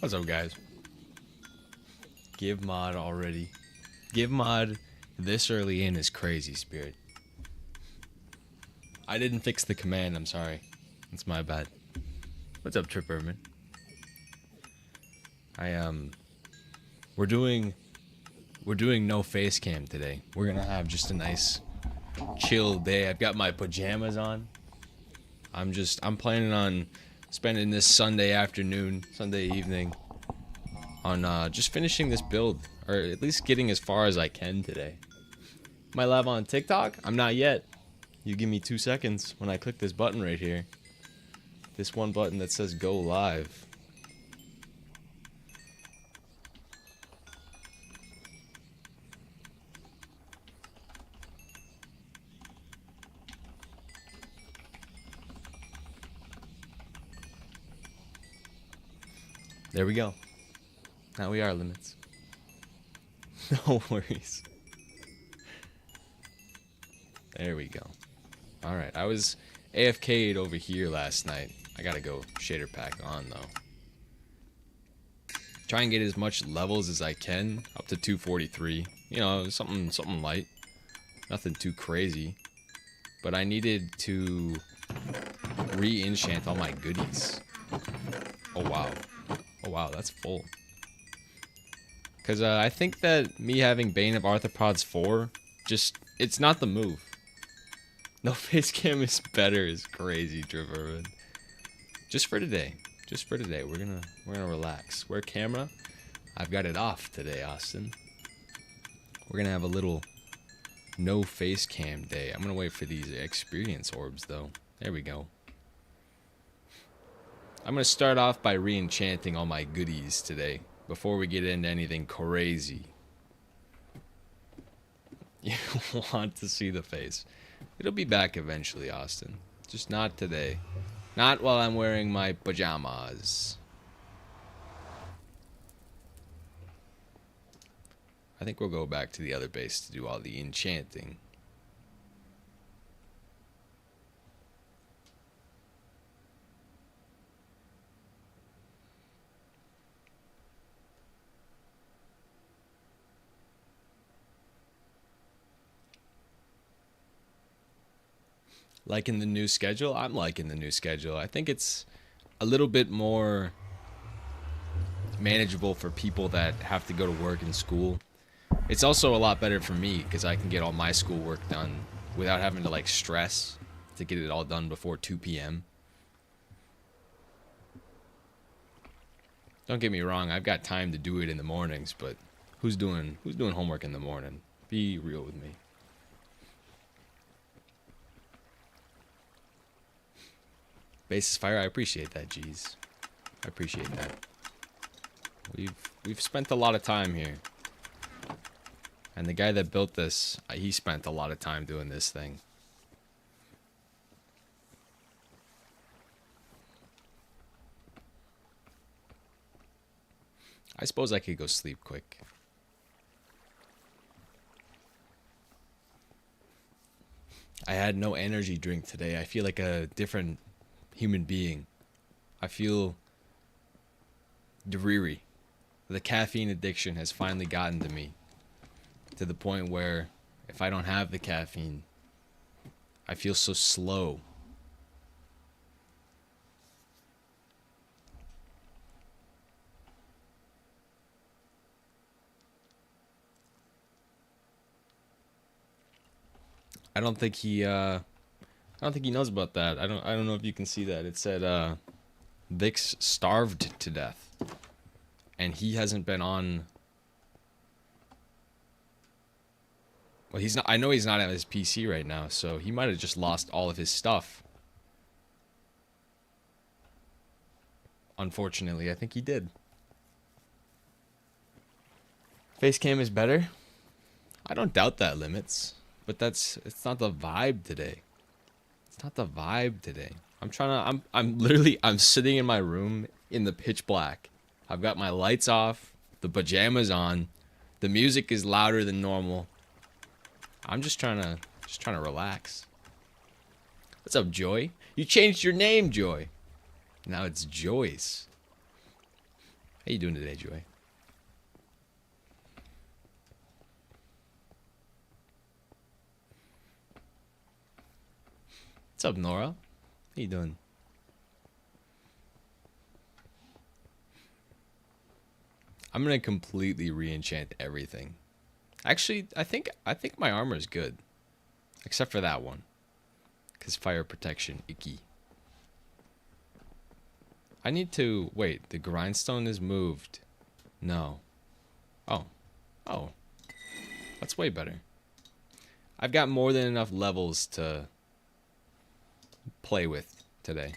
What's up, guys? Give mod already. Give mod this early in is crazy, Spirit. I didn't fix the command, I'm sorry. It's my bad. What's up, Trip Urban? We're doing no face cam today. We're gonna have just a nice chill day. I've got my pajamas on. I'm planning on spending this Sunday afternoon, Sunday evening on just finishing this build, or at least getting as far as I can today. Am I live on TikTok? I'm not yet. You give me 2 seconds when I click this button right here. This one button that says go live. There we go. Now we are limits. No worries. There we go. Alright, I was AFK'd over here last night. I gotta go shader pack on though. Try and get as much levels as I can, up to 243. You know, something light. Nothing too crazy. But I needed to re-enchant all my goodies. Oh wow. Oh wow, that's full. Because I think that me having Bane of Arthropods 4, it's not the move. No face cam is better is crazy, Driver. Just for today. Just for today. We're gonna relax. Where camera? I've got it off today, Austin. We're gonna have a little no face cam day. I'm gonna wait for these experience orbs though. There we go. I'm gonna start off by re-enchanting all my goodies today before we get into anything crazy. You want to see the face. It'll be back eventually, Austin. Just not today. Not while I'm wearing my pajamas. I think we'll go back to the other base to do all the enchanting. Liking the new schedule? I'm liking the new schedule. I think it's a little bit more manageable for people that have to go to work and school. It's also a lot better for me because I can get all my schoolwork done without having to like stress to get it all done before 2 p.m. Don't get me wrong, I've got time to do it in the mornings, but who's doing homework in the morning? Be real with me. Basis fire, I appreciate that, G's. I appreciate that. We've spent a lot of time here. And the guy that built this, he spent a lot of time doing this thing. I suppose I could go sleep quick. I had no energy drink today. I feel like a different human being. I feel dreary. The caffeine addiction has finally gotten to me, to the point where if I don't have the caffeine, I feel so slow. I don't think he knows about that. I don't know if you can see that. It said Vix starved to death. And he hasn't been on. Well, he's not. I know he's not at his PC right now, so he might have just lost all of his stuff. Unfortunately, I think he did. Facecam is better. I don't doubt that, Limits, but it's not the vibe today. It's not the vibe today. I'm sitting in my room in the pitch black. I've got my lights off, the pajamas on, the music is louder than normal. I'm just trying to relax. What's up, Joy? You changed your name, Joy. Now it's Joyce. How you doing today, Joy? What's up, Nora? How you doing? I'm gonna completely re-enchant everything. Actually, I think my armor is good, except for that one, cause fire protection, icky. I need to wait. The grindstone is moved. No. Oh, oh, that's way better. I've got more than enough levels to play with today.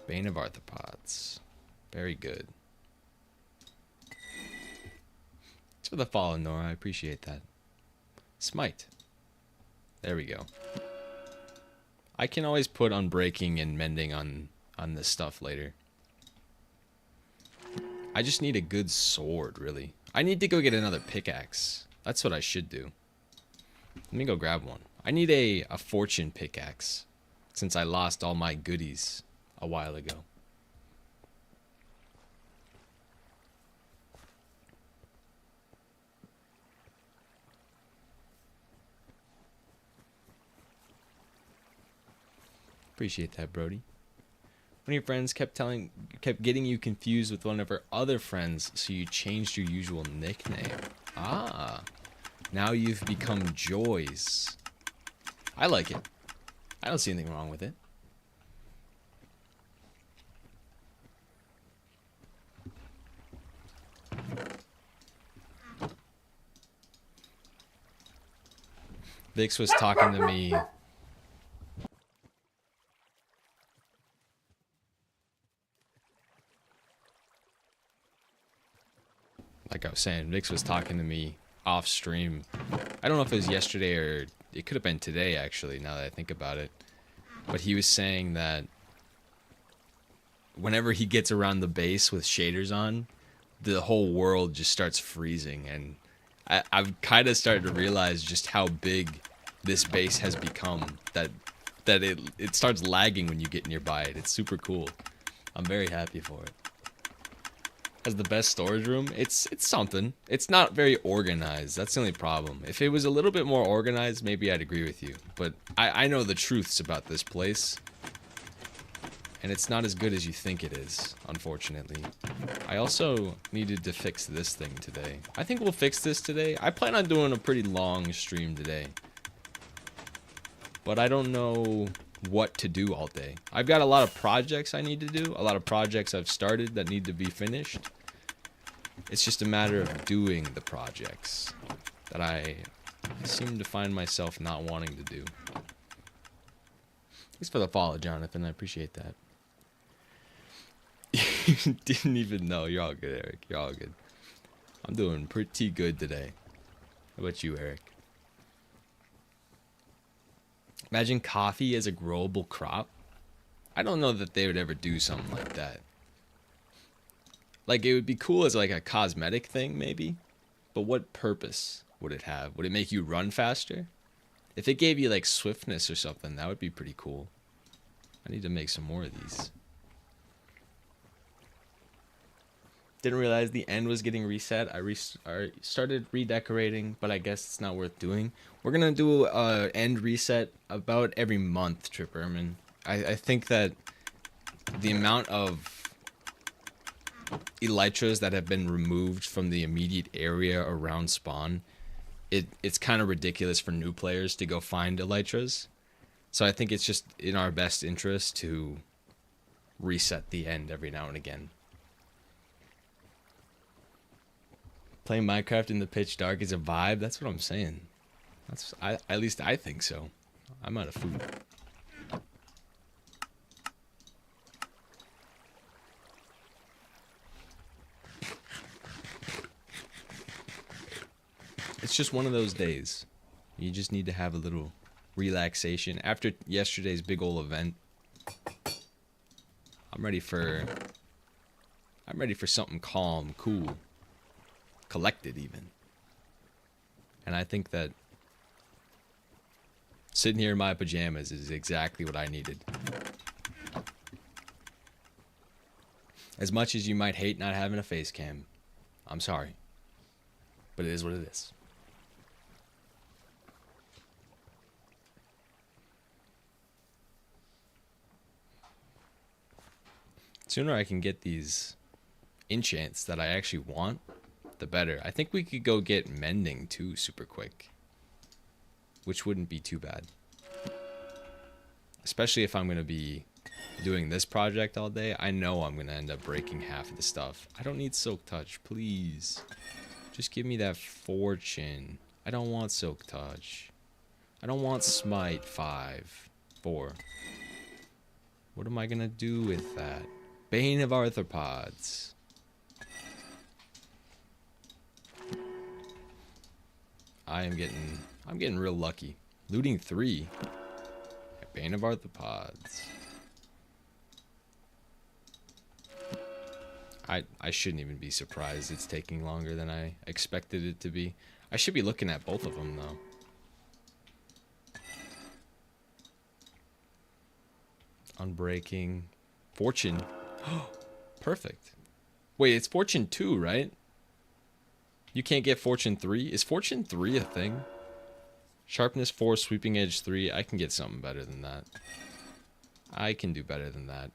Bane of Arthropods. Very good. Thanks for the follow, Nora. I appreciate that. Smite. There we go. I can always put unbreaking and mending on this stuff later. I just need a good sword, really. I need to go get another pickaxe. That's what I should do. Let me go grab one. I need a fortune pickaxe, since I lost all my goodies a while ago. Appreciate that, Brody. One of your friends kept getting you confused with one of her other friends, so you changed your usual nickname. Ah, now you've become Joyce. I like it. I don't see anything wrong with it. Vix was talking to me. Like I was saying, Vix was talking to me off stream. I don't know if it was yesterday or it could have been today, actually, now that I think about it. But he was saying that whenever he gets around the base with shaders on, the whole world just starts freezing. And I've kind of started to realize just how big this base has become. That it starts lagging when you get nearby it. It's super cool. I'm very happy for it. Has the best storage room. It's something. It's not very organized. That's the only problem. If it was a little bit more organized, maybe I'd agree with you. But I know the truths about this place. And it's not as good as you think it is, unfortunately. I also needed to fix this thing today. I think we'll fix this today. I plan on doing a pretty long stream today. But I don't know what to do all day. I've got a lot of projects I need to do. A lot of projects I've started that need to be finished. It's just a matter of doing the projects that I seem to find myself not wanting to do. Thanks for the follow, Jonathan. I appreciate that. Didn't even know. You're all good, Eric. You're all good. I'm doing pretty good today. How about you, Eric? Imagine coffee as a growable crop. I don't know that they would ever do something like that. Like, it would be cool as like a cosmetic thing, maybe. But what purpose would it have? Would it make you run faster? If it gave you like swiftness or something, that would be pretty cool. I need to make some more of these. Didn't realize the end was getting reset. I started redecorating, but I guess it's not worth doing. We're gonna do a end reset about every month, Trip Erman. I think that the amount of elytras that have been removed from the immediate area around spawn, it's kind of ridiculous for new players to go find elytras. So I think it's just in our best interest to reset the end every now and again. Playing Minecraft in the pitch dark is a vibe. That's what I'm saying. At least I think so. I'm out of food. It's just one of those days. You just need to have a little relaxation. After yesterday's big ol' event, I'm ready for something calm, cool, collected even. And I think that sitting here in my pajamas is exactly what I needed. As much as you might hate not having a face cam, I'm sorry. But it is what it is. Sooner I can get these enchants that I actually want, the better. I think we could go get mending too super quick, which wouldn't be too bad. Especially if I'm going to be doing this project all day. I know I'm going to end up breaking half of the stuff. I don't need Silk Touch, please. Just give me that fortune. I don't want Silk Touch. I don't want Smite 5. 4. What am I going to do with that? Bane of Arthropods. I'm getting real lucky. Looting 3. Bane of Arthropods. I shouldn't even be surprised it's taking longer than I expected it to be. I should be looking at both of them though. Unbreaking. Fortune. Perfect. Wait, it's Fortune 2, right? You can't get Fortune 3? Is Fortune 3 a thing? Sharpness 4, Sweeping Edge 3. I can get something better than that. I can do better than that.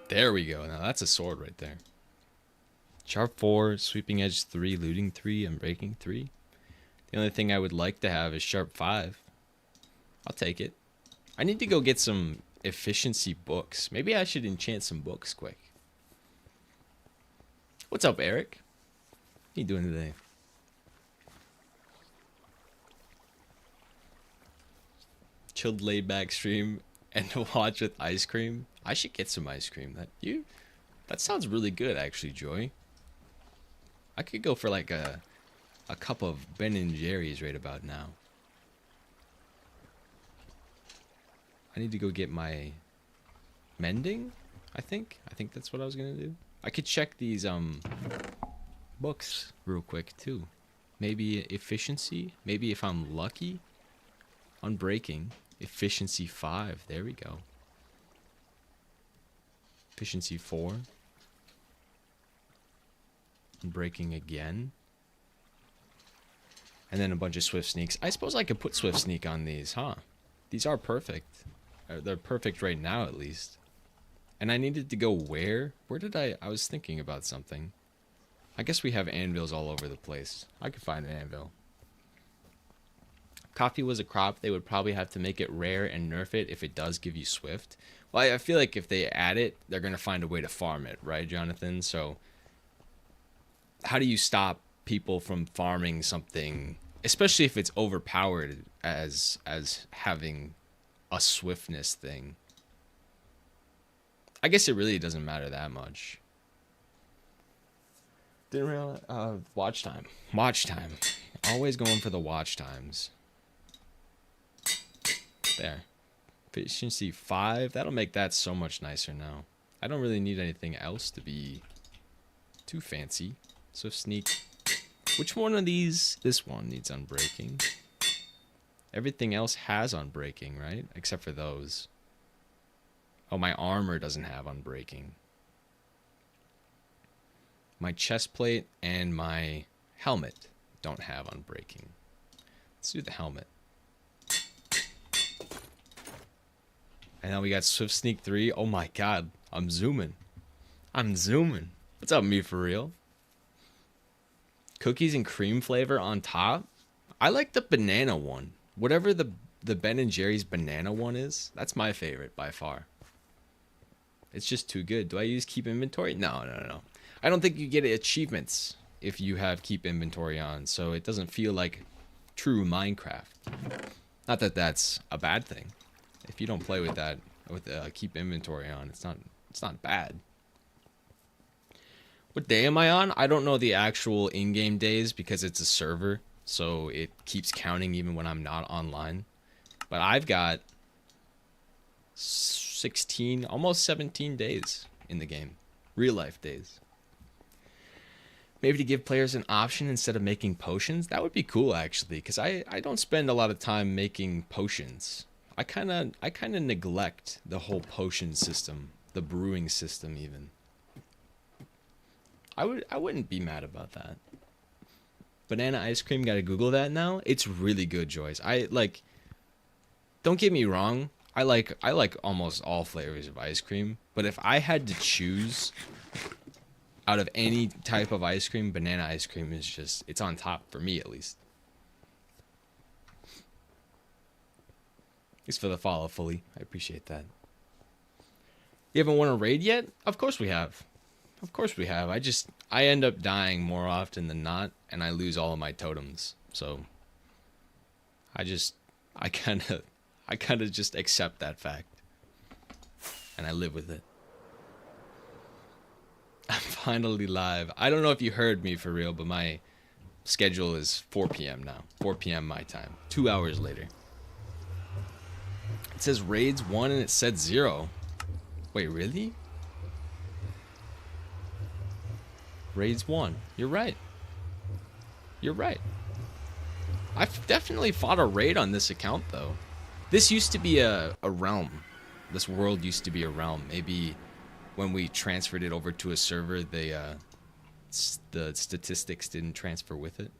There we go. Now that's a sword right there. Sharp 4, Sweeping Edge 3, Looting 3, Unbreaking 3. The only thing I would like to have is Sharp 5. I'll take it. I need to go get some efficiency books. Maybe I should enchant some books quick. What's up, Eric? What are you doing today? Chilled, laid back stream and watch with ice cream. I should get some ice cream. That sounds really good, actually, Joy. I could go for like a cup of Ben and Jerry's right about now. I need to go get my mending, I think that's what I was gonna do. I could check these books real quick too. Maybe efficiency, maybe if I'm lucky. Unbreaking, efficiency 5, there we go. Efficiency 4. Unbreaking again. And then a bunch of Swift Sneaks. I suppose I could put Swift Sneak on these, huh? These are perfect. They're perfect right now, at least. And I needed to go where? Where did I was thinking about something. I guess we have anvils all over the place. I could find an anvil. Coffee was a crop. They would probably have to make it rare and nerf it if it does give you Swift. Well, I feel like if they add it, they're going to find a way to farm it, right, Jonathan? So how do you stop people from farming something, especially if it's overpowered as having a swiftness thing? I guess it really doesn't matter that much. Didn't realize watch time. Watch time. Always going for the watch times. There. Efficiency 5. That'll make that so much nicer now. I don't really need anything else to be too fancy. So Sneak. Which one of these? This one needs Unbreaking. Everything else has Unbreaking, right? Except for those. Oh, my armor doesn't have Unbreaking. My chest plate and my helmet don't have Unbreaking. Let's do the helmet. And now we got Swift Sneak 3. Oh my god. I'm zooming. What's up, me for real? Cookies and cream flavor on top. I like the banana one. Whatever the Ben and Jerry's banana one is, that's my favorite by far. It's just too good. Do I use keep inventory? No. I don't think you get achievements if you have keep inventory on, so it doesn't feel like true Minecraft. Not that that's a bad thing. If you don't play with that, with keep inventory on, it's not bad. What day am I on? I don't know the actual in-game days because it's a server, so it keeps counting even when I'm not online. But I've got almost 17 days in the game. Real life days. Maybe to give players an option instead of making potions. That would be cool actually, because I don't spend a lot of time making potions. I kinda neglect the whole potion system, the brewing system even. I wouldn't be mad about that. Banana ice cream, gotta Google that now. It's really good, Joyce. I like, don't get me wrong, I like almost all flavors of ice cream, but if I had to choose out of any type of ice cream, banana ice cream is just, it's on top for me at least. Thanks for the follow, Fully. I appreciate that. You haven't won a raid yet? Of course we have. Of course we have. I end up dying more often than not, and I lose all of my totems. So I kind of just accept that fact, and I live with it. I'm finally live. I don't know if you heard me for real, but my schedule is 4 p.m. now. 4 p.m. my time. 2 hours later. It says raids 1 and it said 0. Wait, really? Raids 1. You're right. You're right. I've definitely fought a raid on this account, though. This used to be a realm. This world used to be a realm. Maybe when we transferred it over to a server, the statistics didn't transfer with it.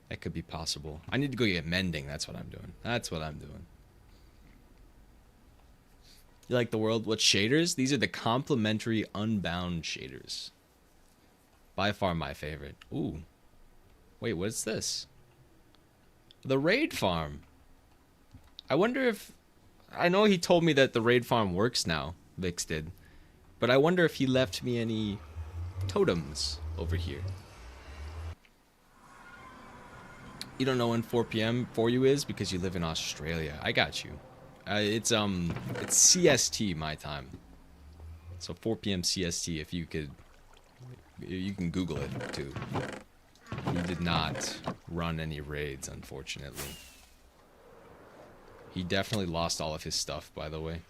That could be possible. I need to go get mending. That's what I'm doing. That's what I'm doing. You like the world? What shaders? These are the complementary unbound shaders. By far my favorite. Ooh. Wait, what's this? The raid farm. I wonder if... I know he told me that the raid farm works now. Vix did. But I wonder if he left me any totems over here. You don't know when 4 p.m. for you is because you live in Australia. I got you. It's CST my time. So 4 p.m. CST, if you could... You can Google it, too. He did not run any raids, unfortunately. He definitely lost all of his stuff, by the way.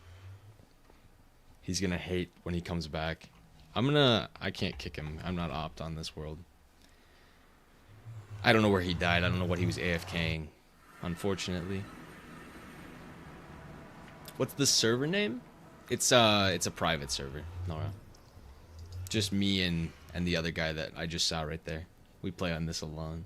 He's gonna hate when he comes back. I can't kick him. I'm not opt on this world. I don't know where he died. I don't know what he was AFKing, unfortunately. What's the server name? It's a private server. No. Just me and the other guy that I just saw right there. We play on this alone.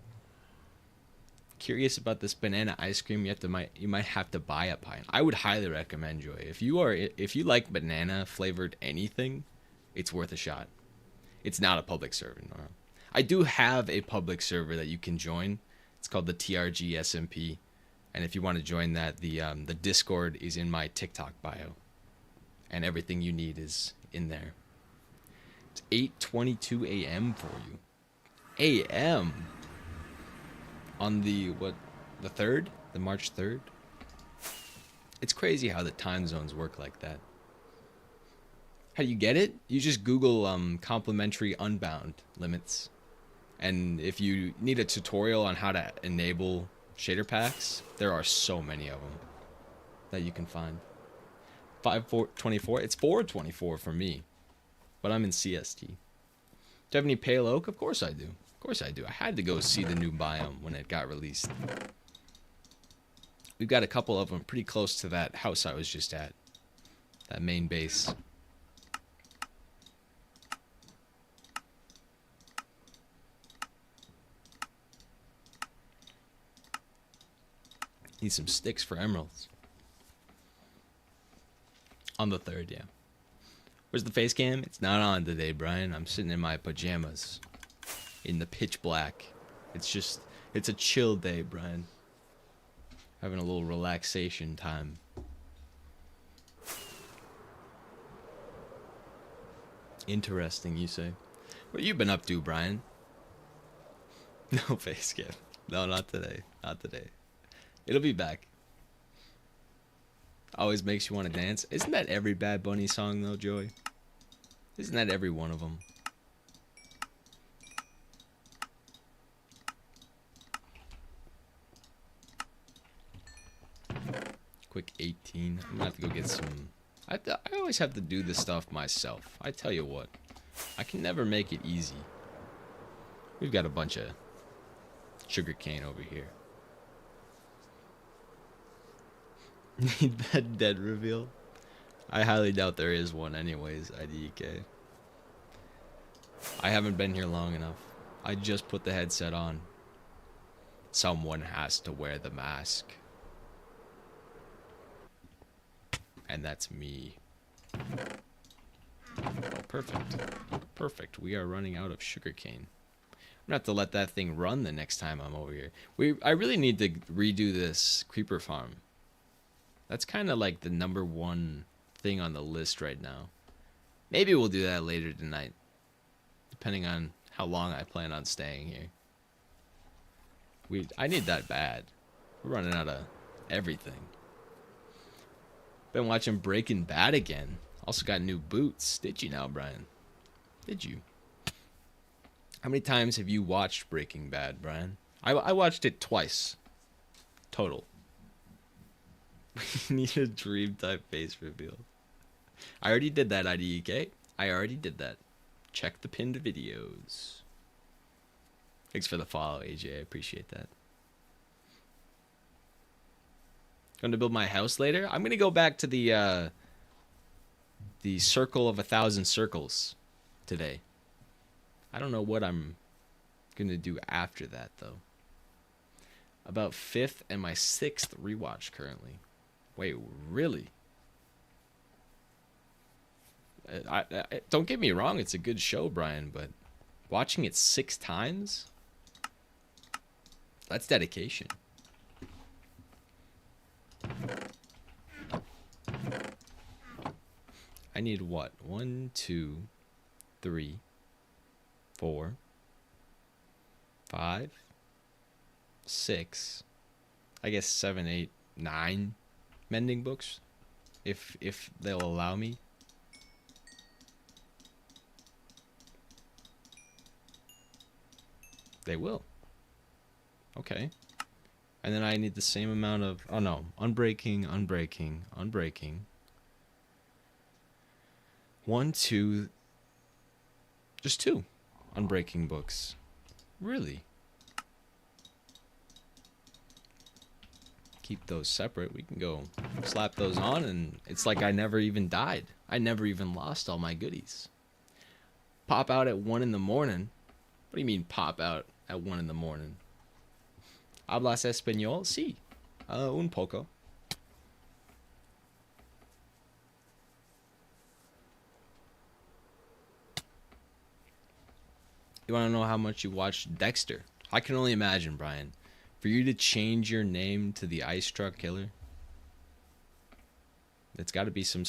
Curious about this banana ice cream. You might have to buy a pint. I would highly recommend, Joy. If you like banana flavored anything, it's worth a shot. It's not a public server, no. I do have a public server that you can join. It's called the TRG SMP, and if you want to join that, the Discord is in my TikTok bio, and everything you need is in there. It's 8:22 a.m. for you. A.m. on the 3rd? The March 3rd? It's crazy how the time zones work like that. How do you get it? You just Google complimentary unbound limits. And if you need a tutorial on how to enable shader packs, there are so many of them that you can find. 5/4/24? It's 4/24 for me. But I'm in CST. Do you have any pale oak? Of course I do. Of course I do. I had to go see the new biome when it got released. We've got a couple of them pretty close to that house I was just at. That main base. Need some sticks for emeralds. On the 3rd, yeah. Where's the face cam? It's not on today, Brian. I'm sitting in my pajamas. In the pitch black. It's a chill day, Brian. Having a little relaxation time. Interesting, you say. What you been up to, Brian? No face cam. No, not today. Not today. It'll be back. Always makes you want to dance. Isn't that every Bad Bunny song, though, Joey? Isn't that every one of them? Quick 18. I'm gonna have to go get some... I always have to do this stuff myself. I tell you what. I can never make it easy. We've got a bunch of sugarcane over here. Need that dead reveal? I highly doubt there is one anyways, IDK. I haven't been here long enough. I just put the headset on. Someone has to wear the mask. And that's me. Oh, perfect. Perfect. We are running out of sugarcane. I'm gonna have to let that thing run the next time I'm over here. I really need to redo this creeper farm. That's kind of like the #1 thing on the list right now. Maybe we'll do that later tonight, depending on how long I plan on staying here. I need that bad. We're running out of everything. Been watching Breaking Bad again. Also got new boots. Did you now, Brian? Did you? How many times have you watched Breaking Bad, Brian? I watched it twice. Total. We need a dream type face reveal. I already did that, IDEK. I already did that. Check the pinned videos. Thanks for the follow, AJ. I appreciate that. Going to build my house later? I'm going to go back to the circle of 1,000 circles today. I don't know what I'm going to do after that, though. About 5th and my 6th rewatch currently. Wait, really? Don't get me wrong, it's a good show, Brian, but watching it 6 times? That's dedication. I need what? 1, 2, 3, 4, 5, 6. I guess 7, 8, 9 mending books, if they'll allow me. They will. Okay. And then I need the same amount of... Oh, no. Unbreaking, unbreaking, unbreaking. 1, 2... Just 2 unbreaking books. Really? Keep those separate. We can go slap those on, and it's like I never even died. I never even lost all my goodies. Pop out at 1 in the morning? What do you mean pop out at 1 in the morning? Hablas español? Sí. Un poco. You want to know how much you watched Dexter? I can only imagine, Brian. For you to change your name to the Ice Truck Killer, it's got to be some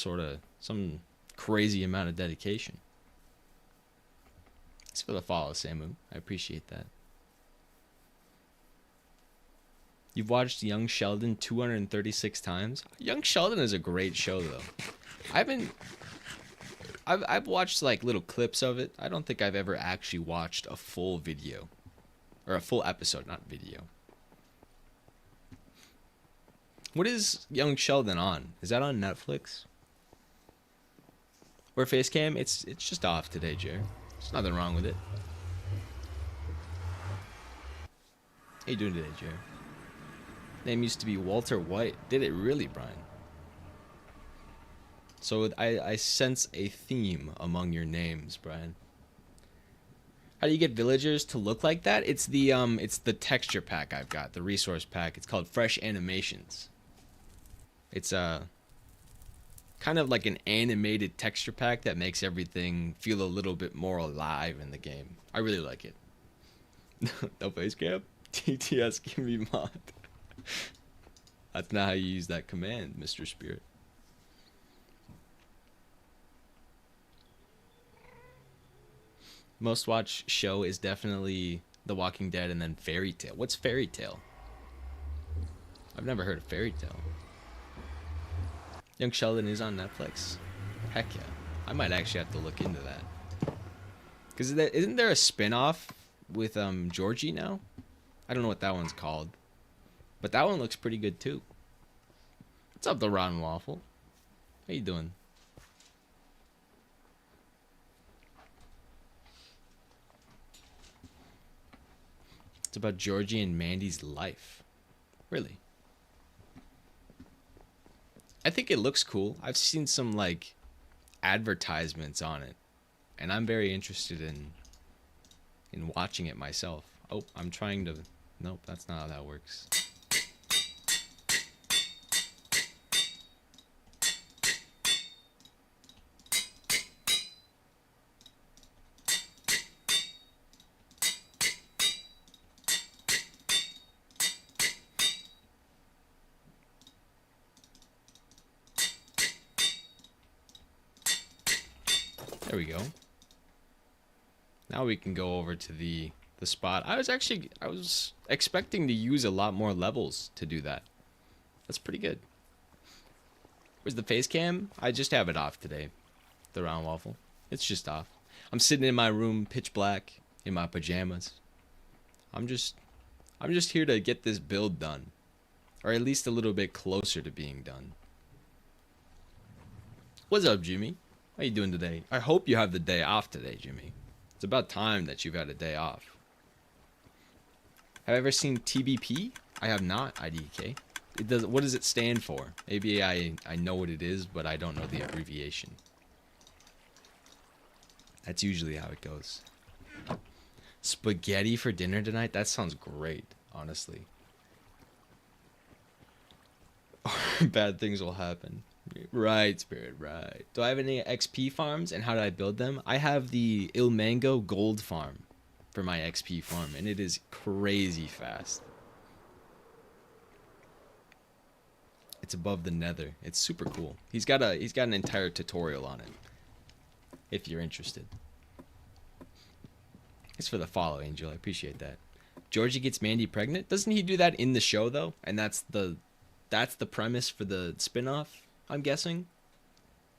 crazy amount of dedication. Thanks for the follow, Samu. I appreciate that. You've watched Young Sheldon 236 times. Young Sheldon is a great show, though. I've watched like little clips of it. I don't think I've ever actually watched a full video, or a full episode, not video. What is Young Sheldon on? Is that on Netflix? Or Facecam? It's just off today, Jer. There's nothing wrong with it. How you doing today, Jer? Name used to be Walter White. Did it really, Brian? So I sense a theme among your names, Brian. How do you get villagers to look like that? It's the texture pack I've got, the resource pack. It's called Fresh Animations. It's kind of like an animated texture pack that makes everything feel a little bit more alive in the game. I really like it. No face cam? TTS, give me mod. That's not how you use that command, Mr. Spirit. Most watched show is definitely The Walking Dead and then Fairy Tail. What's Fairy Tail? I've never heard of Fairy Tail. Young Sheldon is on Netflix. Heck yeah. I might actually have to look into that. Because isn't there a spin-off with Georgie now? I don't know what that one's called. But that one looks pretty good too. What's up, the Rotten Waffle? How you doing? It's about Georgie and Mandy's life. Really. I think it looks cool. I've seen some like advertisements on it, and I'm very interested in watching it myself. Oh, I'm trying to. Nope, that's not how that works. There we go. Now we can go over to the spot. I was expecting to use a lot more levels to do that. That's pretty good. Where's the face cam? I just have it off today. The round waffle. It's just off. I'm sitting in my room, pitch black, in my pajamas. I'm just here to get this build done. Or at least a little bit closer to being done. What's up, Jimmy? How you doing today? I hope you have the day off today, Jimmy. It's about time that you've had a day off. Have I ever seen TBP? I have not, IDK. It does. What does it stand for? Maybe I know what it is, but I don't know the abbreviation. That's usually how it goes. Spaghetti for dinner tonight? That sounds great, honestly. Bad things will happen. Right, Spirit, right. Do I have any XP farms, and how do I build them? I have the Ilmango Gold Farm for my XP farm, and it is crazy fast. It's above the nether. It's super cool. He's got an entire tutorial on it, if you're interested. It's for the follow, Angel. I appreciate that. Georgie gets Mandy pregnant? Doesn't he do that in the show, though? And that's the premise for the spin-off, I'm guessing.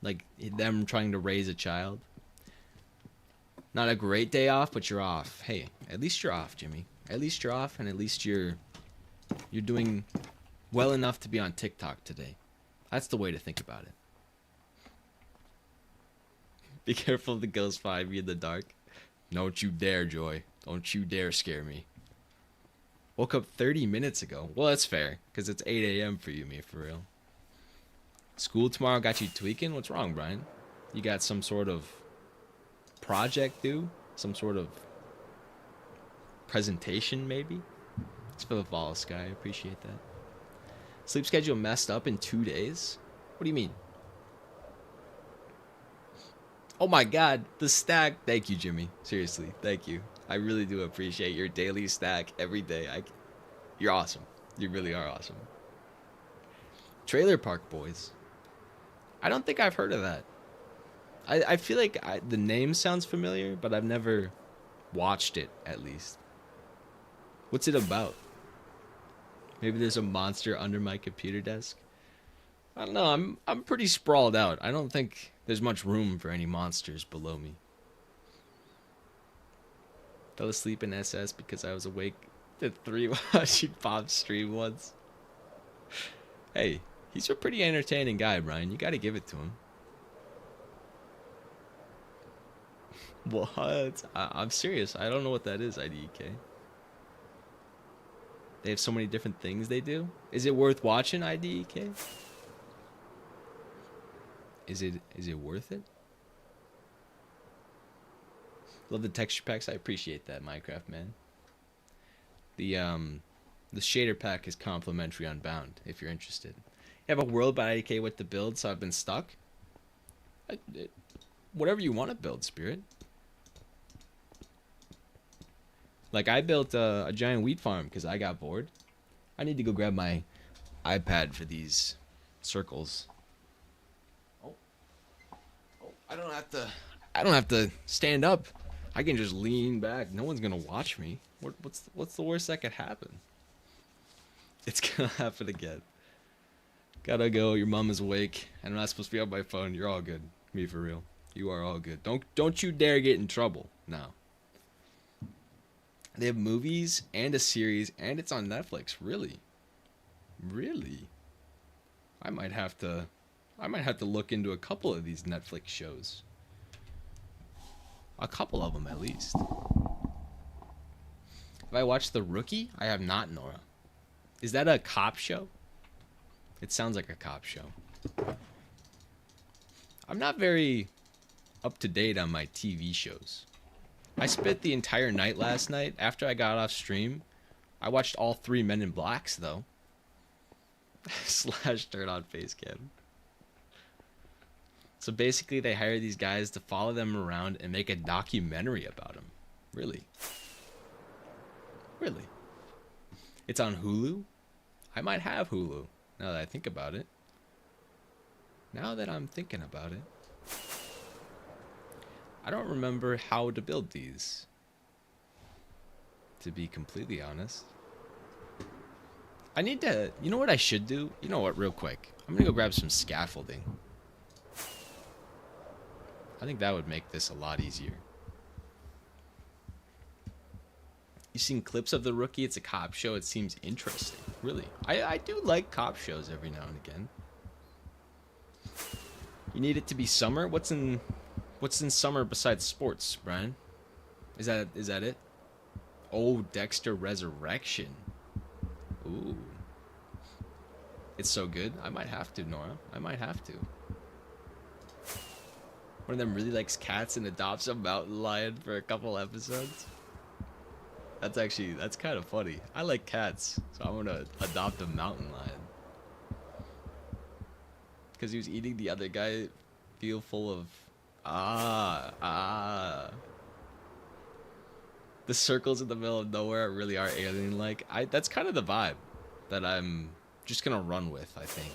Like, them trying to raise a child. Not a great day off, but you're off. Hey, at least you're off, Jimmy. At least you're off, and at least you're doing well enough to be on TikTok today. That's the way to think about it. Be careful of the ghost 5 in the dark. Don't you dare, Joy. Don't you dare scare me. Woke up 30 minutes ago. Well, that's fair, because it's 8 a.m. for you, me, for real. School tomorrow got you tweaking? What's wrong, Brian? You got some sort of project due? Some sort of presentation, maybe? It's for the fall, Sky. I appreciate that. Sleep schedule messed up in 2 days? What do you mean? Oh my god, the stack. Thank you, Jimmy. Seriously, thank you. I really do appreciate your daily stack every day. You're awesome. You really are awesome. Trailer Park Boys. I don't think I've heard of that. I feel like the name sounds familiar, but I've never watched it, at least. What's it about? Maybe there's a monster under my computer desk? I don't know. I'm pretty sprawled out. I don't think there's much room for any monsters below me. Fell asleep in SS because I was awake at 3 watching Pop's stream once. Hey, he's a pretty entertaining guy, Brian. You gotta give it to him. What? I'm serious. I don't know what that is, IDK. They have so many different things they do. Is it worth watching, IDK? Is it worth it? Love the texture packs. I appreciate that, Minecraft man. The shader pack is complimentary on Bound if you're interested. You have a world by IDK with the build, so I've been stuck. Whatever you want to build, Spirit. Like, I built a giant wheat farm because I got bored. I need to go grab my iPad for these circles. Oh, I don't have to stand up. I can just lean back. No one's gonna watch me. What's the worst that could happen? It's gonna happen again. Gotta go. Your mom is awake, and I'm not supposed to be on my phone. You're all good. Me for real. You are all good. Don't you dare get in trouble. No. They have movies and a series, and it's on Netflix. Really? Really? I might have to look into a couple of these Netflix shows. A couple of them, at least. Have I watched The Rookie? I have not, Nora. Is that a cop show? It sounds like a cop show. I'm not very up to date on my TV shows. I spent the entire night last night. After I got off stream, I watched all 3 Men in Blacks, though. Slash turn on face cam. So basically, they hire these guys to follow them around and make a documentary about them. Really? Really? It's on Hulu? I might have Hulu, now that I think about it. Now that I'm thinking about it. I don't remember how to build these, to be completely honest. I need to, you know what I should do? You know what, real quick. I'm gonna go grab some scaffolding. I think that would make this a lot easier. You seen clips of The Rookie? It's a cop show. It seems interesting. Really. I do like cop shows every now and again. You need it to be summer? What's in summer besides sports, Brian? Is that it? Oh, Dexter Resurrection. Ooh. It's so good. I might have to, Nora. I might have to. One of them really likes cats and adopts a mountain lion for a couple episodes. That's kind of funny. I like cats, so I'm gonna adopt a mountain lion. Because he was eating the other guy, feel full of the circles in the middle of nowhere really are alien-like. That's kind of the vibe that I'm just gonna run with, I think.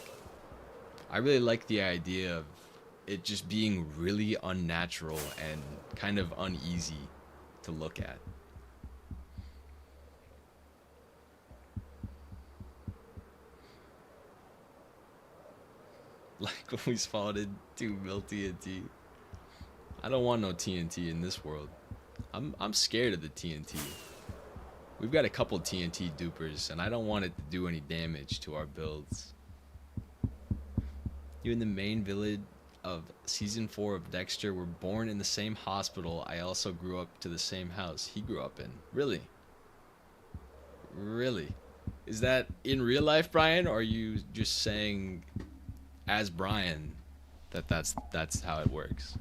I really like the idea of it just being really unnatural and kind of uneasy to look at. Like when we spawned into Mil TNT. I don't want no TNT in this world. I'm scared of the TNT. We've got a couple TNT dupers, and I don't want it to do any damage to our builds. You in the main village of season 4 of Dexter were born in the same hospital I also grew up to the same house he grew up in. Really? Really? Is that in real life, Brian, or are you just saying as Brian that's how it works?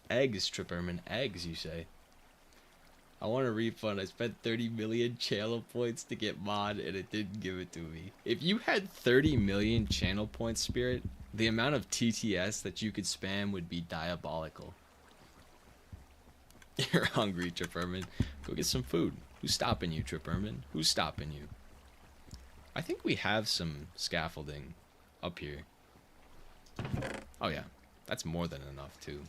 Eggs, Tripperman. Eggs, you say? I want a refund. I spent 30 million channel points to get mod and it didn't give it to me. If you had 30 million channel points, Spirit, the amount of TTS that you could spam would be diabolical. You're hungry, Tripperman. Go get some food. Who's stopping you, Tripperman? Who's stopping you? I think we have some scaffolding up here. Oh yeah, that's more than enough too.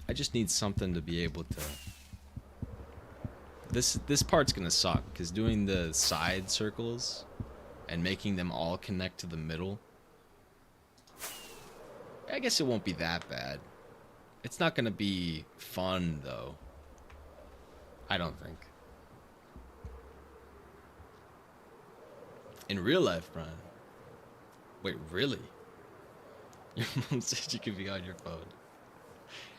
I just need something to be able to... This part's gonna suck, because doing the side circles and making them all connect to the middle, I guess it won't be that bad. It's not gonna be fun, though. I don't think. In real life, Brian. Wait, really? Your mom said you could be on your phone.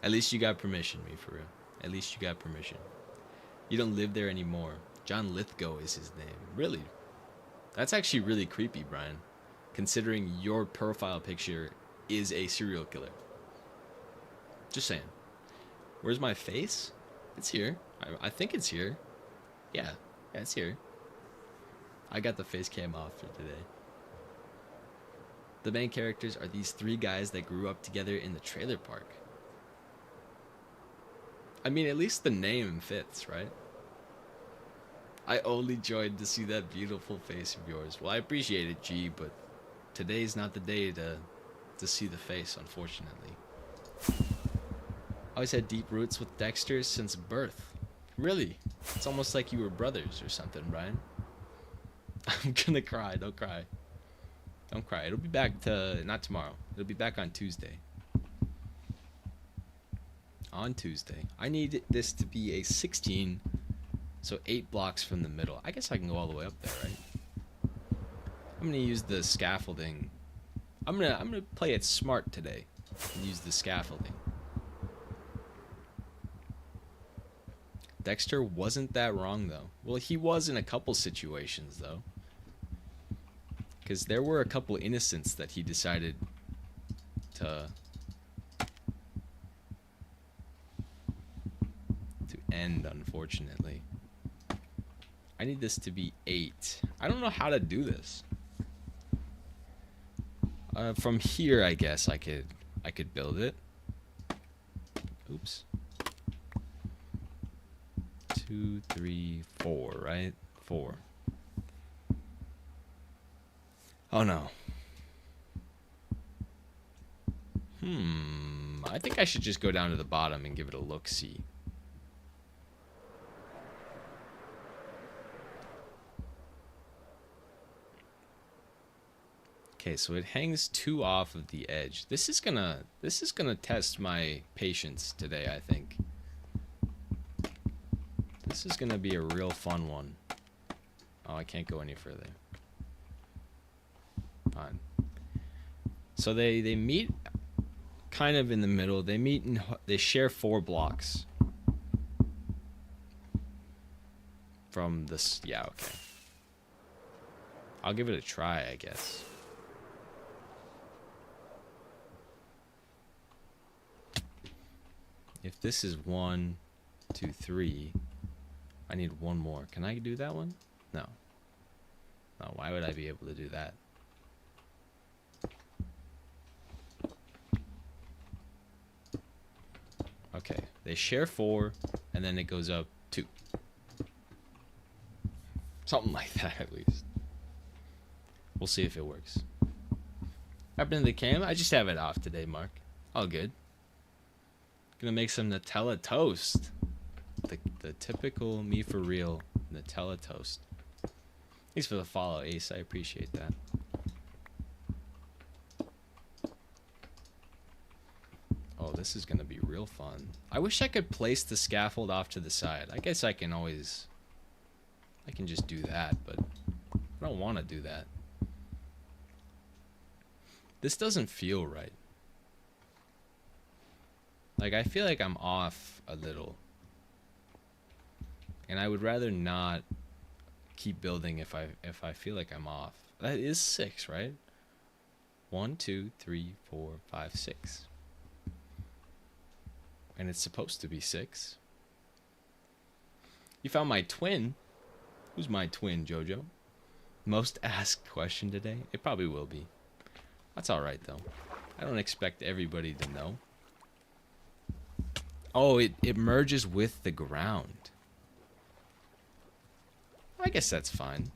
At least you got permission, me, for real. At least you got permission. You don't live there anymore. John Lithgow is his name. Really? That's actually really creepy, Brian. Considering your profile picture is a serial killer. Just saying. Where's my face? It's here. I think it's here. Yeah, it's here. I got the face cam off for today. The main characters are these 3 guys that grew up together in the trailer park. I mean, at least the name fits, right? I only joined to see that beautiful face of yours. Well, I appreciate it, G, but today's not the day to see the face, unfortunately. I always had deep roots with Dexter since birth. Really? It's almost like you were brothers or something, Brian. I'm gonna cry. Don't cry. Don't cry. It'll be back to... Not tomorrow. It'll be back on Tuesday. On Tuesday. I need this to be a 16 So 8 blocks from the middle. I guess I can go all the way up there, right? I'm gonna use the scaffolding. I'm gonna play it smart today and use the scaffolding. Dexter wasn't that wrong though. Well, he was in a couple situations though. Because there were a couple innocents that he decided to end, unfortunately. I need this to be 8. I don't know how to do this. From here, I guess I could build it. Oops. 2, 3, 4, right? 4. Oh no. I think I should just go down to the bottom and give it a look-see. Okay, so it hangs 2 off of the edge. This is gonna test my patience today, I think. This is gonna be a real fun one. Oh, I can't go any further. Fine. So they meet kind of in the middle. They share 4 blocks from this. Yeah, okay. I'll give it a try, I guess. If this is 1, 2, 3, I need 1 more. Can I do that one? No. No, why would I be able to do that? Okay, they share 4, and then it goes up 2. Something like that, at least. We'll see if it works. Happened to the cam? I just have it off today, Mark. All good. Gonna make some Nutella toast. The typical me for real Nutella toast. Thanks for the follow, Ace. I appreciate that. Oh, this is gonna be real fun. I wish I could place the scaffold off to the side. I guess I can just do that, but I don't want to do that. This doesn't feel right. Like, I feel like I'm off a little. And I would rather not keep building if I feel like I'm off. That is 6, right? 1, 2, 3, 4, 5, 6. And it's supposed to be 6. You found my twin? Who's my twin, Jojo? Most asked question today? It probably will be. That's alright, though. I don't expect everybody to know. Oh, it merges with the ground. I guess that's fine.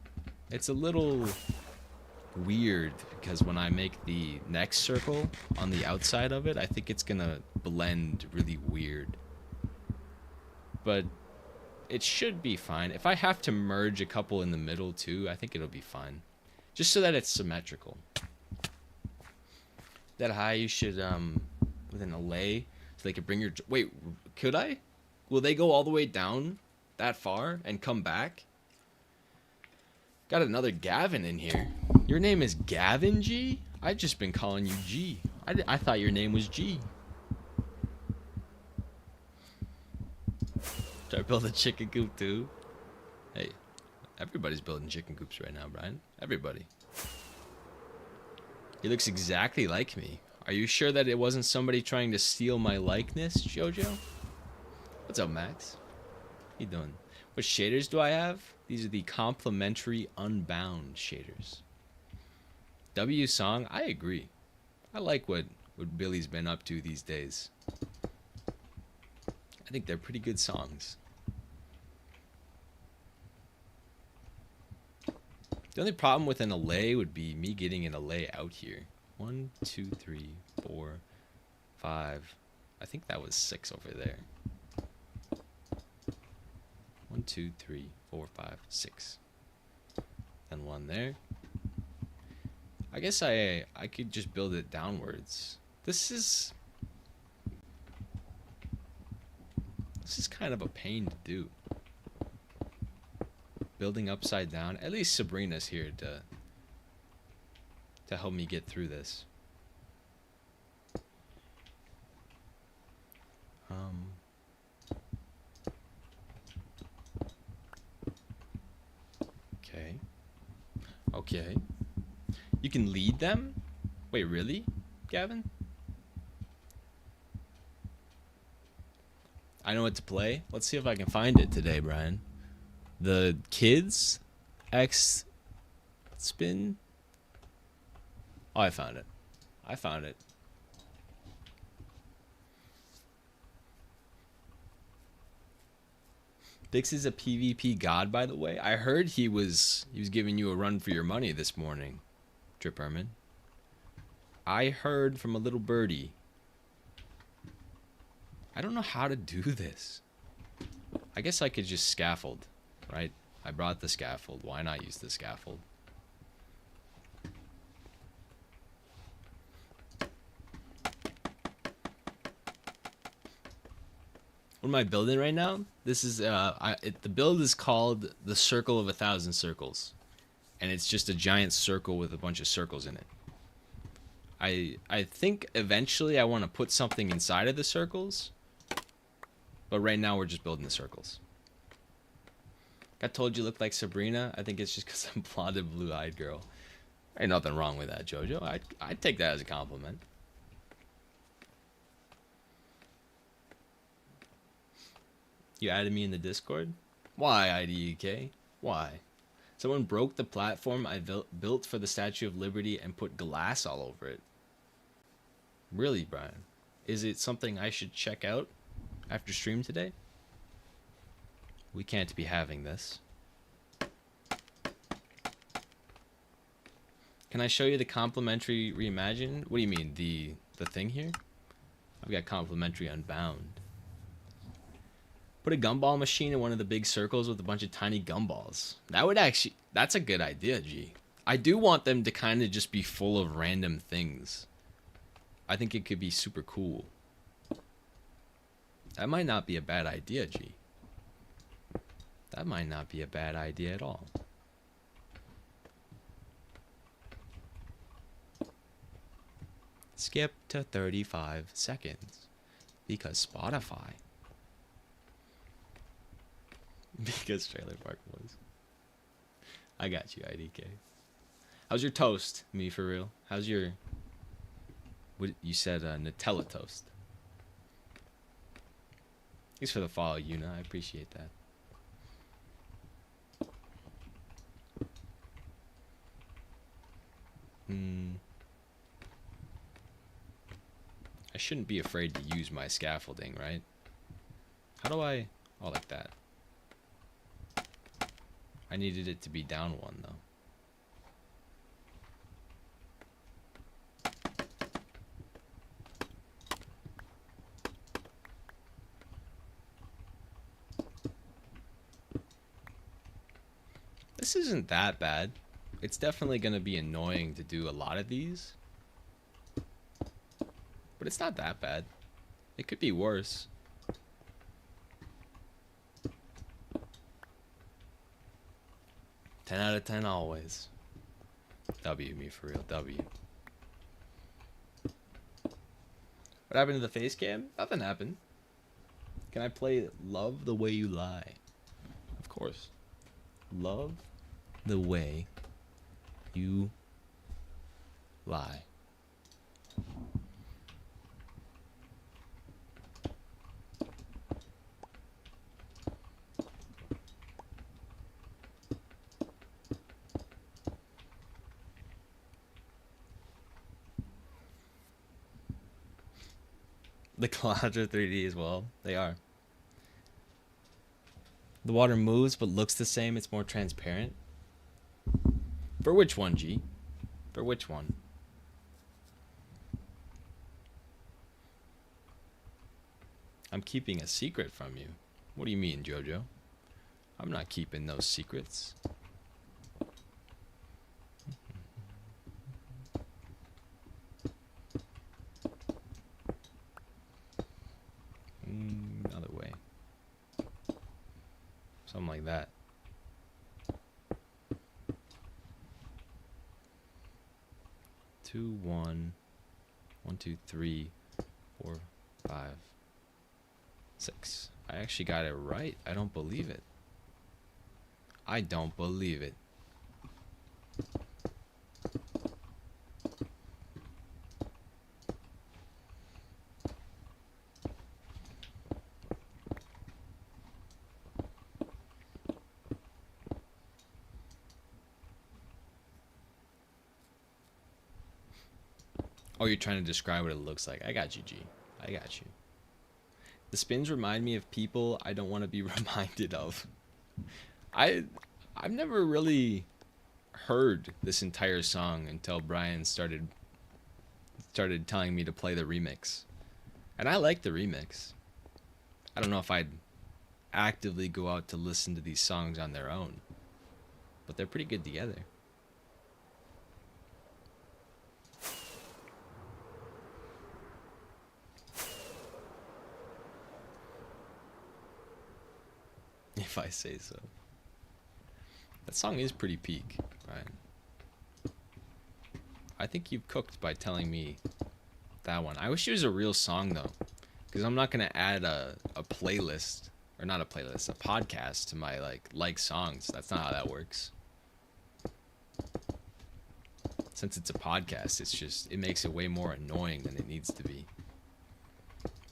It's a little weird because when I make the next circle on the outside of it, I think it's gonna blend really weird. But it should be fine. If I have to merge a couple in the middle too, I think it'll be fine. Just so that it's symmetrical. That high you should, with an allay, so they could bring your... Wait, could I? Will they go all the way down that far and come back? Got another Gavin in here. Your name is Gavin G? I've just been calling you G. I thought your name was G. Should I build a chicken coop too? Hey, everybody's building chicken coops right now, Brian. Everybody. He looks exactly like me. Are you sure that it wasn't somebody trying to steal my likeness, Jojo? What's up, Max? How you doing? What shaders do I have? These are the complementary unbound shaders. W Song, I agree. I like what Billy's been up to these days. I think they're pretty good songs. The only problem with an allay would be me getting an allay out here. 1, 2, 3, 4, 5. I think that was 6 over there. 1, 2, 3, 4, 5, 6. And 1 there. I guess I could just build it downwards. This is kind of a pain to do. building upside down. At least Sabrina's here to help me get through this. Okay. Okay. You can lead them? Wait, really, Gavin? I know what to play. Let's see if I can find it today, Brian. The Kids X Spin. Oh, I found it. I found it. Bix is a PvP god, by the way. I heard he was giving you a run for your money this morning, Drip Ermin. I heard from a little birdie. I don't know how to do this. I guess I could just scaffold, right? I brought the scaffold. Why not use the scaffold? What am I building right now? This is the build is called the Circle of 1,000 Circles, and it's just a giant circle with a bunch of circles in it. I think eventually I want to put something inside of the circles, but right now we're just building the circles. I told you look like Sabrina. I think it's just because I'm blonde and blue-eyed girl. Ain't nothing wrong with that, Jojo. I'd take that as a compliment. You added me in the Discord? Why, IDEK? Why? Someone broke the platform I built for the Statue of Liberty and put glass all over it. Really, Brian? Is it something I should check out after stream today? We can't be having this. Can I show you the complimentary reimagine? What do you mean, the thing here? I've got complimentary Unbound. Put a gumball machine in one of the big circles with a bunch of tiny gumballs. That would actually, that's a good idea, G. I do want them to kind of just be full of random things. I think it could be super cool. That might not be a bad idea, G. That might not be a bad idea at all. Skip to 35 seconds. Because Spotify. Because Trailer Park was. I got you, IDK. How's your toast? Me for real. How's your... What you said, Nutella toast. Thanks for the follow, Yuna. I appreciate that. I shouldn't be afraid to use my scaffolding, right? How do I... Oh, like that. I needed it to be down one, though. This isn't that bad. It's definitely going to be annoying to do a lot of these. But it's not that bad. It could be worse. Ten out of 10 always. W me for real. W. What happened to the face cam? Nothing happened. Can I play Love the Way You Lie? Of course. Love the way you lie. The clouds are 3D as well. They are. The water moves but looks the same. It's more transparent. For which one, G? For which one? I'm keeping a secret from you. What do you mean, Jojo? I'm not keeping those secrets. Other way. Something like that. 2, 1, 1, 2, 3, 4, 5, 6. I actually got it right. I don't believe it. I don't believe it. Oh, you're trying to describe what it looks like. I got you, G. I got you. The spins remind me of people I don't want to be reminded of. I've never really heard this entire song until Brian started telling me to play the remix. And I like the remix. I don't know if I'd actively go out to listen to these songs on their own, but they're pretty good together. If I say so. That song is pretty peak, right? I think you've cooked by telling me that one. I wish it was a real song though, because I'm not gonna add a playlist, or not a playlist, a podcast to my like songs. That's not how that works. Since it's a podcast, it makes it way more annoying than it needs to be.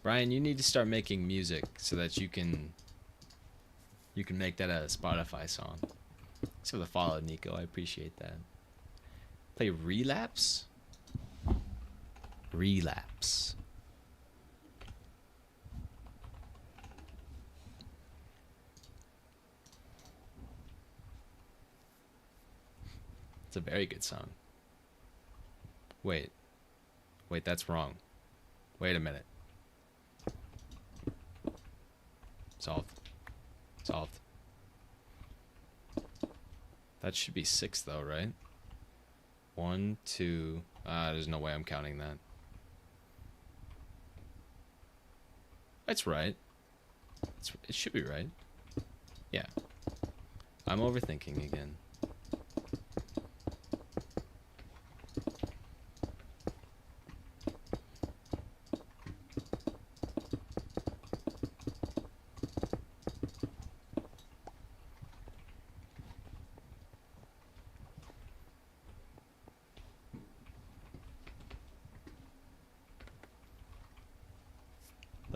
Brian, you need to start making music so that you can make that a Spotify song. Thanks for the follow, Nico. I appreciate that. Play Relapse? Relapse. It's a very good song. Wait, that's wrong. Wait a minute. Solved. That should be 6 though, right? 1, 2. There's no way I'm counting that. That's right. It should be right. Yeah. I'm overthinking again.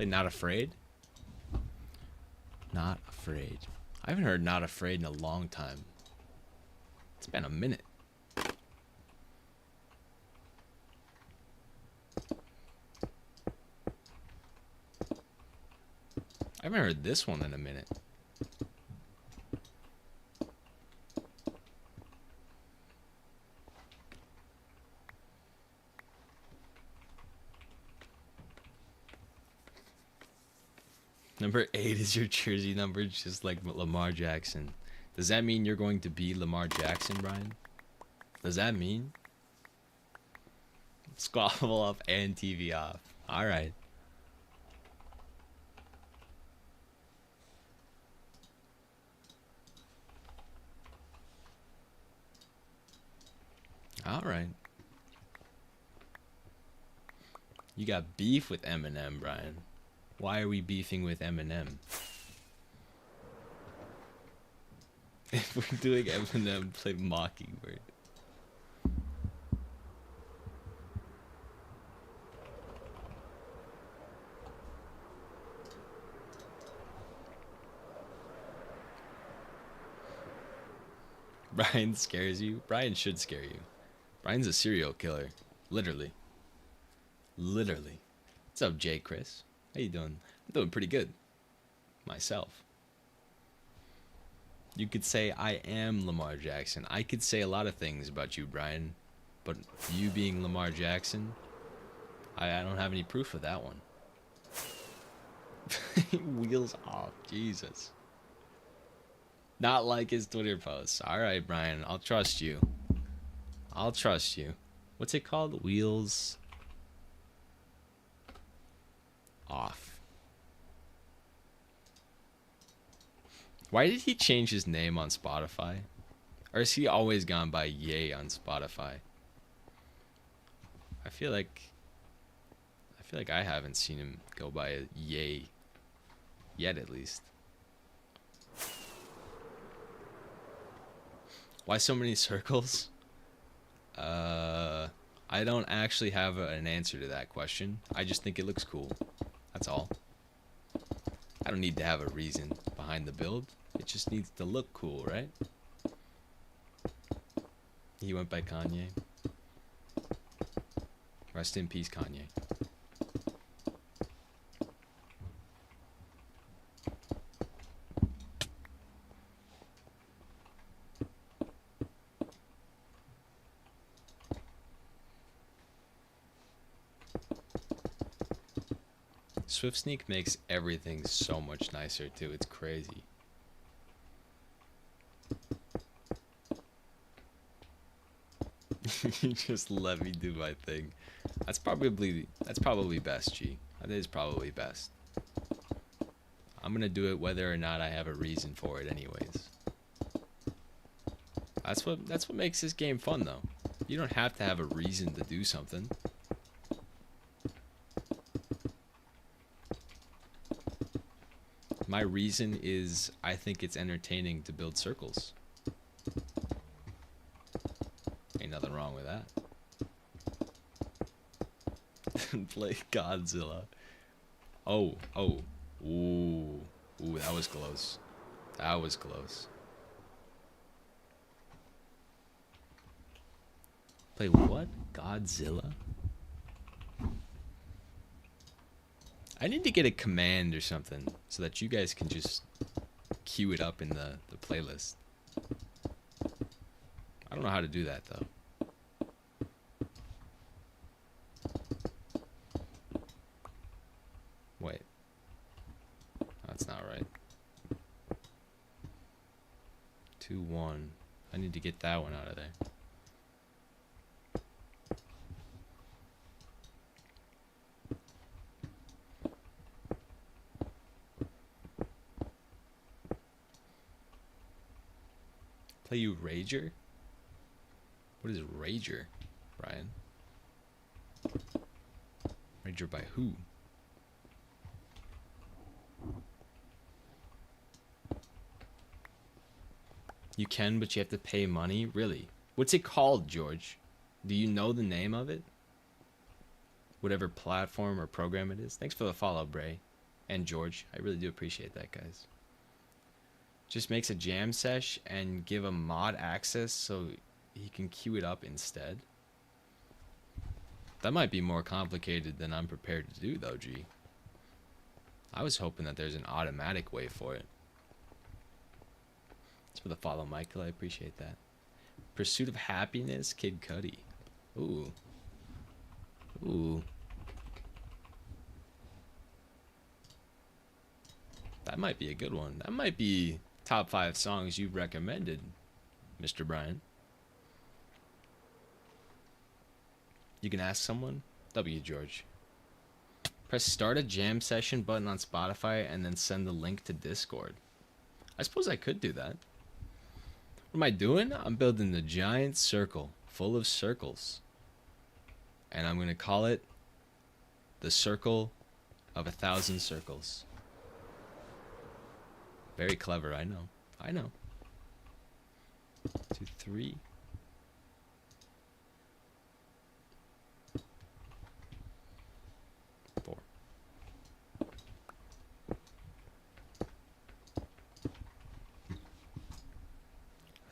Not Afraid? Not Afraid. I haven't heard Not Afraid in a long time. It's been a minute. I haven't heard this one in a minute. Number 8 is your jersey number, just like Lamar Jackson. Does that mean you're going to be Lamar Jackson, Brian? Does that mean? Squabble off and TV off. Alright. Alright. You got beef with Eminem, Brian. Why are we beefing with Eminem? If we're doing Eminem, play Mockingbird. Brian scares you? Brian should scare you. Brian's a serial killer. Literally. Literally. What's up, Jay Chris? How you doing? I'm doing pretty good. Myself. You could say I am Lamar Jackson. I could say a lot of things about you, Brian. But you being Lamar Jackson, I don't have any proof of that one. Wheels off. Jesus. Not like his Twitter posts. Alright, Brian. I'll trust you. I'll trust you. What's it called? Wheels off. Why did he change his name on Spotify? Or has he always gone by Ye on Spotify? I feel like I haven't seen him go by a yay yet, at least. Why so many circles? I don't actually have an answer to that question. I just think it looks cool. That's all. I don't need to have a reason behind the build. It just needs to look cool, right? He went by Kanye. Rest in peace, Kanye. Swift Sneak makes everything so much nicer too. It's crazy. You just let me do my thing. That's probably best, G. That is probably best. I'm gonna do it whether or not I have a reason for it anyways. That's what makes this game fun though. You don't have to have a reason to do something. My reason is I think it's entertaining to build circles. Ain't nothing wrong with that. Play Godzilla. Oh. Ooh, that was close. That was close. Play what? Godzilla? I need to get a command or something so that you guys can just queue it up in the playlist. I don't know how to do that though. Wait. That's not right. 2-1. I need to get that one out of there. Play you Rager? What is Rager, Brian? Rager by who? You can, but you have to pay money? Really? What's it called, George? Do you know the name of it? Whatever platform or program it is? Thanks for the follow, Bray. And George. I really do appreciate that, guys. Just makes a jam sesh and give a mod access so he can queue it up instead. That might be more complicated than I'm prepared to do though, G. I was hoping that there's an automatic way for it. Thanks for the follow, Michael. I appreciate that. Pursuit of Happiness, Kid Cudi. Ooh. Ooh. That might be a good one. That might be top 5 songs you've recommended, Mr. Brian. You can ask someone? W, George. Press start a jam session button on Spotify and then send the link to Discord. I suppose I could do that. What am I doing? I'm building a giant circle full of circles. And I'm going to call it the Circle of 1,000 Circles. Very clever, I know. I know. 2, 3.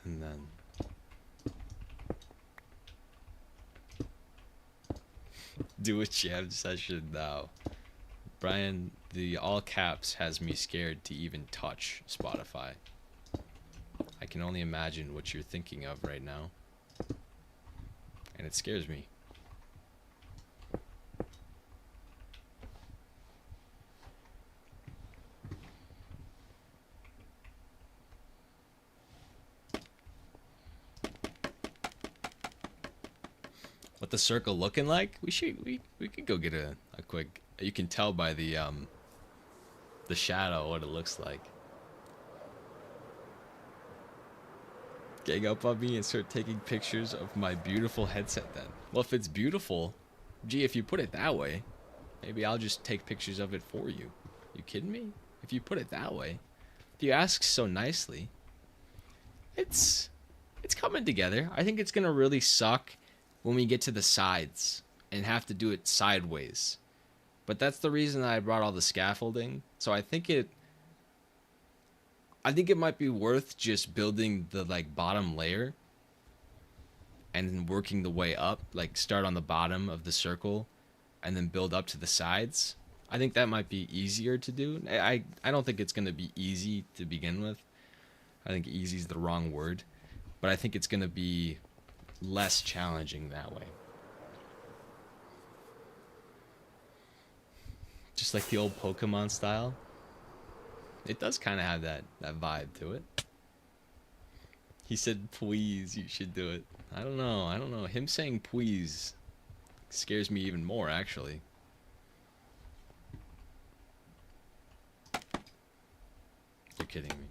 And then do a jam session now. Brian, the all caps has me scared to even touch Spotify. I can only imagine what you're thinking of right now. And it scares me. What the circle looking like? We could go get a quick. You can tell by the shadow what it looks like. Gang up on me and start taking pictures of my beautiful headset then. Well, if it's beautiful, Gee, if you put it that way, maybe I'll just take pictures of it for you. You kidding me? If you put it that way. If you ask so nicely. It's coming together. I think it's gonna really suck when we get to the sides and have to do it sideways. But that's the reason I brought all the scaffolding. So I think it might be worth just building the like bottom layer and then working the way up, like start on the bottom of the circle and then build up to the sides. I think that might be easier to do. I don't think it's going to be easy to begin with. I think easy is the wrong word, but I think it's going to be less challenging that way. Just like the old Pokemon style. It does kind of have that vibe to it. He said, please, you should do it. I don't know. Him saying please scares me even more, actually. You're kidding me.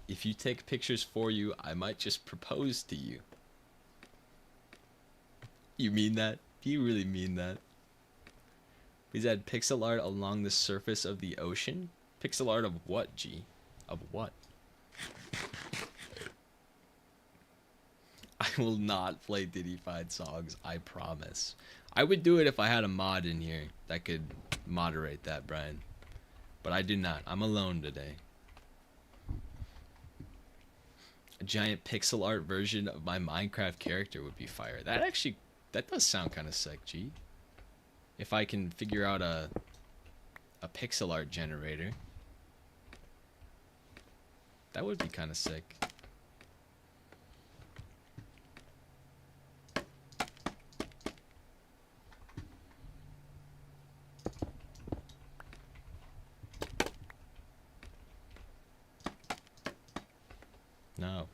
If you take pictures for you, I might just propose to you. You mean that? Do you really mean that? Please add pixel art along the surface of the ocean. Pixel art of what, G? Of what? I will not play Diddyfied songs, I promise. I would do it if I had a mod in here that could moderate that, Brian. But I do not. I'm alone today. A giant pixel art version of my Minecraft character would be fire. That does sound kind of sick, G. If I can figure out a pixel art generator, that would be kind of sick. No.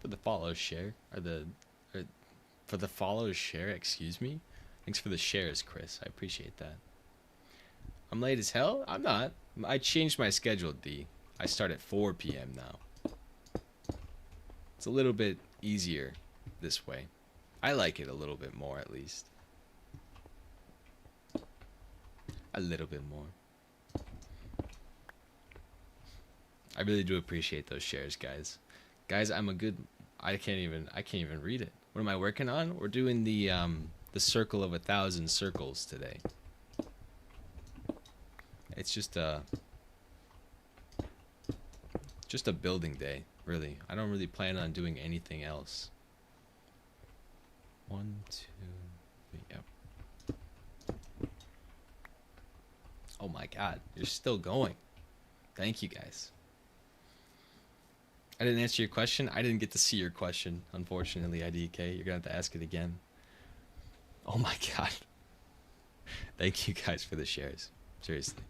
For the follows share, for the follows share, excuse me. Thanks for the shares, Chris. I appreciate that. I'm late as hell? I'm not. I changed my schedule, D. I start at 4 p.m. now. It's a little bit easier this way. I like it a little bit more, at least. A little bit more. I really do appreciate those shares, guys. Guys, I can't even read it. What am I working on? We're doing the circle of 1,000 circles today. It's just a building day, really. I don't really plan on doing anything else. 1, 2, 3, yep. Oh my god, you're still going. Thank you, guys. I didn't answer your question. I didn't get to see your question, unfortunately, IDK. You're going to have to ask it again. Oh my god. Thank you guys for the shares. Seriously.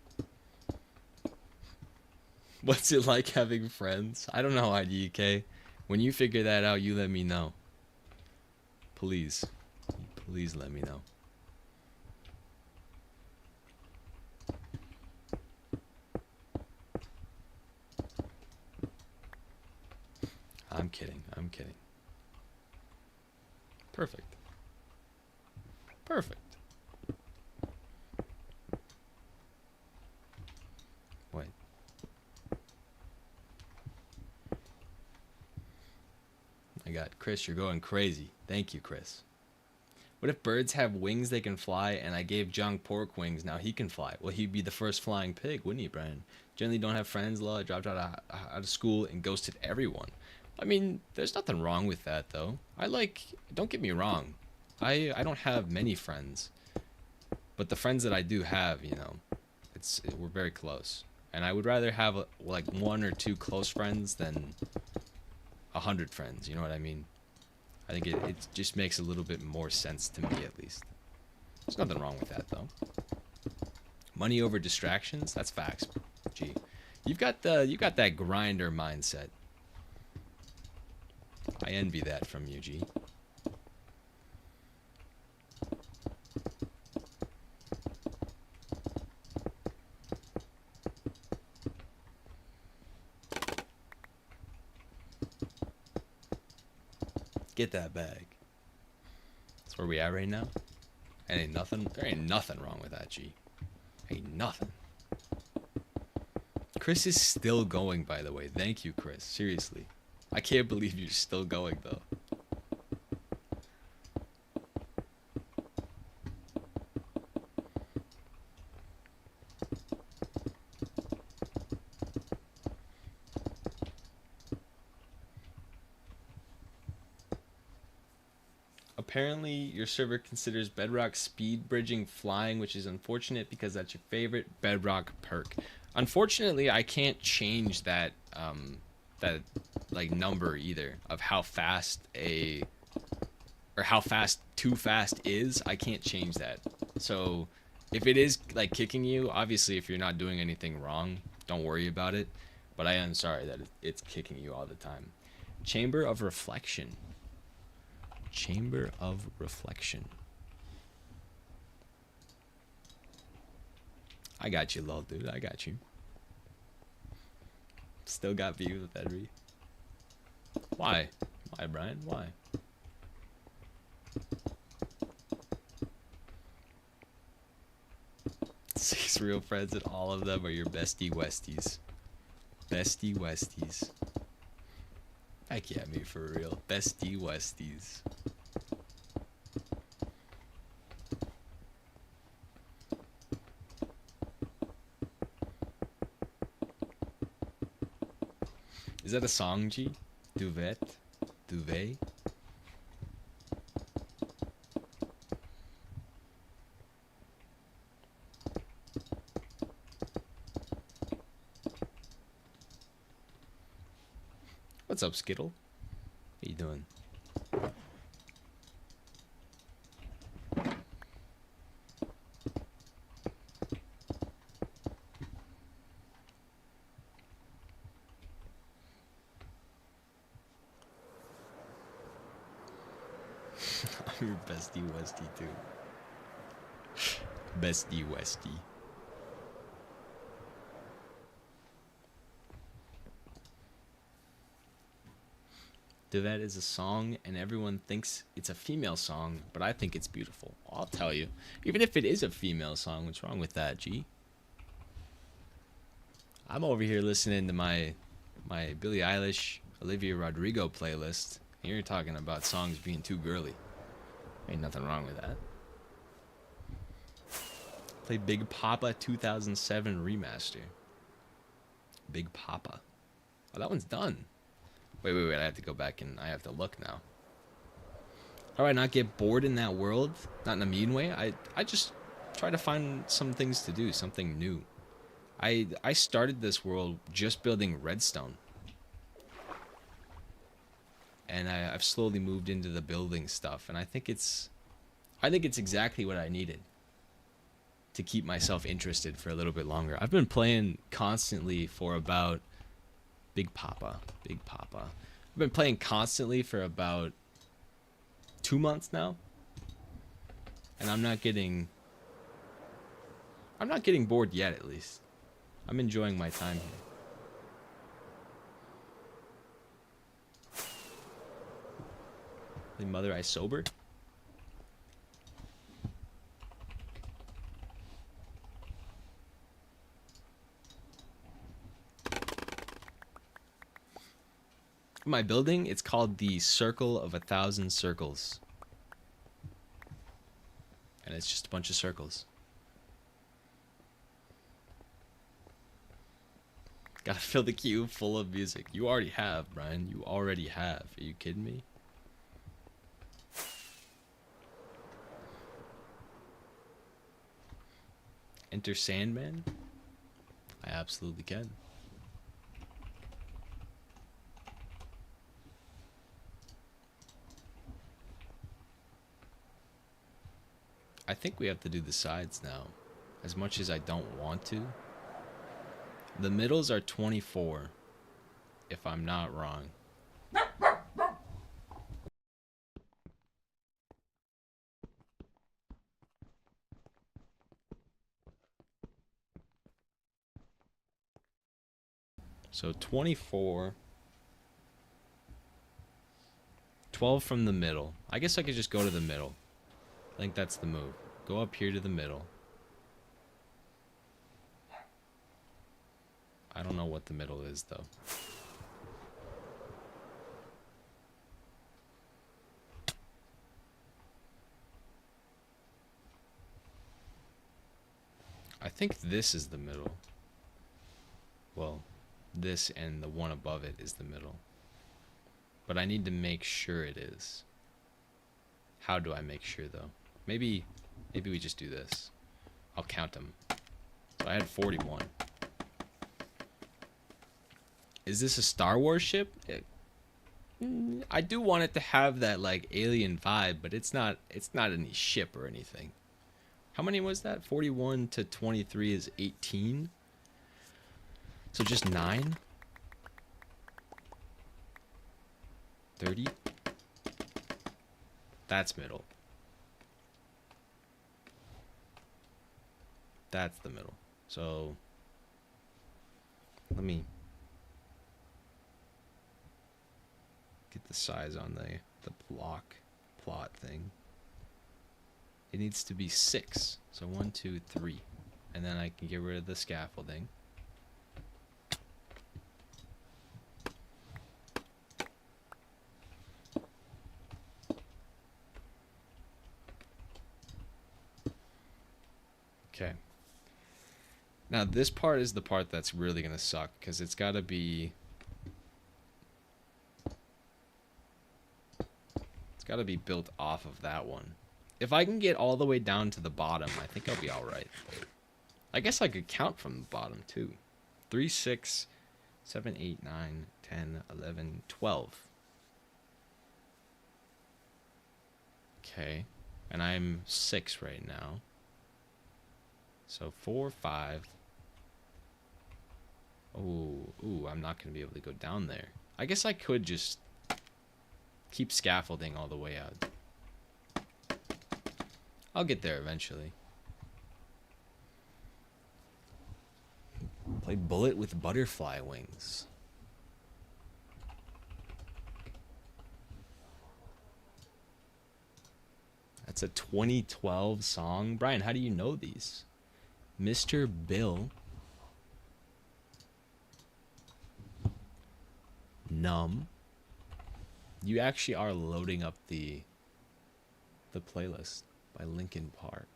What's it like having friends? I don't know, IDK. When you figure that out, you let me know. Please. Please let me know. I'm kidding. I'm kidding. Perfect. Perfect. Wait. I got Chris, you're going crazy. Thank you, Chris. What if birds have wings they can fly and I gave Junk pork wings, now he can fly? Well, he'd be the first flying pig, wouldn't he, Brian? Generally don't have friends, dropped out of school and ghosted everyone. I mean, there's nothing wrong with that, though. Don't get me wrong. I don't have many friends. But the friends that I do have, you know, we're very close. And I would rather have, like, 1 or 2 close friends than 100 friends, you know what I mean? I think it just makes a little bit more sense to me, at least. There's nothing wrong with that, though. Money over distractions? That's facts. Gee. You got that grinder mindset. I envy that from you, G. Get that bag. That's where we at right now. And ain't nothing. There ain't nothing wrong with that, G. Ain't nothing. Chris is still going, by the way. Thank you, Chris. Seriously. I can't believe you're still going, though. Apparently, your server considers Bedrock speed bridging flying, which is unfortunate because that's your favorite Bedrock perk. Unfortunately, I can't change that that like number either of how fast how fast too fast is. I can't change that. So if it is like kicking you, obviously if you're not doing anything wrong, don't worry about it. But I am sorry that it's kicking you all the time. Chamber of Reflection. Chamber of Reflection. I got you, lol, dude. I got you. Still got views with Edry. Why? Why, Brian? Why? Six real friends and all of them are your bestie Westies. Bestie Westies. Heck yeah, me for real. Bestie Westies. Is that a song, G? Duvet? Duvet? What's up, Skittle? How you doing? I'm your bestie Westie too. Bestie Westie. Duvet is a song and everyone thinks it's a female song, but I think it's beautiful. I'll tell you. Even if it is a female song, what's wrong with that, G? I'm over here listening to my Billie Eilish, Olivia Rodrigo playlist, and you're talking about songs being too girly. Ain't nothing wrong with that. Play Big Papa 2007 remaster. Big Papa. Oh, that one's done. Wait. I have to go back and I have to look now. How do I not get bored in that world? Not in a mean way. I just try to find some things to do, something new. I started this world just building redstone. And I've slowly moved into the building stuff, and I think it's exactly what I needed to keep myself interested for a little bit longer. I've been playing constantly for about Big Papa. I've been playing constantly for about 2 months now, and I'm not getting bored yet. At least I'm enjoying my time here. Mother, I sober? My building, it's called the Circle of 1,000 Circles. And it's just a bunch of circles. Gotta fill the queue full of music. You already have, Brian. You already have. Are you kidding me? Enter Sandman? I absolutely can. I think we have to do the sides now. As much as I don't want to. The middles are 24. If I'm not wrong. So 24, 12 from the middle. I guess I could just go to the middle. I think that's the move. Go up here to the middle. I don't know what the middle is, though. I think this is the middle. Well, this and the one above it is the middle. But I need to make sure it is. How do I make sure, though? Maybe we just do this. I'll count them. So I had 41. Is this a Star Wars ship? I do want it to have that like alien vibe, but it's not any ship or anything. How many was that? 41 to 23 is 18. So just 9. 30. That's middle. That's the middle. So let me get the size on the block plot thing. It needs to be 6. So 1, 2, 3. And then I can get rid of the scaffolding. Okay. Now this part is the part that's really gonna suck, because it's gotta be built off of that one. If I can get all the way down to the bottom, I think I'll be alright. I guess I could count from the bottom too. 3, 6, 7, 8, 9, 10, 11, 12. Okay. And I'm 6 right now. So 4, 5. Ooh, I'm not going to be able to go down there. I guess I could just keep scaffolding all the way out. I'll get there eventually. Play bullet with butterfly wings. That's a 2012 song. Brian, how do you know these? Mr. Bill. Numb. You actually are loading up the playlist by Linkin Park.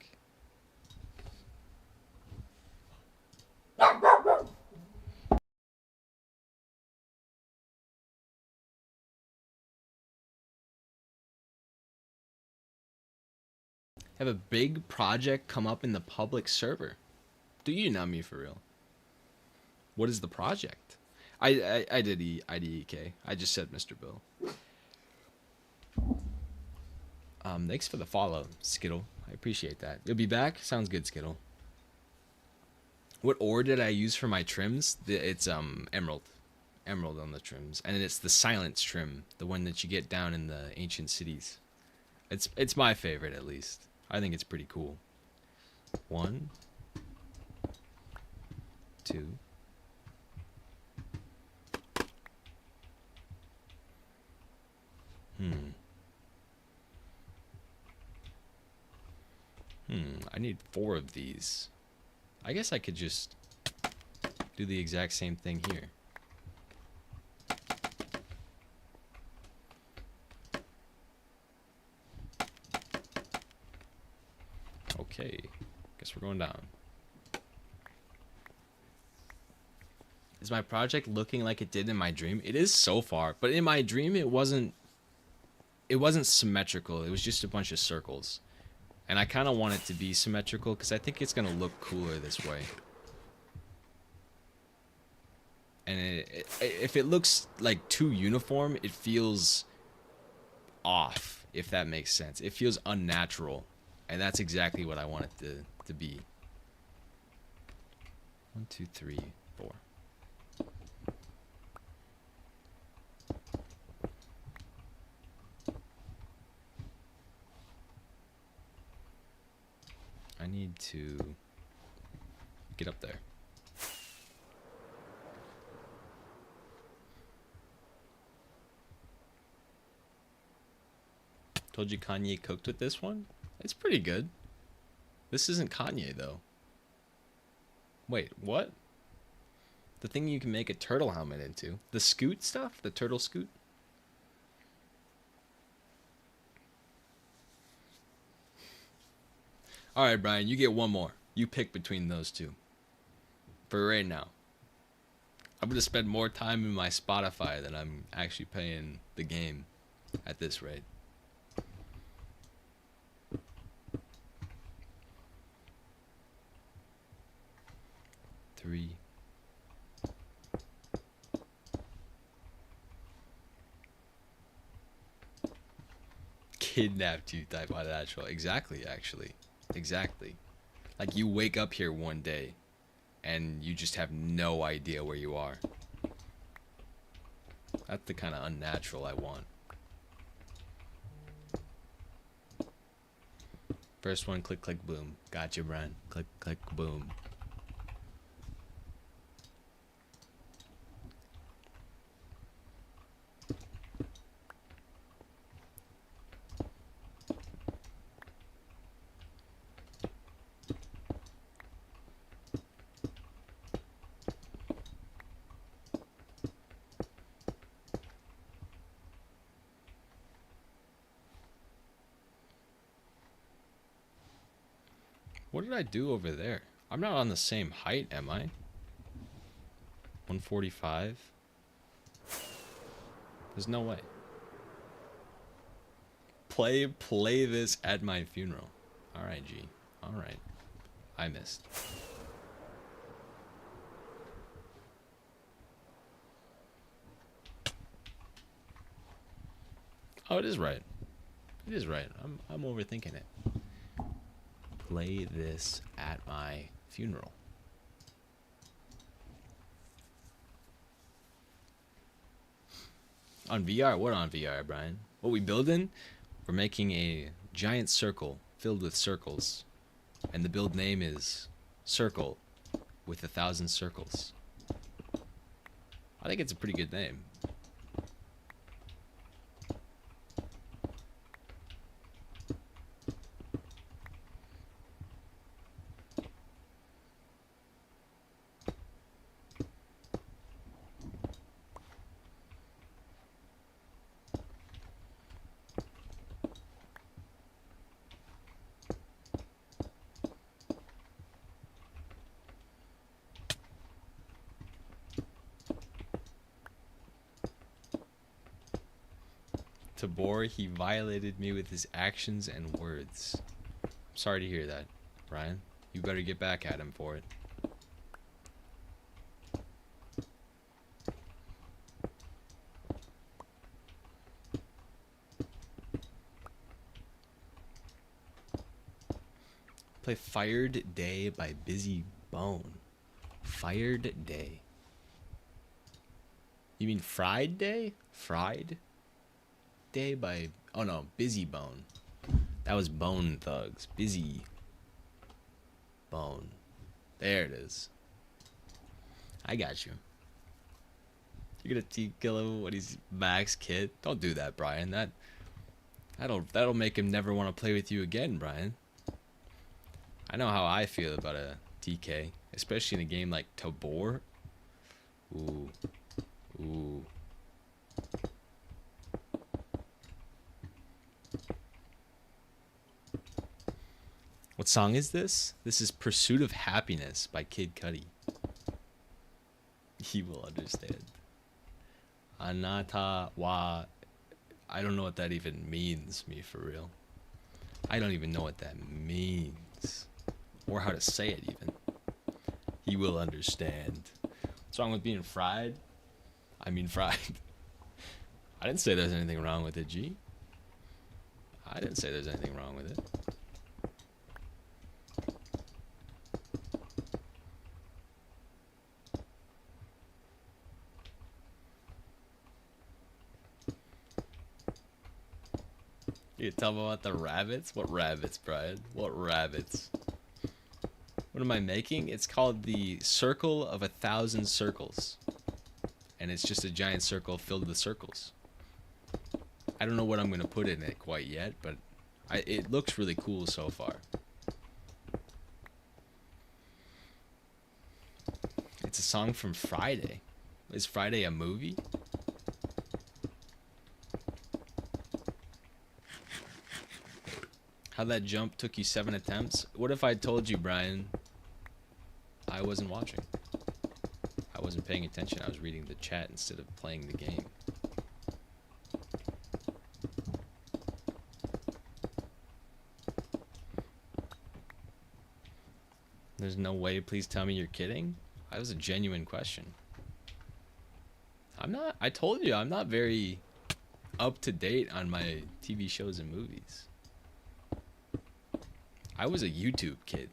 Have a big project come up in the public server. Do you know me for real? What is the project? I did IDEK. I just said Mr. Bill. Thanks for the follow, Skittle. I appreciate that. You'll be back? Sounds good, Skittle. What ore did I use for my trims? It's emerald. Emerald on the trims. And it's the silence trim, the one that you get down in the ancient cities. It's my favorite, at least. I think it's pretty cool. 1, 2. I need 4 of these. I guess I could just do the exact same thing here. Okay, guess we're going down. Is my project looking like it did in my dream? It is so far, but in my dream it wasn't symmetrical. It was just a bunch of circles. And I kind of want it to be symmetrical because I think it's going to look cooler this way. And if it looks like too uniform, it feels off, if that makes sense. It feels unnatural. And that's exactly what I want it to be. 1, 2, 3, 4. I need to get up there. Told you Kanye cooked with this one? It's pretty good. This isn't Kanye, though. Wait, what? The thing you can make a turtle helmet into. The scoot stuff? The turtle scoot? Alright, Brian, you get one more. You pick between those two. For right now. I'm going to spend more time in my Spotify than I'm actually playing the game at this rate. Three. Kidnapped you, type by natural. Exactly, actually. Exactly. Like you wake up here one day and you just have no idea where you are. That's the kind of unnatural I want. First one, click, click, boom. Gotcha, Brian. Click, click, boom. What did I do over there? I'm not on the same height, am I? 145? There's no way. Play this at my funeral. Alright, G. Alright. I missed. Oh, it is right. It is right. I'm overthinking it. Play this at my funeral. On VR? What on VR, Brian? What we building? We're making a giant circle filled with circles. And the build name is Circle with 1,000 circles. I think it's a pretty good name. Tabor, he violated me with his actions and words. I'm sorry to hear that, Brian. You better get back at him for it. Play Fired Day by Busy Bone. Fired Day. You mean Fried Day? Fried Day by... Oh no, Busy Bone. That was Bone Thugs. Busy Bone. There it is. I got you. You're gonna kill him when he's Max Kid? Don't do that, Brian. That'll make him never want to play with you again, Brian. I know how I feel about a TK, especially in a game like Tabor. Ooh. Ooh. What song is this? This is Pursuit of Happiness by Kid Cudi. He will understand. Anata wa... I don't know what that even means, me for real. I don't even know what that means. Or how to say it even. He will understand. What's wrong with being fried? I mean fried. I didn't say there's anything wrong with it, G. I didn't say there's anything wrong with it. You tell me about the rabbits? What rabbits, Brian? What rabbits? What am I making? It's called the Circle of 1,000 Circles. And it's just a giant circle filled with circles. I don't know what I'm going to put in it quite yet, but it looks really cool so far. It's a song from Friday. Is Friday a movie? How that jump took you 7 attempts? What if I told you, Brian, I wasn't watching? I wasn't paying attention. I was reading the chat instead of playing the game. There's no way. Please tell me you're kidding. That was a genuine question. I'm not. I told you I'm not very up to date on my TV shows and movies. I was a YouTube kid.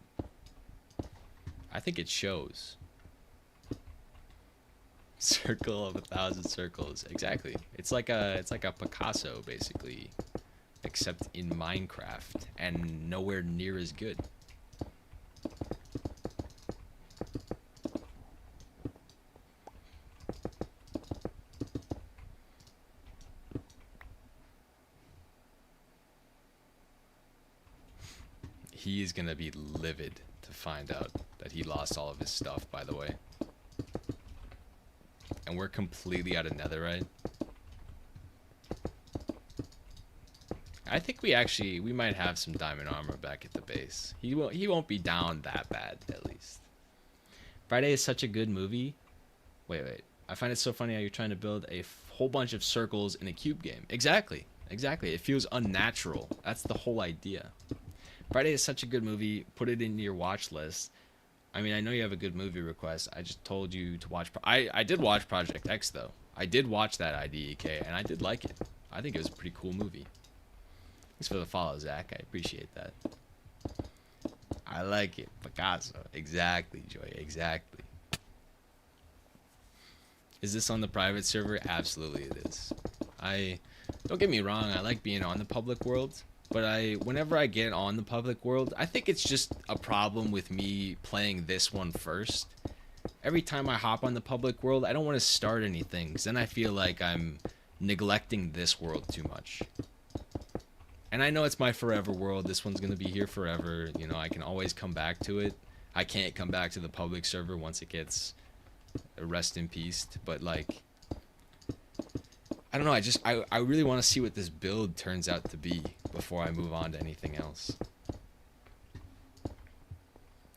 I think it shows. Circle of 1,000 circles. Exactly. It's like a Picasso basically, except in Minecraft and nowhere near as good. He is gonna be livid to find out that he lost all of his stuff, by the way. And we're completely out of netherite. I think we might have some diamond armor back at the base. He won't be down that bad, at least. Friday is such a good movie. Wait. I find it so funny how you're trying to build a whole bunch of circles in a cube game. Exactly. It feels unnatural. That's the whole idea. Friday is such a good movie. Put it in your watch list. I mean, I know you have a good movie request. I just told you to watch. I did watch Project X, though. I did watch that IDEK, and I did like it. I think it was a pretty cool movie. Thanks for the follow, Zach. I appreciate that. I like it. Picasso. Exactly, Joy. Exactly. Is this on the private server? Absolutely it is. Don't get me wrong. I like being on the public world. But whenever I get on the public world, I think it's just a problem with me playing this one first. Every time I hop on the public world, I don't want to start anything, because then I feel like I'm neglecting this world too much. And I know it's my forever world. This one's going to be here forever. You know, I can always come back to it. I can't come back to the public server once it gets rest in peace. But, like, I don't know. I really want to see what this build turns out to be before I move on to anything else.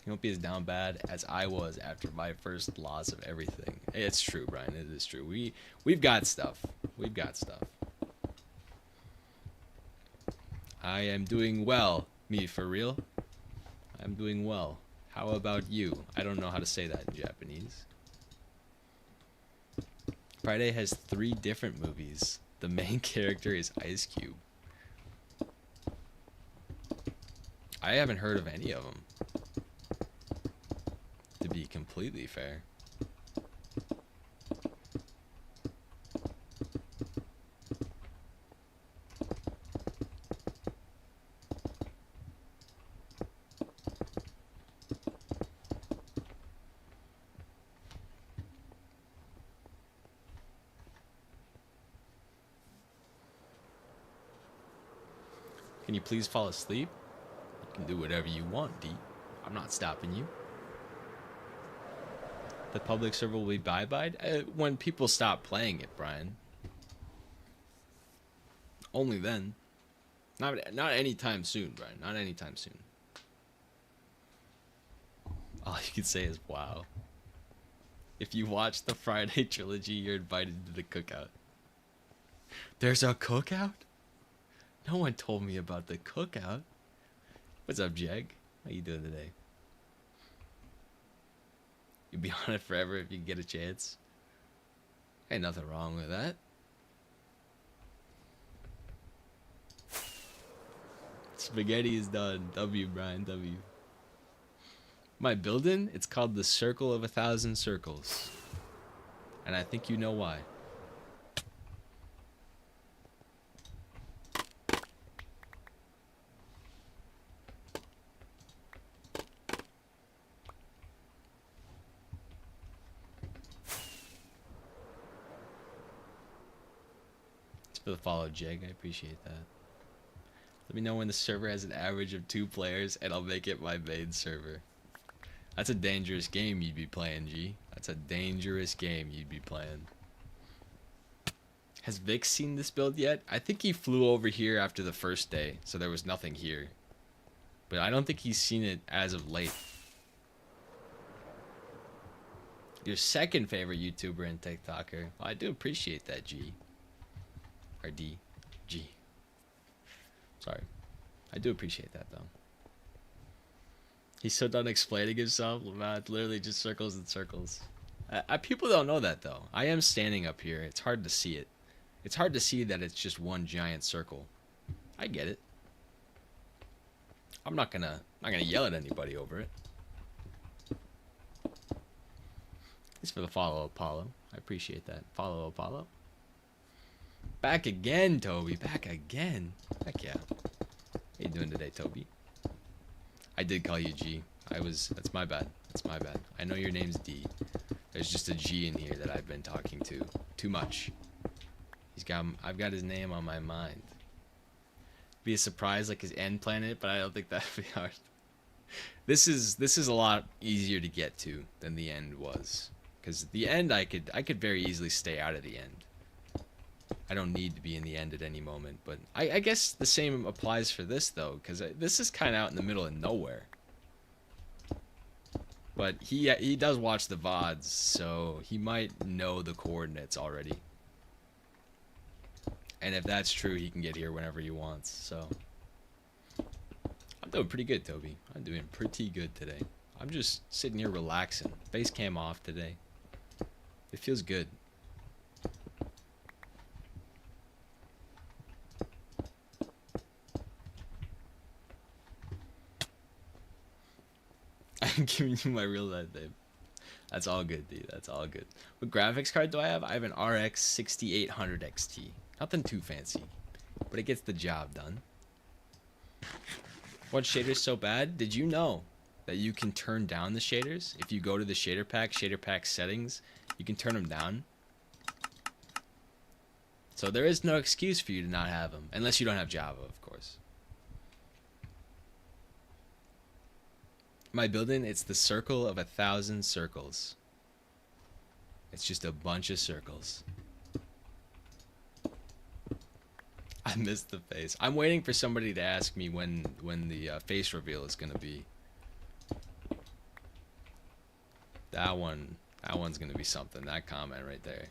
You won't be as down bad as I was after my first loss of everything. It's true, Brian. It is true. We've got stuff. We've got stuff. I am doing well. Me, for real? I'm doing well. How about you? I don't know how to say that in Japanese. Friday has 3 different movies. The main character is Ice Cube. I haven't heard of any of them, to be completely fair. Can you please fall asleep? You can do whatever you want, D. I'm not stopping you. The public server will be bye-bye when people stop playing it, Brian. Only then. Not anytime soon, Brian. Not anytime soon. All you can say is wow. If you watch the Friday trilogy, you're invited to the cookout. There's a cookout? No one told me about the cookout. What's up, Jeg? How you doing today? You'll be on it forever if you get a chance. Ain't nothing wrong with that. Spaghetti is done. W, Brian, W. My building, it's called the Circle of 1,000 Circles. And I think you know why. For the follow, Jig. I appreciate that. Let me know when the server has an average of 2 players, and I'll make it my main server. That's a dangerous game you'd be playing, G. That's a dangerous game you'd be playing. Has Vic seen this build yet? I think he flew over here after the first day, so there was nothing here. But I don't think he's seen it as of late. Your second favorite YouTuber and TikToker. Well, I do appreciate that, G. Or D. G. Sorry. I do appreciate that, though. He's so done explaining himself. It's literally just circles and circles. People don't know that, though. I am standing up here. It's hard to see it. It's hard to see that it's just one giant circle. I get it. I'm not gonna yell at anybody over it. Thanks for the follow, Apollo. I appreciate that. Follow, Apollo. Back again, Toby. Back again. Heck yeah. How you doing today, Toby? I did call you G. That's my bad. That's my bad. I know your name's D. There's just a G in here that I've been talking to. Too much. I've got his name on my mind. Be a surprise like his end planet, but I don't think that'd be hard. This is a lot easier to get to than the end was. Because the end I could very easily stay out of the end. I don't need to be in the end at any moment, but I guess the same applies for this though, because this is kind of out in the middle of nowhere. But he does watch the VODs, so he might know the coordinates already. And if that's true, he can get here whenever he wants, so. I'm doing pretty good, Toby. I'm doing pretty good today. I'm just sitting here relaxing. Face cam off today. It feels good. I'm giving you my real life name. That's all good, dude. That's all good. What graphics card do I have? I have an RX 6800 XT. Nothing too fancy, but it gets the job done. What shader's so bad? Did you know that you can turn down the shaders? If you go to the shader pack settings, you can turn them down. So there is no excuse for you to not have them, unless you don't have Java, of course. My building, it's the circle of 1,000 circles. It's just a bunch of circles. I missed the face. I'm waiting for somebody to ask me when the face reveal is gonna be. That one's gonna be something. That comment right there.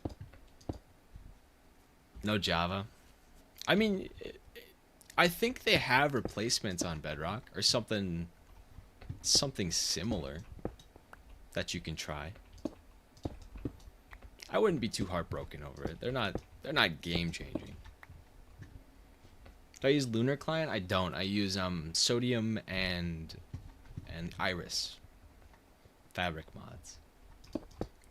No Java. I mean, I think they have replacements on Bedrock or something similar that you can try. I wouldn't be too heartbroken over it. They're not game changing. Do I use Lunar Client? I don't. I use Sodium and Iris. Fabric mods.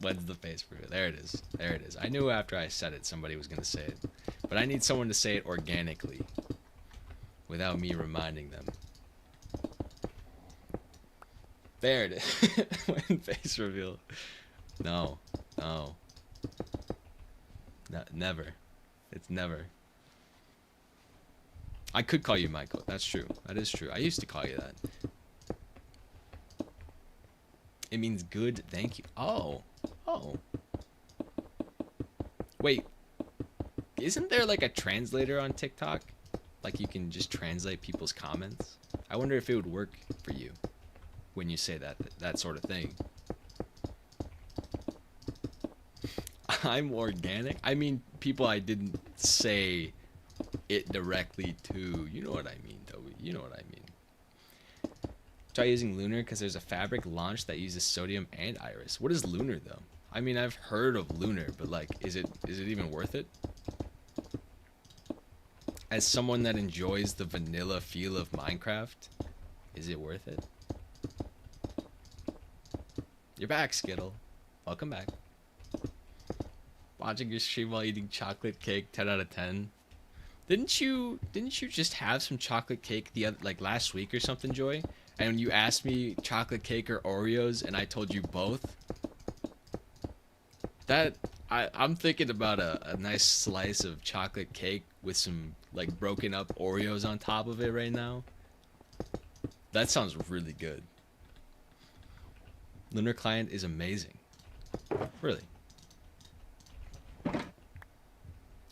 When's the face for it? There it is. There it is. I knew after I said it somebody was gonna say it. But I need someone to say it organically. Without me reminding them. There it is. When face reveal. No. No. No. Never. It's never. I could call you Michael. That's true. That is true. I used to call you that. It means good, thank you. Oh. Oh. Wait. Isn't there like a translator on TikTok? Like you can just translate people's comments? I wonder if it would work for you when you say that sort of thing. I'm organic? I mean, people I didn't say it directly to. You know what I mean, Toby. You know what I mean. Try using Lunar because there's a fabric launch that uses Sodium and Iris. What is Lunar though? I mean, I've heard of Lunar, but like, is it even worth it? As someone that enjoys the vanilla feel of Minecraft, is it worth it? You're back, Skittle. Welcome back. Watching your stream while eating chocolate cake, 10 out of 10. Didn't you just have some chocolate cake like last week or something, Joy? And you asked me chocolate cake or Oreos, and I told you both. That I'm thinking about a nice slice of chocolate cake with some like broken up Oreos on top of it right now. That sounds really good. Lunar Client is amazing. Really.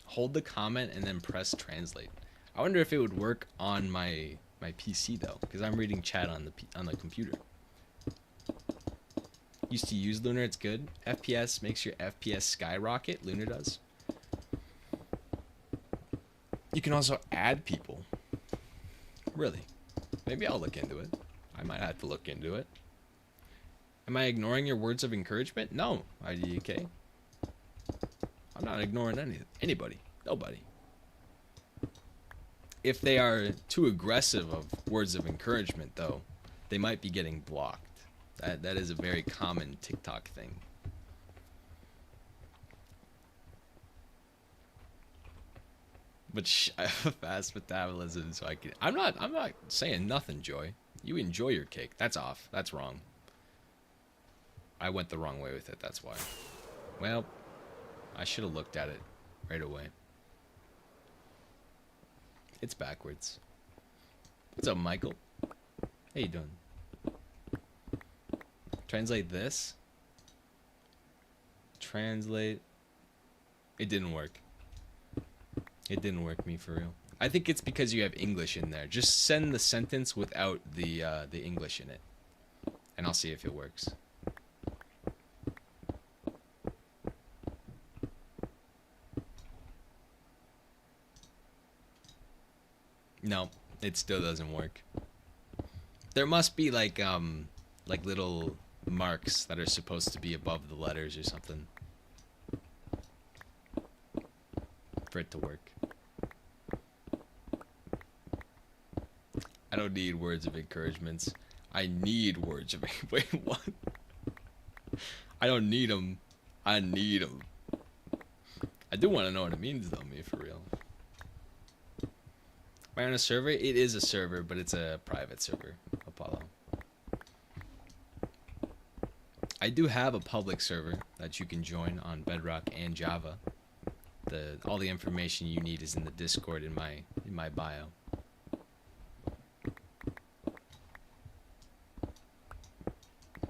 Hold the comment and then press translate. I wonder if it would work on my PC though, because I'm reading chat on the computer. Used to use Lunar, it's good. FPS makes your FPS skyrocket. Lunar does. You can also add people. Really. Maybe I'll look into it. I might have to look into it. Am I ignoring your words of encouragement? No, IDK. I'm not ignoring anybody. Nobody. If they are too aggressive of words of encouragement, though, they might be getting blocked. That is a very common TikTok thing. But I have a fast metabolism, so I can. I'm not saying nothing, Joy. You enjoy your cake. That's off. That's wrong. I went the wrong way with it. That's why. Well, I should have looked at it right away. It's backwards. What's up, Michael? How you doing? Translate this. Translate. It didn't work. It didn't work, me for real. I think it's because you have English in there. Just send the sentence without the English in it, and I'll see if it works. No, it still doesn't work. There must be like little marks that are supposed to be above the letters or something for it to work. I don't need words of encouragements. I need words of wait, what? I don't need them. I need them. I do want to know what it means though, me for real. Am I on a server? It is a server, but it's a private server, Apollo. I do have a public server that you can join on Bedrock and Java. All the information you need is in the Discord in my bio.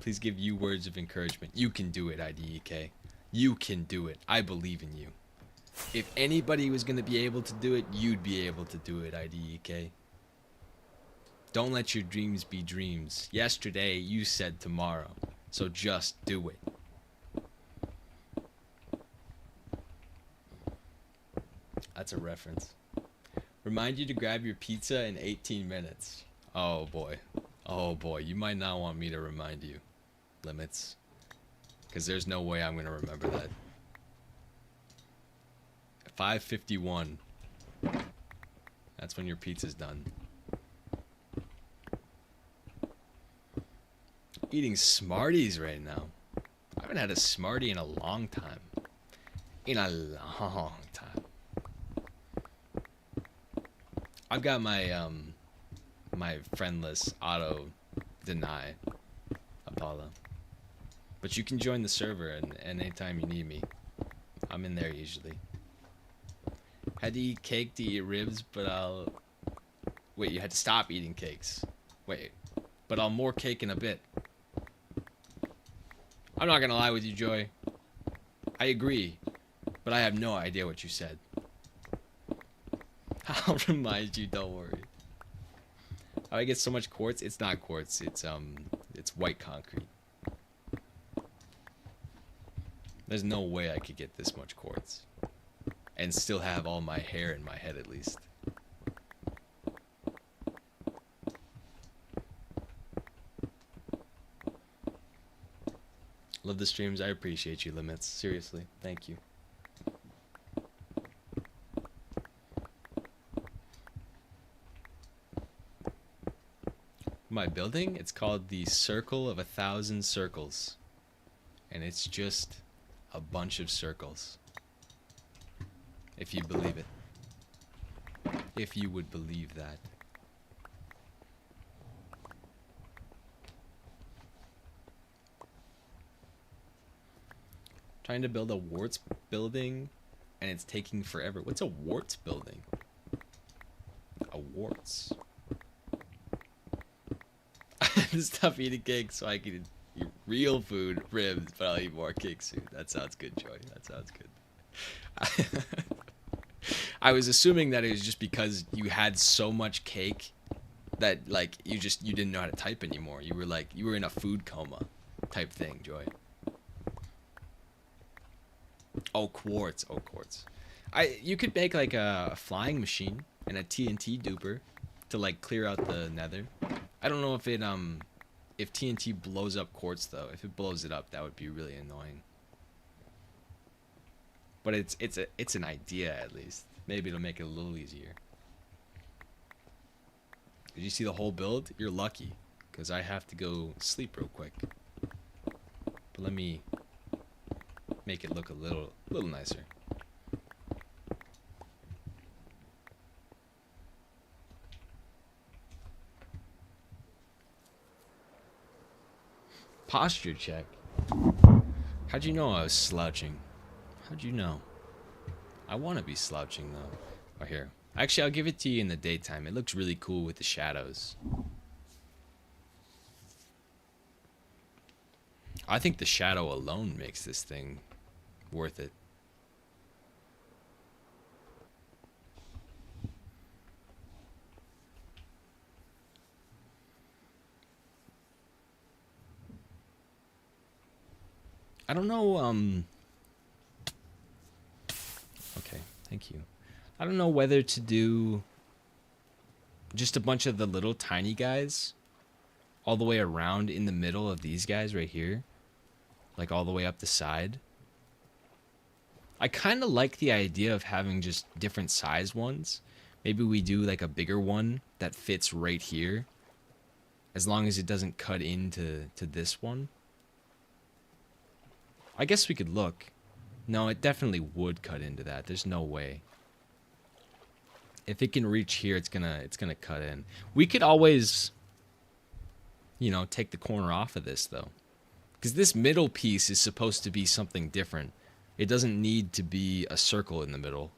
Please give you words of encouragement. You can do it, IDEK. You can do it. I believe in you. If anybody was going to be able to do it, you'd be able to do it, IDEK. Don't let your dreams be dreams. Yesterday, you said tomorrow. So just do it. That's a reference. Remind you to grab your pizza in 18 minutes. Oh boy. Oh boy. You might not want me to remind you. Limits. Because there's no way I'm going to remember that. 5:51. That's when your pizza's done. Eating Smarties right now. I haven't had a Smartie in a long time. In a long time. I've got my my friendless auto deny Apollo. But you can join the server and anytime you need me. I'm in there usually. Had to eat cake to eat ribs, but I'll... Wait, you had to stop eating cakes. Wait, but I'll more cake in a bit. I'm not gonna lie with you, Joy. I agree, but I have no idea what you said. I'll remind you, don't worry. How I get so much quartz? It's not quartz, it's white concrete. There's no way I could get this much quartz. And still have all my hair in my head at least. Love the streams. I appreciate you, Limits. Seriously. Thank you. My building? It's called the Circle of 1,000 Circles. And it's just a bunch of circles. If you believe it. If you would believe that. Trying to build a warts building, and it's taking forever. What's a warts building? A warts. Stop eating cake so I can eat real food, ribs, but I'll eat more cake soon. That sounds good, Joy. That sounds good. I was assuming that it was just because you had so much cake that like you didn't know how to type anymore. You were in a food coma type thing, Joy. Oh, quartz. Oh, quartz. You could make like a flying machine and a TNT duper to like clear out the nether. I don't know if if TNT blows up quartz though. If it blows it up, that would be really annoying. But it's an idea at least. Maybe it'll make it a little easier. Did you see the whole build? You're lucky, because I have to go sleep real quick. But let me make it look a little nicer. Posture check. How'd you know I was slouching? How'd you know? I want to be slouching though. Oh, here. Actually, I'll give it to you in the daytime. It looks really cool with the shadows. I think the shadow alone makes this thing worth it. I don't know, okay, thank you. I don't know whether to do just a bunch of the little tiny guys all the way around in the middle of these guys right here. Like all the way up the side. I kind of like the idea of having just different size ones. Maybe we do like a bigger one that fits right here. As long as it doesn't cut into this one. I guess we could look. No, it definitely would cut into that. There's no way. If it can reach here, it's gonna cut in. We could always, you know, take the corner off of this though. Because this middle piece is supposed to be something different. It doesn't need to be a circle in the middle.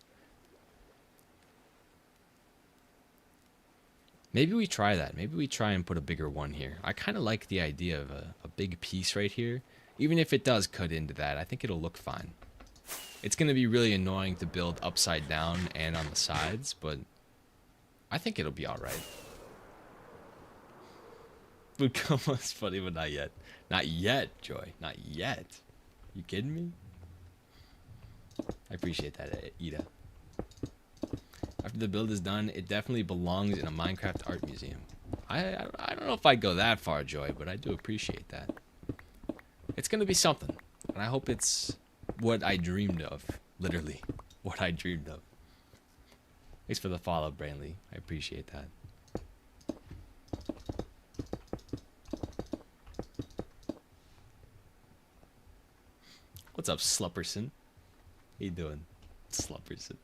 Maybe we try that. Maybe we try and put a bigger one here. I kind of like the idea of a big piece right here. Even if it does cut into that, I think it'll look fine. It's going to be really annoying to build upside down and on the sides, but I think it'll be alright. Food coma is funny, but not yet. Not yet, Joy. Not yet. You kidding me? I appreciate that, Ida. After the build is done, it definitely belongs in a Minecraft art museum. I don't know if I'd go that far, Joy, but I do appreciate that. It's going to be something, and I hope it's what I dreamed of. Literally, what I dreamed of. Thanks for the follow, Brantley. I appreciate that. What's up, Slupperson? How you doing, Slupperson?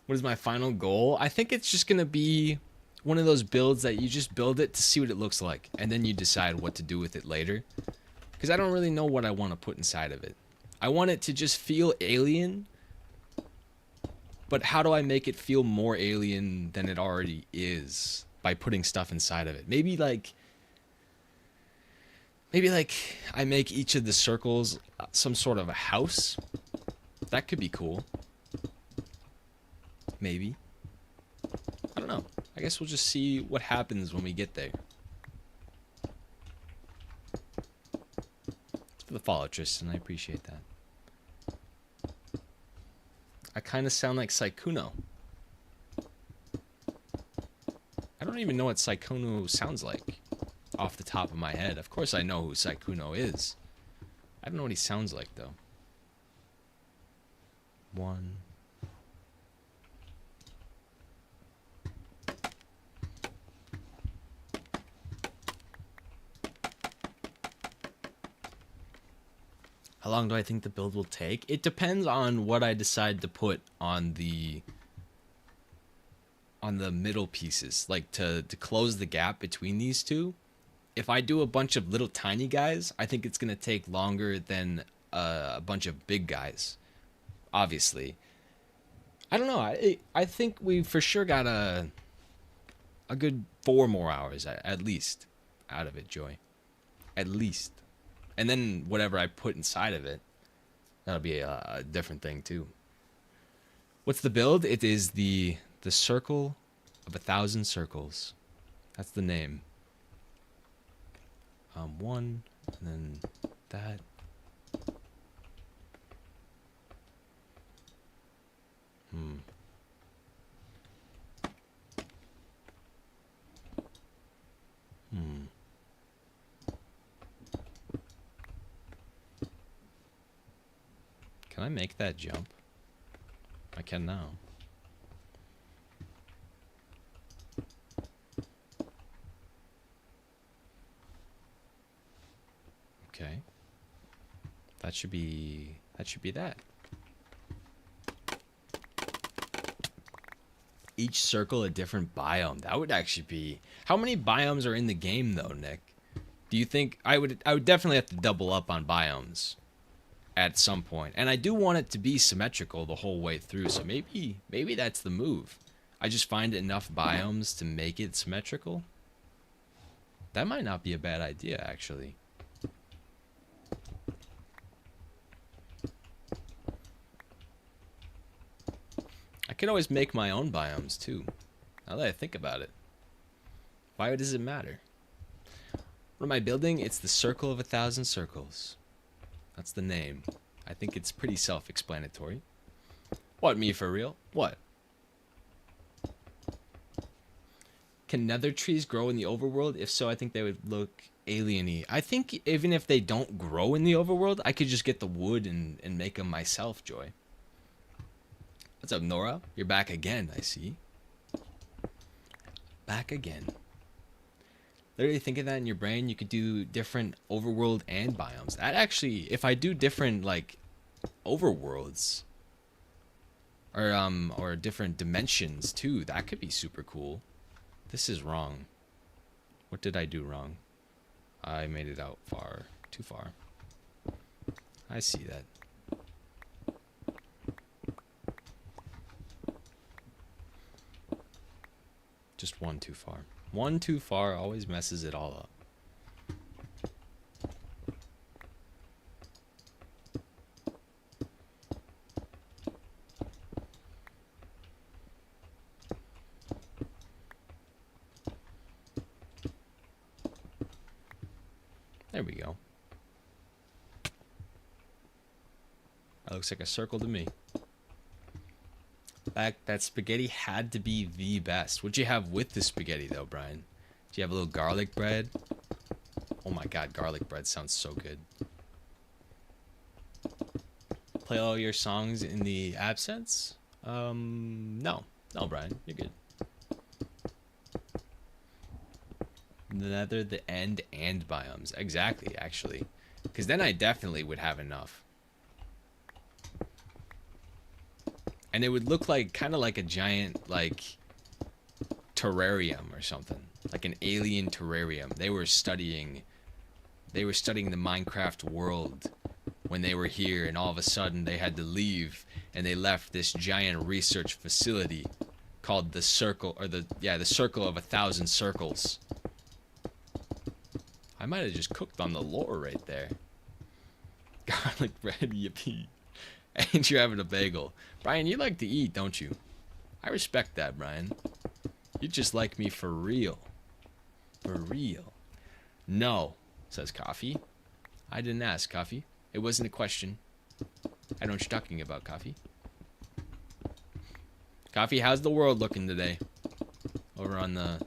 What is my final goal? I think it's just going to be one of those builds that you just build it to see what it looks like, and then you decide what to do with it later. Because I don't really know what I want to put inside of it. I want it to just feel alien, but how do I make it feel more alien than it already is by putting stuff inside of it? Maybe like I make each of the circles some sort of a house. That could be cool. Maybe. I don't know. I guess we'll just see what happens when we get there. Thanks for the follow, Tristan. I appreciate that. I kind of sound like Sykkuno. I don't even know what Sykkuno sounds like off the top of my head. Of course I know who Sykkuno is. I don't know what he sounds like, though. One. How long do I think the build will take? It depends on what I decide to put on the middle pieces. Like to close the gap between these two, if I do a bunch of little tiny guys, I think it's gonna take longer than a bunch of big guys. Obviously, I don't know. I think we for sure got a good 4 more hours at least out of it, Joy. At least, and then whatever I put inside of it, that'll be a different thing too. What's the build? It is the Circle of 1,000 Circles. That's the name. One, and then that. Can I make that jump? I can now. Okay. That should be that. Each circle a different biome. That would actually be... How many biomes are in the game though, Nick? Do you think I would definitely have to double up on biomes at some point. And I do want it to be symmetrical the whole way through. So maybe that's the move. I just find enough biomes to make it symmetrical. That might not be a bad idea, actually. I could always make my own biomes too. Now that I think about it. Why does it matter? What am I building? It's the Circle of 1,000 Circles. That's the name. I think it's pretty self-explanatory. What, me for real? What? Can nether trees grow in the overworld? If so, I think they would look alien-y. I think even if they don't grow in the overworld, I could just get the wood and make them myself, Joy. What's up, Nora? You're back again, I see. Back again. Literally think of that in your brain. You could do different overworld and biomes. That actually, if I do different like overworlds or different dimensions too, that could be super cool. This is wrong. What did I do wrong? I made it out too far. I see that. Just one too far. One too far always messes it all up. There we go. That looks like a circle to me. That spaghetti had to be the best. What'd you have with the spaghetti though, Brian? Do you have a little garlic bread? Oh my god, garlic bread sounds so good. Play all your songs in the absence? No, Brian, you're good. The nether, the end, and biomes. Exactly, actually. Because then I definitely would have enough. And it would look like kind of like a giant like terrarium or something, like an alien terrarium. They were studying the Minecraft world when they were here, and all of a sudden they had to leave, and they left this giant research facility called the Circle, or the Circle of 1,000 Circles. I might have just cooked on the lore right there. Garlic bread, yippee. And you're having a bagel. Brian, you like to eat, don't you? I respect that, Brian. You just like me for real. For real. No, says Coffee. I didn't ask, Coffee. It wasn't a question. I know what you're talking about, Coffee. Coffee, how's the world looking today? Over on the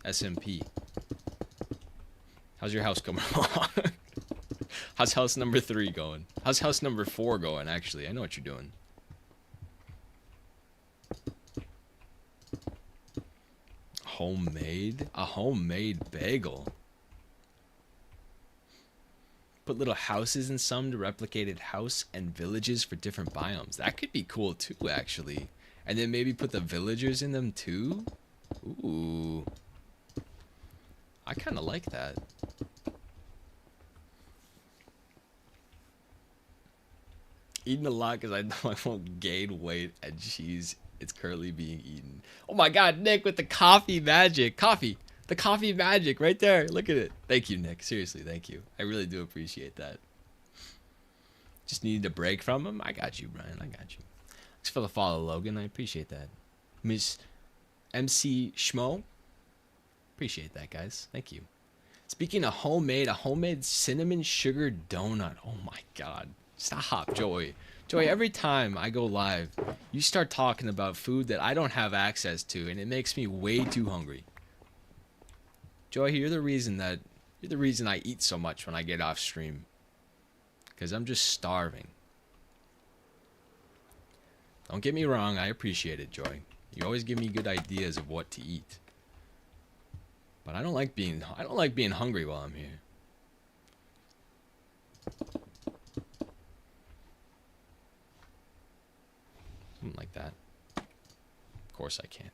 SMP. How's your house coming along? How's house number 3 going? How's house number 4 going, actually? I know what you're doing. Homemade? A homemade bagel. Put little houses in some to replicate house and villages for different biomes. That could be cool too, actually. And then maybe put the villagers in them too? Ooh. I kind of like that. Eating a lot because I know I won't gain weight and cheese. It's currently being eaten. Oh my god, Nick with the coffee magic. Coffee. The coffee magic right there. Look at it. Thank you, Nick. Seriously, thank you. I really do appreciate that. Just needed a break from him. I got you, Brian. I got you. Thanks for the follow, Logan. I appreciate that. Miss MC Schmo. Appreciate that, guys. Thank you. Speaking of homemade, a homemade cinnamon sugar donut. Oh my god. Stop, Joey. Joey, every time I go live, you start talking about food that I don't have access to, and it makes me way too hungry. Joey, you're the reason I eat so much when I get off stream. Because I'm just starving. Don't get me wrong, I appreciate it, Joy. You always give me good ideas of what to eat. But I don't like being hungry while I'm here. Something like that. Of course I can't.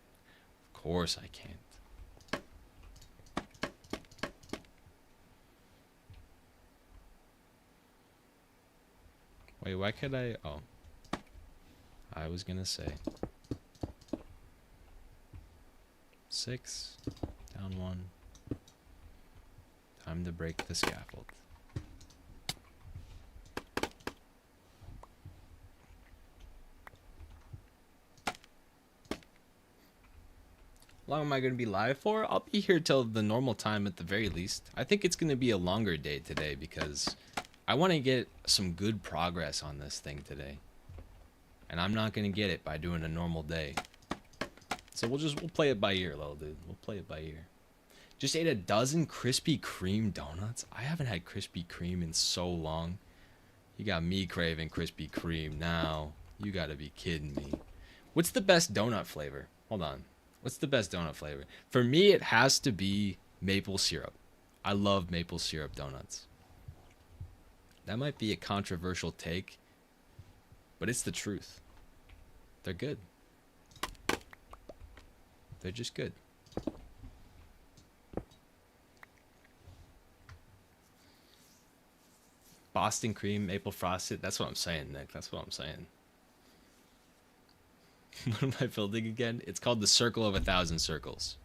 Of course I can't. Wait, why could I? Oh. I was gonna say. 6. Down 1. Time to break the scaffold. How long am I going to be live for? I'll be here till the normal time at the very least. I think it's going to be a longer day today because I want to get some good progress on this thing today. And I'm not going to get it by doing a normal day. So we'll play it by ear, little dude. We'll play it by ear. Just ate a dozen Krispy Kreme donuts. I haven't had Krispy Kreme in so long. You got me craving Krispy Kreme now. You got to be kidding me. What's the best donut flavor? Hold on. What's the best donut flavor? For me, it has to be maple syrup. I love maple syrup donuts. That might be a controversial take, but it's the truth. They're good. They're just good. Boston cream, maple frosted. That's what I'm saying, Nick. That's what I'm saying. What am I building again? It's called the Circle of 1,000 Circles.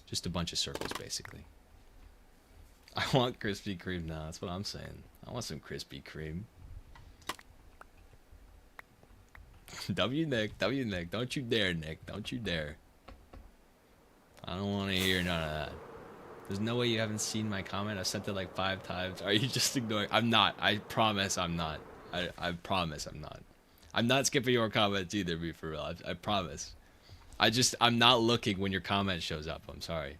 Just a bunch of circles, basically. I want Krispy Kreme now. That's what I'm saying. I want some Krispy Kreme. W Nick. Don't you dare, Nick. Don't you dare. I don't want to hear none of that. There's no way you haven't seen my comment. I sent it like 5 times. Are you just ignoring? I'm not. I promise I'm not. I promise I'm not. I'm not skipping your comments either, be for real. I promise. I'm not looking when your comment shows up. I'm sorry.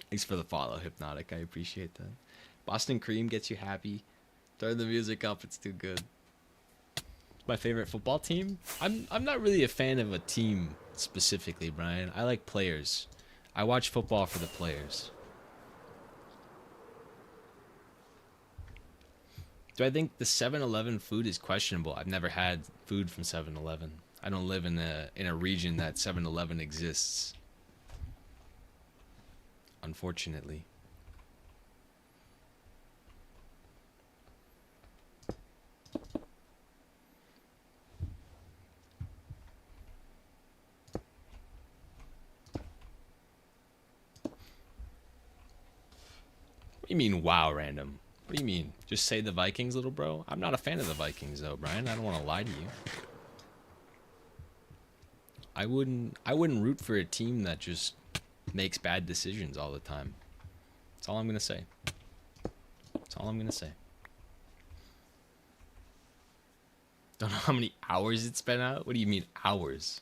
Thanks for the follow, Hypnotic. I appreciate that. Boston Cream gets you happy. Turn the music up. It's too good. My favorite football team? I'm not really a fan of a team specifically, Brian. I like players. I watch football for the players. Do I think the 7-Eleven food is questionable? I've never had food from 7-Eleven. I don't live in a region that 7-Eleven exists. Unfortunately. What do you mean, wow, random? What do you mean? Just say the Vikings, little bro? I'm not a fan of the Vikings, though, Brian. I don't want to lie to you. I wouldn't root for a team that just makes bad decisions all the time. That's all I'm going to say. That's all I'm going to say. Don't know how many hours it's been out? What do you mean, hours?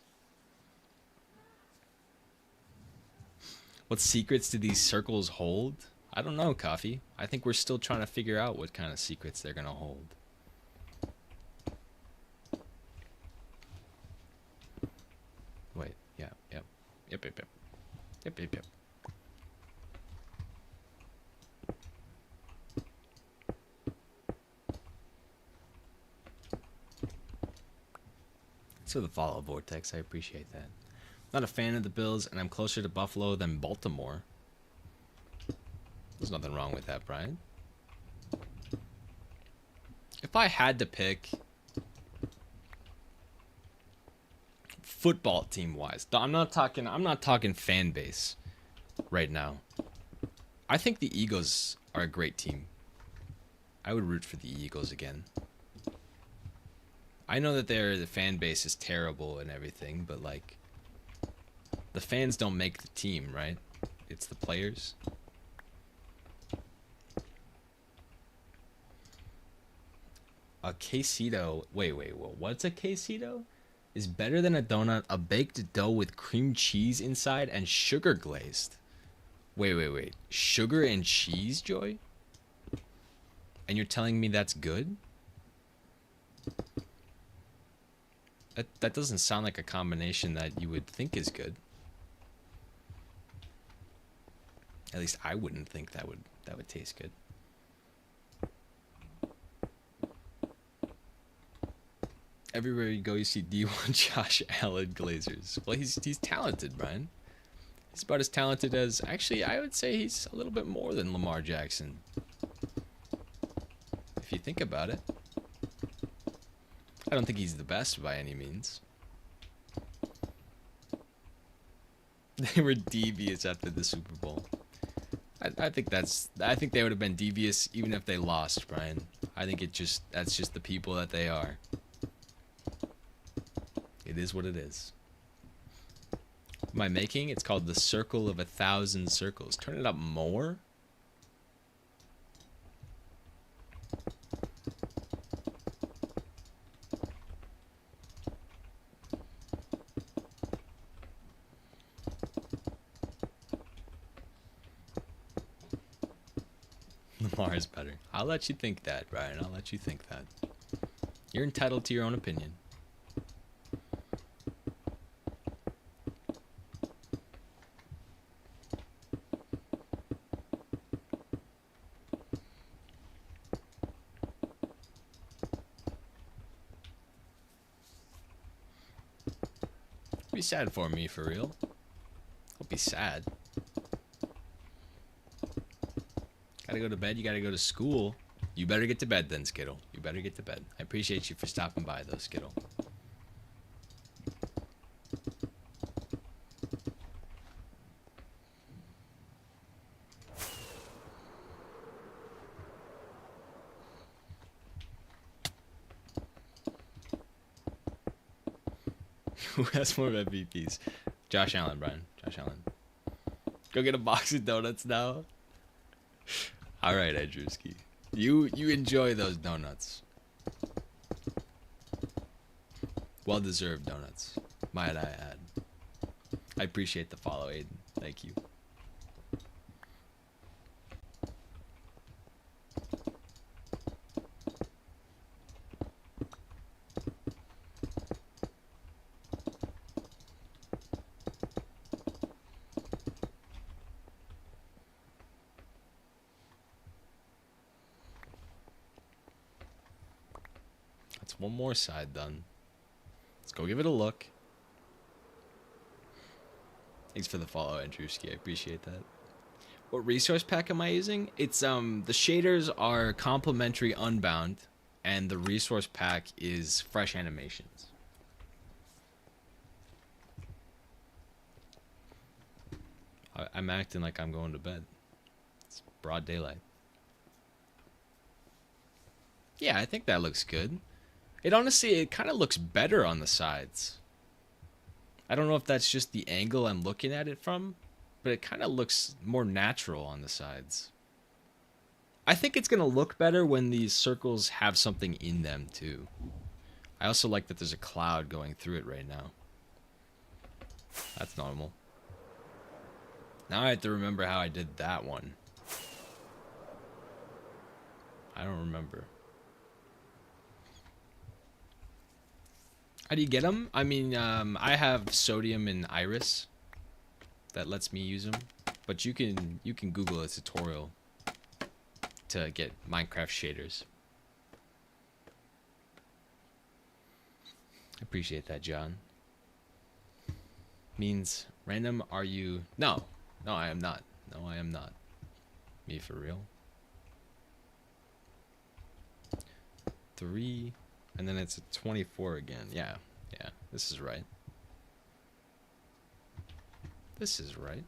What secrets do these circles hold? I don't know, Coffee. I think we're still trying to figure out what kind of secrets they're going to hold. Wait, Yep. So the follow, Vortex, I appreciate that. Not a fan of the Bills, and I'm closer to Buffalo than Baltimore. There's nothing wrong with that, Brian. If I had to pick football team wise, I'm not talking fan base right now. I think the Eagles are a great team. I would root for the Eagles again. I know that the fan base is terrible and everything, but like the fans don't make the team, right? It's the players. A quesito. Wait. What's a quesito? Is better than a donut, a baked dough with cream cheese inside and sugar glazed. Wait. Sugar and cheese, Joy? And you're telling me that's good? That doesn't sound like a combination that you would think is good. At least I wouldn't think that would taste good. Everywhere you go, you see D1 Josh Allen Glazers. Well, he's talented, Brian. He's about as talented as... Actually, I would say he's a little bit more than Lamar Jackson. If you think about it. I don't think he's the best by any means. They were devious after the Super Bowl. I think they would have been devious even if they lost, Brian. I think that's just the people that they are. It is what it is. What am I making? It's called the Circle of 1,000 Circles. Turn it up more. Lamar is better. I'll let you think that, Brian. I'll let you think that. You're entitled to your own opinion. Be sad for me, for real. I'll be sad. Gotta go to bed, you gotta go to school. You better get to bed then, Skittle. You better get to bed. I appreciate you for stopping by, though, Skittle. Who has more MVPs? Josh Allen, Brian. Josh Allen. Go get a box of donuts now. All right, Andrewski. You enjoy those donuts. Well-deserved donuts, might I add. I appreciate the follow, Aiden. Thank you. That's one more side done. Let's go give it a look. Thanks for the follow, Andrewski. I appreciate that. What resource pack am I using? It's the shaders are complimentary Unbound, and the resource pack is Fresh Animations. I'm acting like I'm going to bed. It's broad daylight. Yeah, I think that looks good. It kind of looks better on the sides. I don't know if that's just the angle I'm looking at it from, but it kind of looks more natural on the sides. I think it's going to look better when these circles have something in them, too. I also like that there's a cloud going through it right now. That's normal. Now I have to remember how I did that one. I don't remember. How do you get them? I mean, I have Sodium and Iris that lets me use them, but you can Google a tutorial to get Minecraft shaders. I appreciate that, John. means random. Are you? No, no, I am not. No, I am not. Me for real. 3, and then it's a 24 again. Yeah, yeah. This is right. This is right.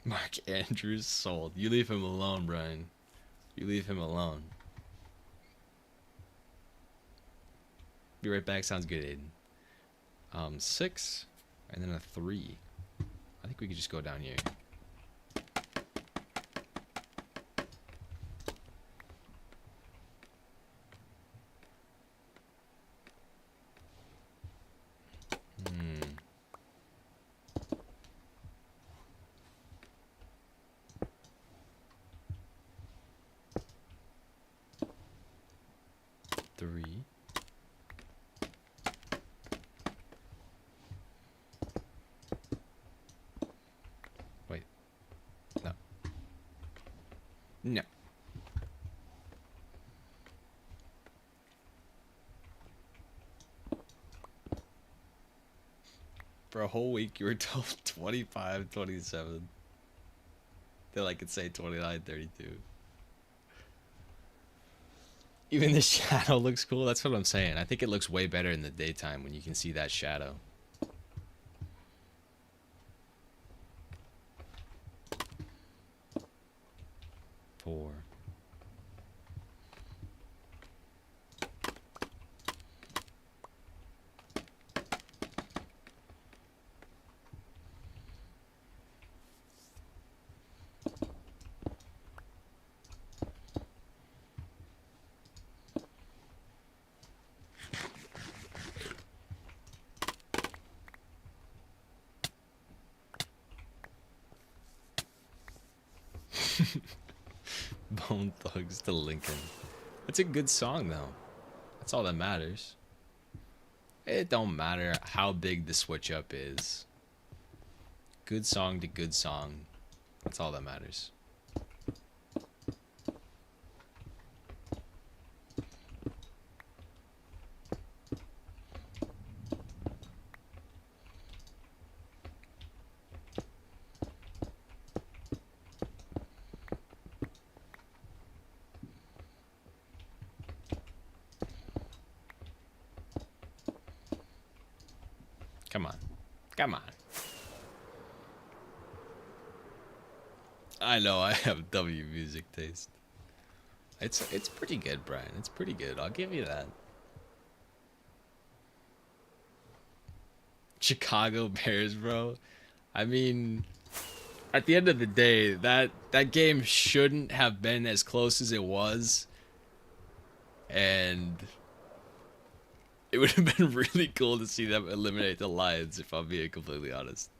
Mark Andrews sold. You leave him alone, Brian. You leave him alone. Be right back. Sounds good, Aiden. 6, and then a 3. I think we could just go down here. Three. Wait. No. No. For a whole week, you were told 25, 27. Till I could say 29, 32. Even the shadow looks cool. That's what I'm saying. I think it looks way better in the daytime when you can see that shadow. Four. Bone Thugs to Lincoln. It's a good song though. That's all that matters. It don't matter how big the switch up is. Good song to good song. That's all that matters. Come on. Come on. I know I have W music taste. It's pretty good, Brian. It's pretty good. I'll give you that. Chicago Bears, bro. I mean, at the end of the day, that game shouldn't have been as close as it was. And it would have been really cool to see them eliminate the Lions, if I'm being completely honest.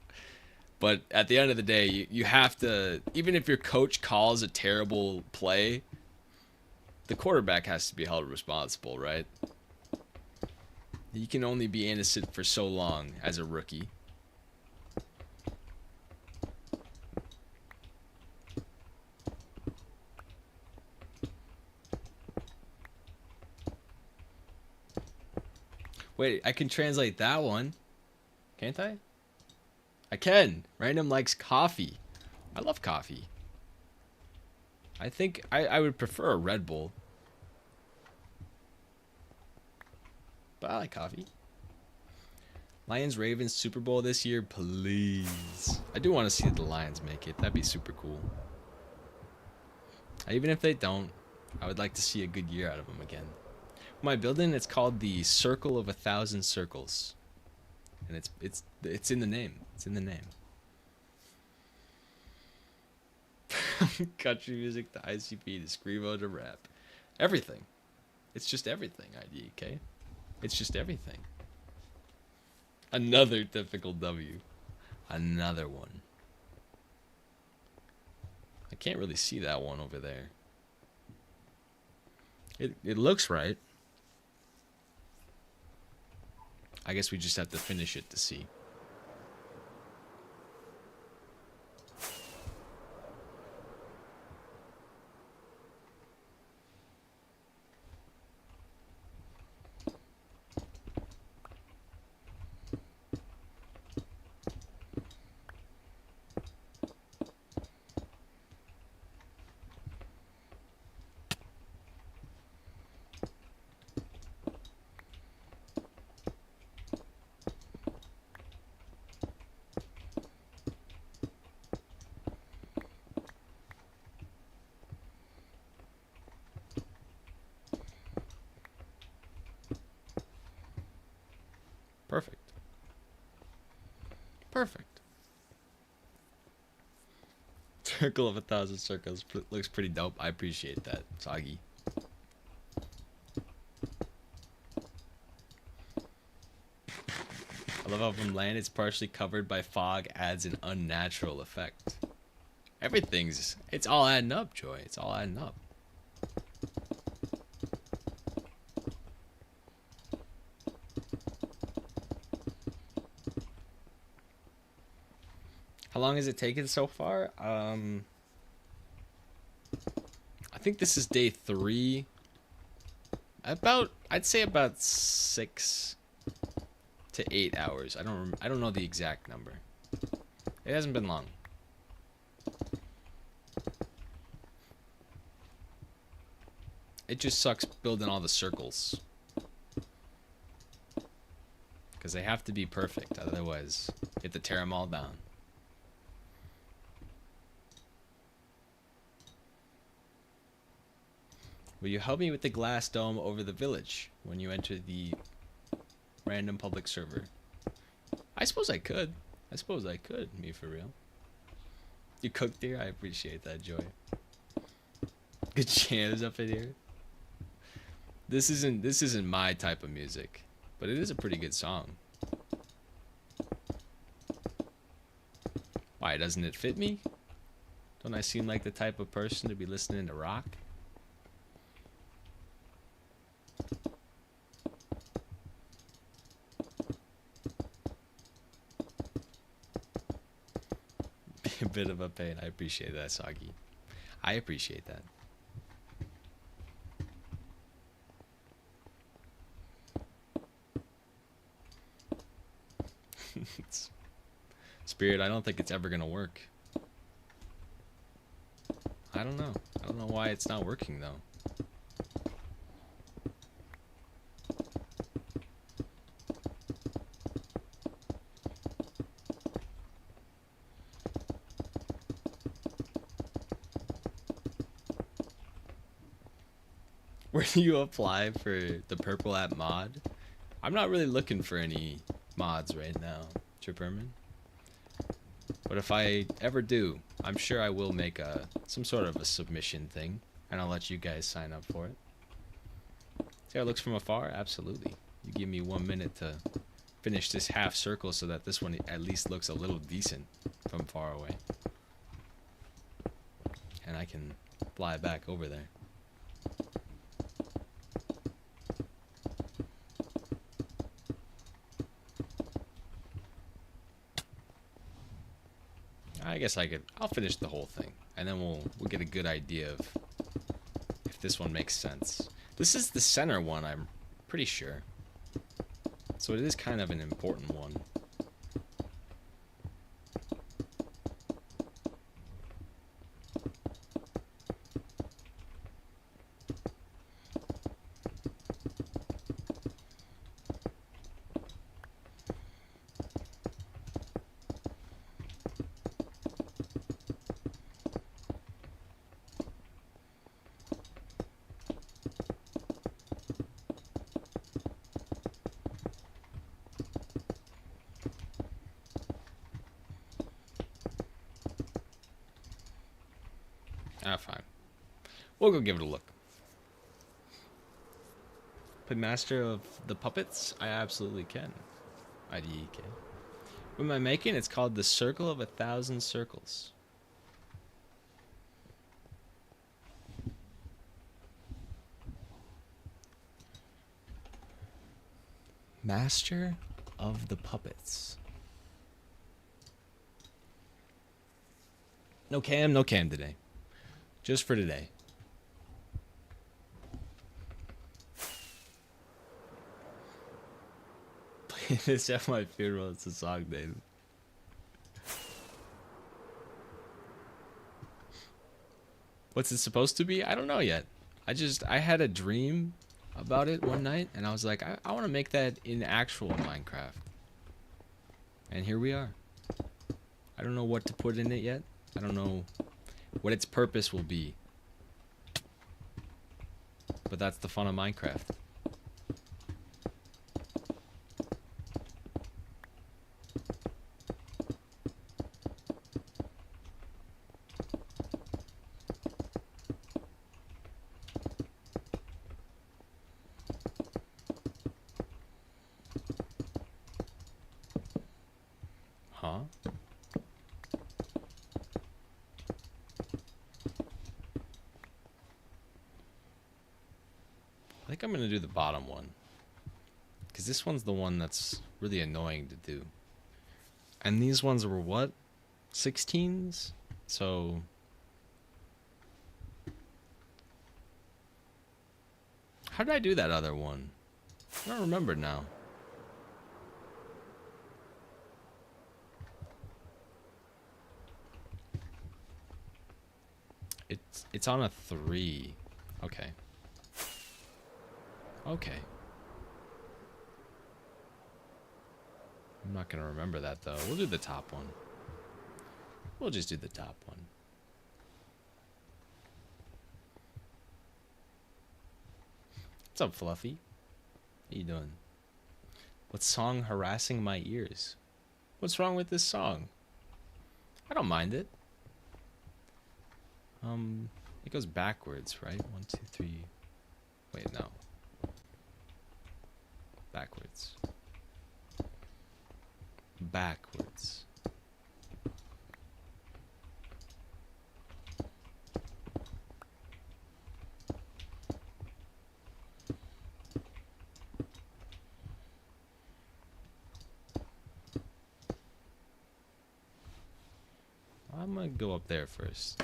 But at the end of the day, you have to, even if your coach calls a terrible play, the quarterback has to be held responsible, right? You can only be innocent for so long as a rookie. Wait, I can translate that one. Can't I? I can. Random likes coffee. I love coffee. I think I would prefer a Red Bull. But I like coffee. Lions Ravens Super Bowl this year, please. I do want to see the Lions make it. That'd be super cool. Even if they don't, I would like to see a good year out of them again. My building, it's called the Circle of 1,000 Circles. And it's in the name. It's in the name. Country music to ICP to Screamo to rap. Everything. It's just everything, IDK. It's just everything. Another typical W. Another one. I can't really see that one over there. It looks right. I guess we just have to finish it to see. Circle of 1,000 circles looks pretty dope. I appreciate that, Soggy. I love how from land it's partially covered by fog adds an unnatural effect. It's all adding up, Joy. It's all adding up. How long has it taken so far? I think this is day 3. I'd say about 6 to 8 hours. I don't know the exact number. It hasn't been long. It just sucks building all the circles. Because they have to be perfect, otherwise you have to tear them all down. Will you help me with the glass dome over the village when you enter the random public server? I suppose I could. Me for real. You cooked here? I appreciate that, Joy. Good jams up in here. This isn't my type of music, but it is a pretty good song. Why doesn't it fit me? Don't I seem like the type of person to be listening to rock? A bit of a pain. I appreciate that, Soggy. I appreciate that. Spirit, I don't think it's ever gonna work. I don't know. I don't know why it's not working though. Where do you apply for the purple app mod? I'm not really looking for any mods right now, Tripperman. But if I ever do, I'm sure I will make some sort of a submission thing, and I'll let you guys sign up for it. See how it looks from afar? Absolutely. You give me 1 minute to finish this half circle so that this one at least looks a little decent from far away. And I can fly back over there. I guess I'll finish the whole thing, and then we'll get a good idea of if this one makes sense. This is the center one, I'm pretty sure. So it is kind of an important one. Ah, fine. We'll go give it a look. Play Master of the Puppets? I absolutely can. IDEK. What am I making? It's called the Circle of 1,000 Circles. Master of the Puppets. No cam today. Just for today. Play this at my funeral. It's a song, David. What's it supposed to be? I don't know yet. I had a dream about it one night, and I was like, I want to make that in actual Minecraft. And here we are. I don't know what to put in it yet. I don't know what its purpose will be. But that's the fun of Minecraft. think I'm going to do the bottom one. Because this one's the one that's really annoying to do. And these ones were what? 16s? So... how did I do that other one? I don't remember now. It's on a 3. Okay. Okay. I'm not gonna remember that though. We'll do the top one. We'll just do the top one. What's up, Fluffy? How you doing? What song harassing my ears? What's wrong with this song? I don't mind it. It goes backwards, right? 1, 2, 3. Wait, no. Backwards. Backwards. I'm gonna go up there first.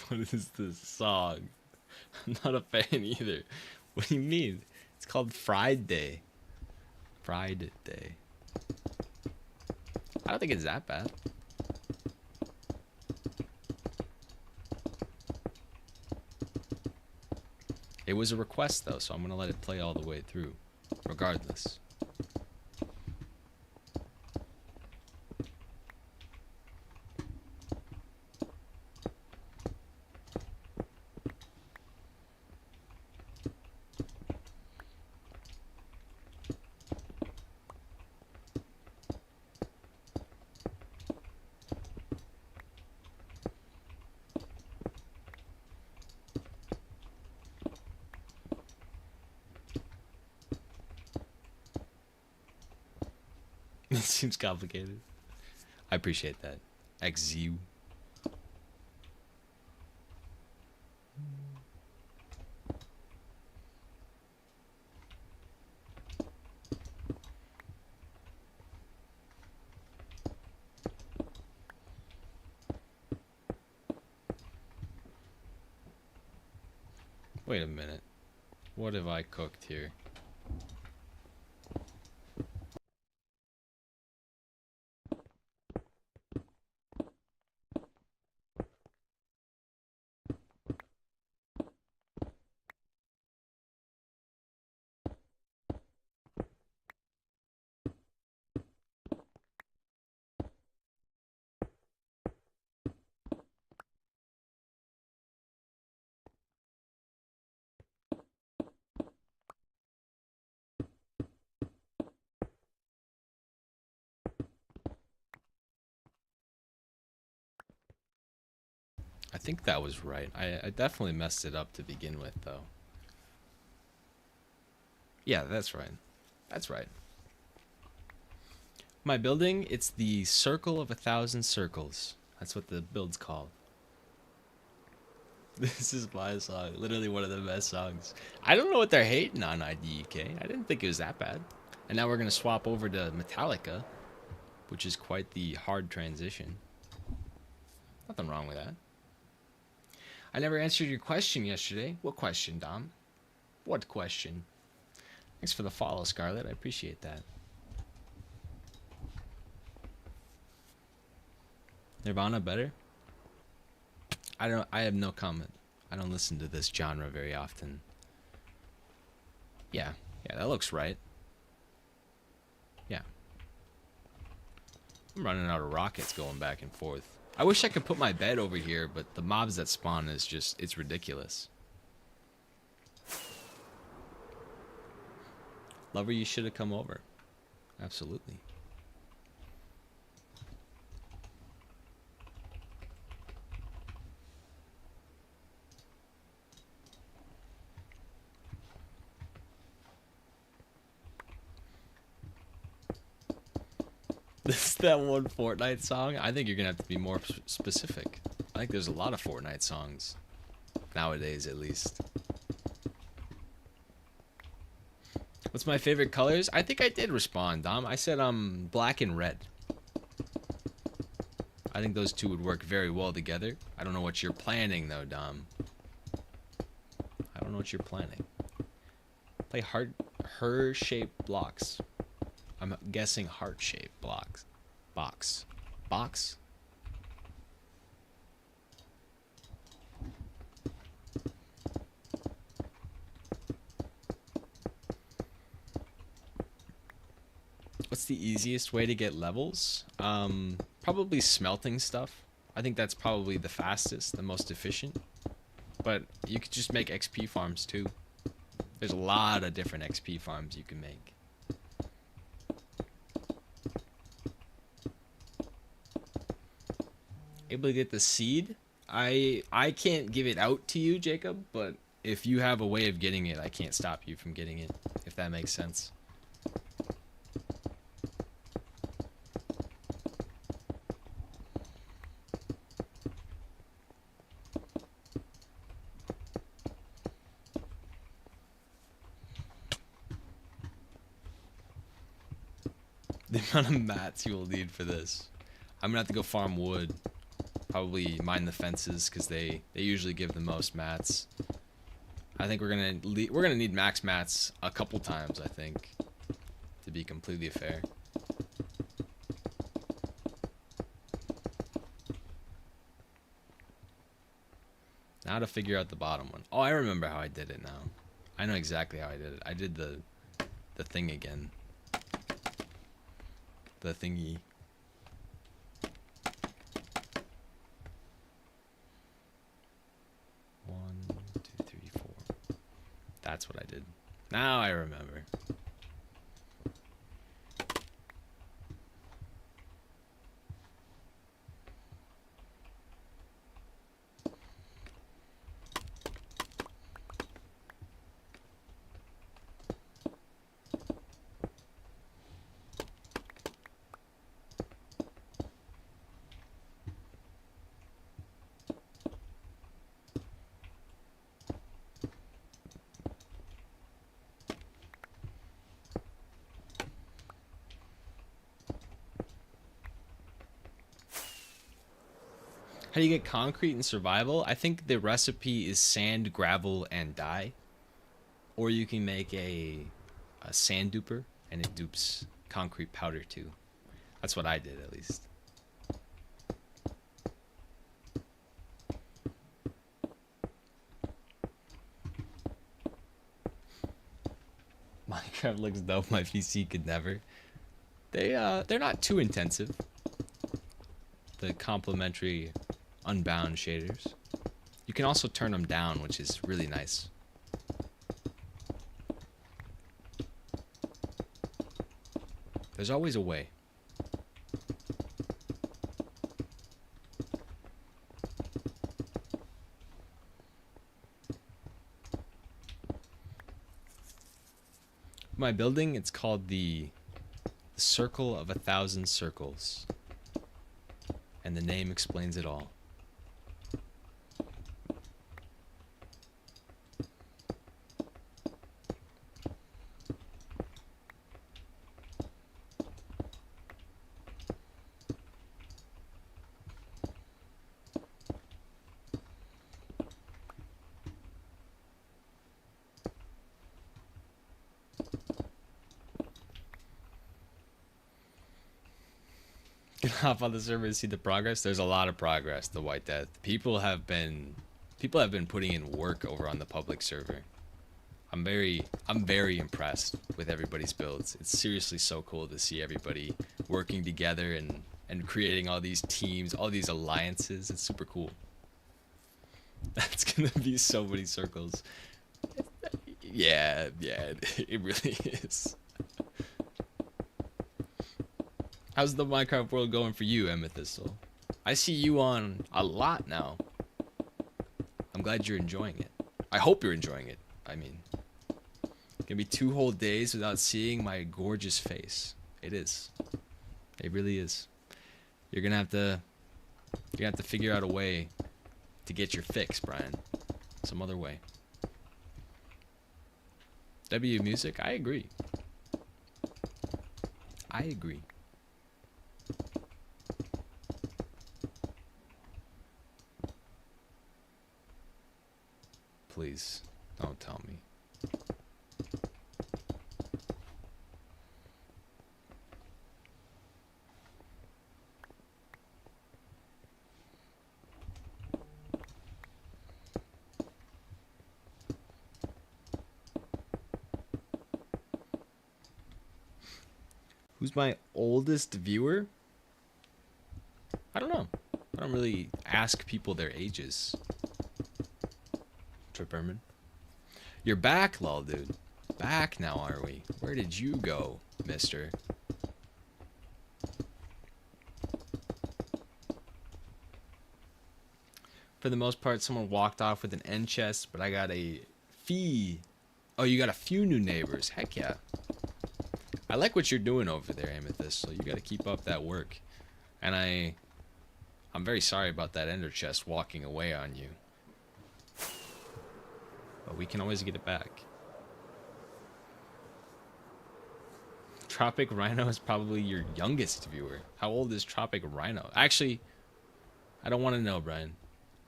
What is this song? I'm not a fan either. What do you mean? It's called Friday. Friday. I don't think it's that bad. It was a request though, so I'm gonna let it play all the way through, regardless. It seems complicated. I appreciate that. XZU. Wait a minute. What have I cooked here? I think that was right. I definitely messed it up to begin with, though. Yeah, that's right. That's right. My building, it's the Circle of 1,000 Circles. That's what the build's called. This is my song. Literally one of the best songs. I don't know what they're hating on IDK. I didn't think it was that bad. And now we're going to swap over to Metallica, which is quite the hard transition. Nothing wrong with that. I never answered your question yesterday. What question, Dom? What question? Thanks for the follow, Scarlett. I appreciate that. Nirvana better? I have no comment. I don't listen to this genre very often. Yeah, that looks right. Yeah. I'm running out of rockets going back and forth. I wish I could put my bed over here, but the mobs that spawn is just, it's ridiculous. Lover, you should have come over. Absolutely. This is that one Fortnite song? I think you're gonna have to be more specific. I think there's a lot of Fortnite songs. Nowadays, at least. What's my favorite colors? I think I did respond, Dom. I said black and red. I think those two would work very well together. I don't know what you're planning though, Dom. I don't know what you're planning. Play her-shaped blocks. I'm guessing heart-shaped blocks. Box. What's the easiest way to get levels? Probably smelting stuff. I think that's probably the fastest, the most efficient. But you could just make XP farms too. There's a lot of different XP farms you can make. Able to get the seed? I can't give it out to you, Jacob, but if you have a way of getting it, I can't stop you from getting it, if that makes sense. The amount of mats you will need for this. I'm gonna have to go farm wood. Probably mine the fences because they usually give the most mats. I think we're gonna need max mats a couple times. I think, to be completely fair. Now to figure out the bottom one. Oh, I remember how I did it now. I know exactly how I did it. I did the thing again. The thingy. That's what I did. Now I remember. How do you get concrete in survival? I think the recipe is sand, gravel, and dye. Or you can make a sand duper, and it dupes concrete powder too. That's what I did, at least. Minecraft looks dope. My PC could never. They're not too intensive. The complementary Unbound shaders. You can also turn them down, which is really nice. There's always a way. My building, it's called the Circle of 1,000 Circles. And the name explains it all. Hop on the server to see the progress. There's a lot of progress. The White Death. People have been putting in work over on the public server. I'm very impressed with everybody's builds. It's seriously so cool to see everybody working together and creating all these teams, all these alliances. It's super cool. That's gonna be so many circles. Yeah, it really is. How's the Minecraft world going for you, Amethyst? I see you on a lot now. I'm glad you're enjoying it. I hope you're enjoying it. I mean, it's gonna be 2 whole days without seeing my gorgeous face. It is. It really is. You're gonna have to figure out a way to get your fix, Brian. Some other way. W Music, I agree. I agree. Please, don't tell me. Who's my oldest viewer? I don't know. I don't really ask people their ages. Trip Berman. You're back, lol, dude. Back now, are we? Where did you go, mister? For the most part, someone walked off with an end chest, but I got a fee. Oh, you got a few new neighbors. Heck yeah. I like what you're doing over there, Amethyst, so you gotta keep up that work. And I'm very sorry about that ender chest walking away on you. But we can always get it back. Tropic Rhino is probably your youngest viewer. How old is Tropic Rhino? Actually, I don't want to know, Brian.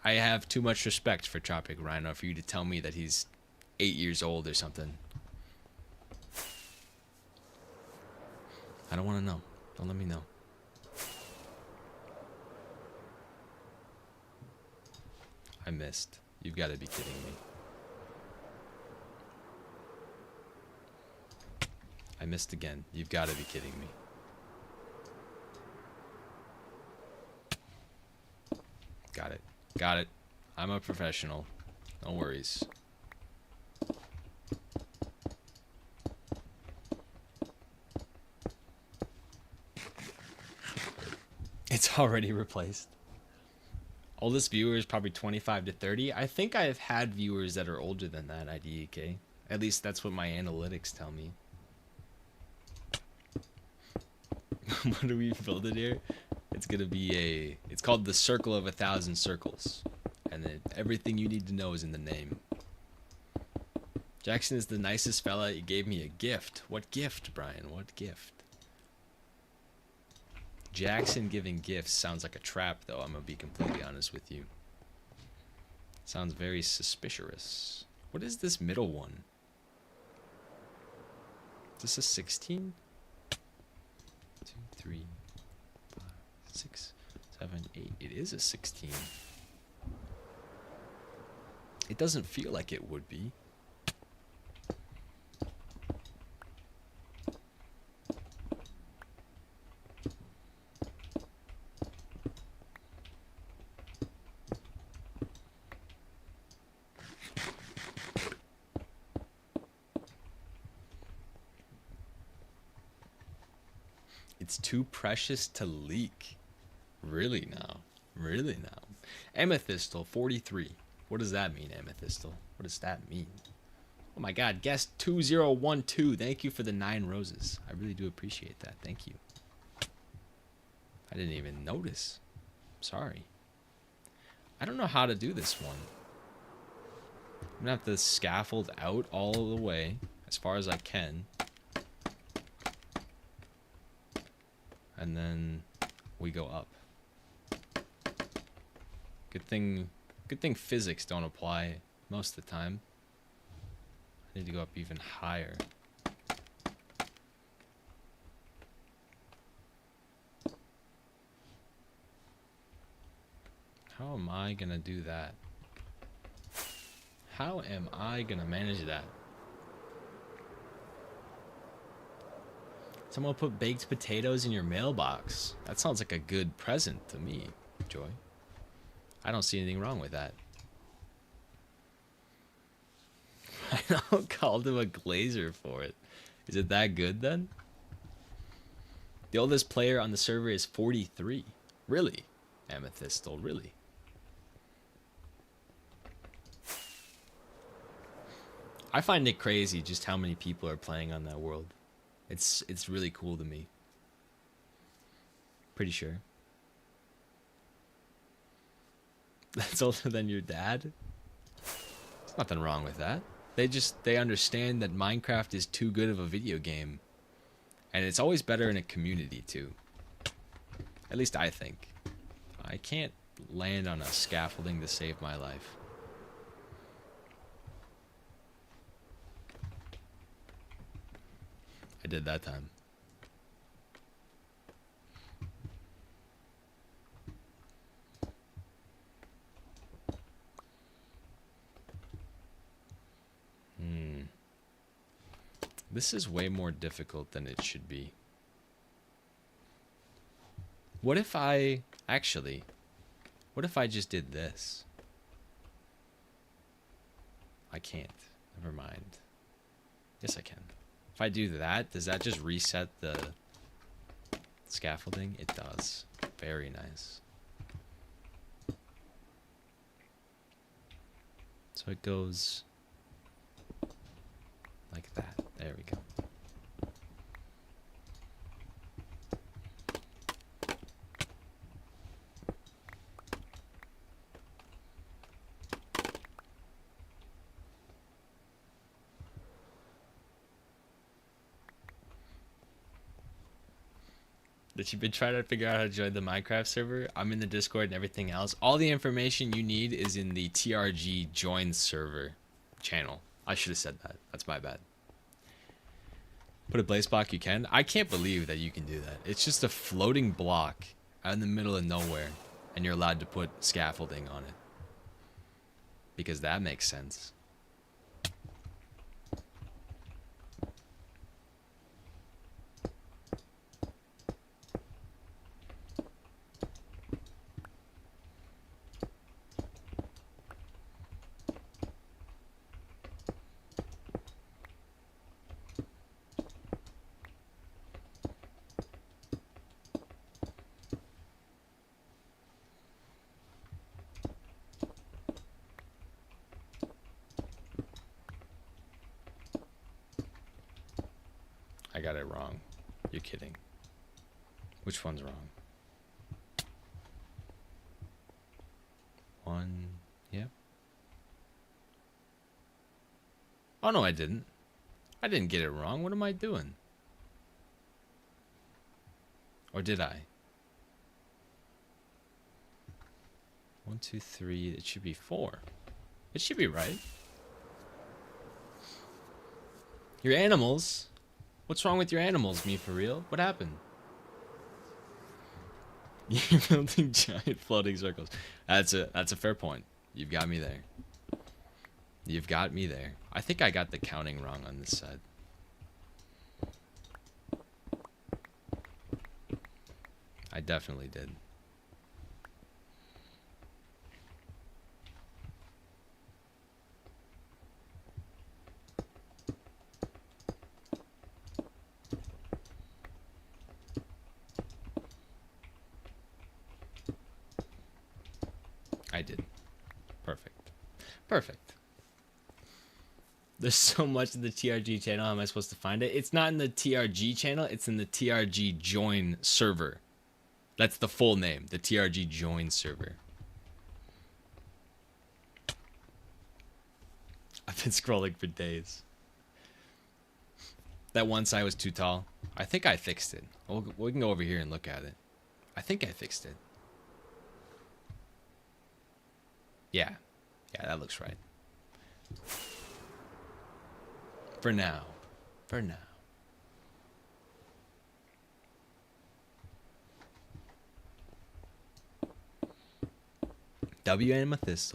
I have too much respect for Tropic Rhino for you to tell me that he's 8 years old or something. I don't want to know. Don't let me know. I missed. You've got to be kidding me. I missed again. You've got to be kidding me. Got it. Got it. I'm a professional. No worries. It's already replaced. Oldest viewer is probably 25 to 30. I think I've had viewers that are older than that, IDEK. At least that's what my analytics tell me. What do we build it here? It's gonna be it's called the Circle of 1,000 Circles. And then everything you need to know is in the name. Jackson is the nicest fella. He gave me a gift. What gift, Brian? What gift? Jackson giving gifts sounds like a trap, though. I'm gonna be completely honest with you. Sounds very suspicious. What is this middle one? Is this a 16? 2, 3, 5, 6, 7, 8. It is a 16. It doesn't feel like it would be. It's too precious to leak. Really now? Really now? Amethystal 43. What does that mean, Amethystal? What does that mean? Oh my god, guest 2012. Thank you for the 9 roses. I really do appreciate that. Thank you. I didn't even notice. Sorry. I don't know how to do this one. I'm gonna have to scaffold out all the way as far as I can. And then we go up. Good thing physics don't apply most of the time. I need to go up even higher. How am I gonna do that? How am I gonna manage that? Someone put baked potatoes in your mailbox. That sounds like a good present to me, Joy. I don't see anything wrong with that. I know, called him a glazer for it. Is it that good then? The oldest player on the server is 43. Really? Amethystal, really? I find it crazy just how many people are playing on that world. It's really cool to me. Pretty sure. That's older than your dad? There's nothing wrong with that. They understand that Minecraft is too good of a video game. And it's always better in a community too. At least I think. I can't land on a scaffolding to save my life. I did that time. This is way more difficult than it should be. What if I... Actually, what if I just did this? I can't. Never mind. Yes, I can. If I do that, does that just reset the scaffolding? It does. Very nice. So it goes like that. There we go. That you've been trying to figure out how to join the Minecraft server. I'm in the Discord and everything else. All the information you need is in the TRG join server channel. I should have said that. That's my bad. Put a blaze block you can. I can't believe that you can do that. It's just a floating block out in the middle of nowhere, and you're allowed to put scaffolding on it. Because that makes sense. I got it wrong. You're kidding. Which one's wrong? One, yep. Oh no, I didn't. I didn't get it wrong. What am I doing? Or did I? 1, 2, 3. It should be 4. It should be right. Your animals. What's wrong with your animals, me for real? What happened? You're building giant floating circles. That's a fair point. You've got me there. You've got me there. I think I got the counting wrong on this side. I definitely did. I did. Perfect. Perfect. There's so much in the TRG channel. How am I supposed to find it? It's not in the TRG channel. It's in the TRG join server. That's the full name. The TRG join server. I've been scrolling for days. That one side was too tall. I think I fixed it. We can go over here and look at it. I think I fixed it. Yeah. Yeah, that looks right. For now. For now. W amethyst.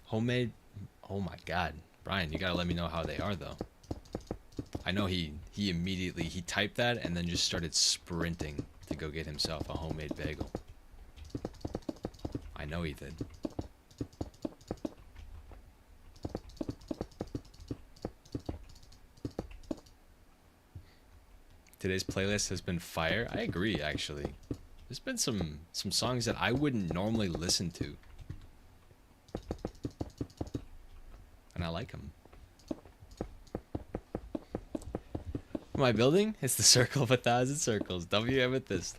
Homemade. Oh my god. Brian, you gotta let me know how they are though. I know he immediately typed that and then just started sprinting to go get himself a homemade bagel. I know he did. Today's playlist has been fire. I agree, actually. There's been some songs that I wouldn't normally listen to. And I like them. What am I building? It's the circle of 1,000 circles. W Amethyst.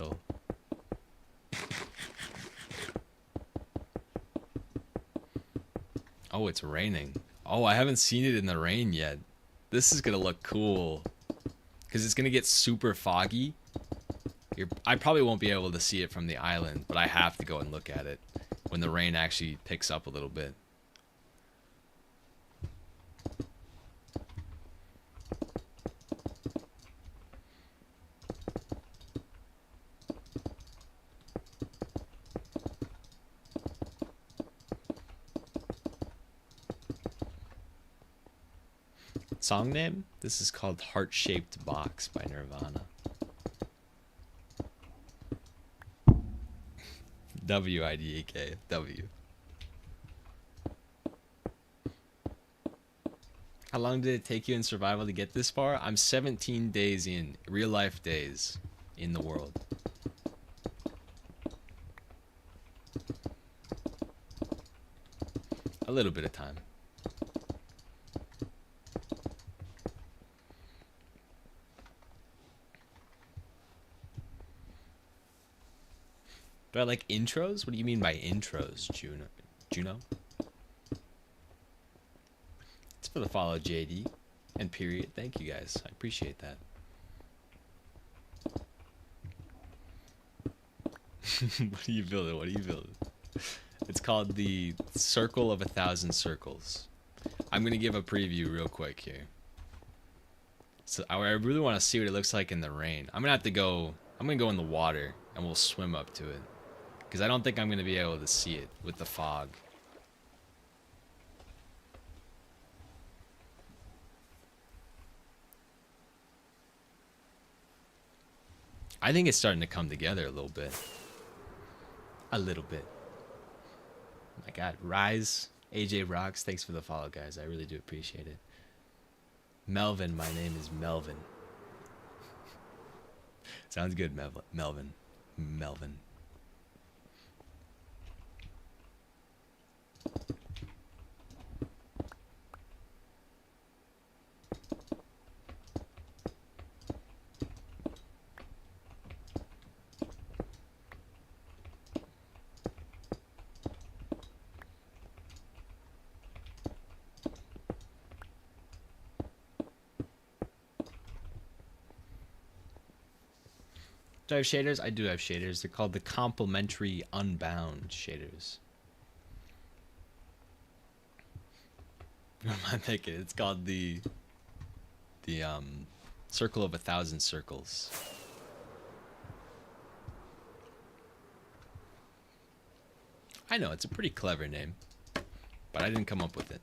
Oh, it's raining. Oh, I haven't seen it in the rain yet. This is gonna look cool. Because it's gonna get super foggy. I probably won't be able to see it from the island, but I have to go and look at it when the rain actually picks up a little bit. Song name? This is called Heart Shaped Box by Nirvana. WIDAK. W. How long did it take you in survival to get this far? I'm 17 days in. Real life days in the world. A little bit of time. Do I like intros? What do you mean by intros, Juno? It's for the follow, JD. And period. Thank you guys. I appreciate that. What are you building? What are you building? It's called the Circle of 1,000 Circles. I'm going to give a preview real quick here. So I really want to see what it looks like in the rain. I'm going to go in the water and we'll swim up to it. Because I don't think I'm going to be able to see it with the fog. I think it's starting to come together a little bit. A little bit. Oh my God. Rise, AJ Rocks, thanks for the follow, guys. I really do appreciate it. Melvin, my name is Melvin. Sounds good, Melvin. Do I have shaders? I do have shaders. They're called the complementary unbound shaders. What am I making? It's called the Circle of 1,000 Circles. I know, it's a pretty clever name, but I didn't come up with it.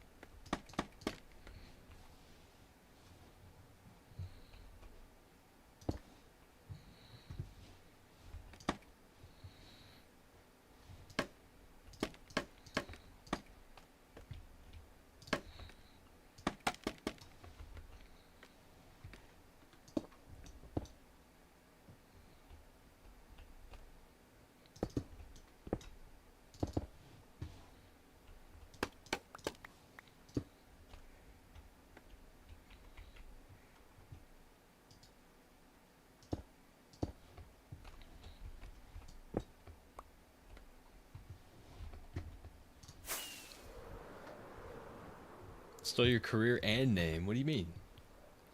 Stole your career and name. What do you mean?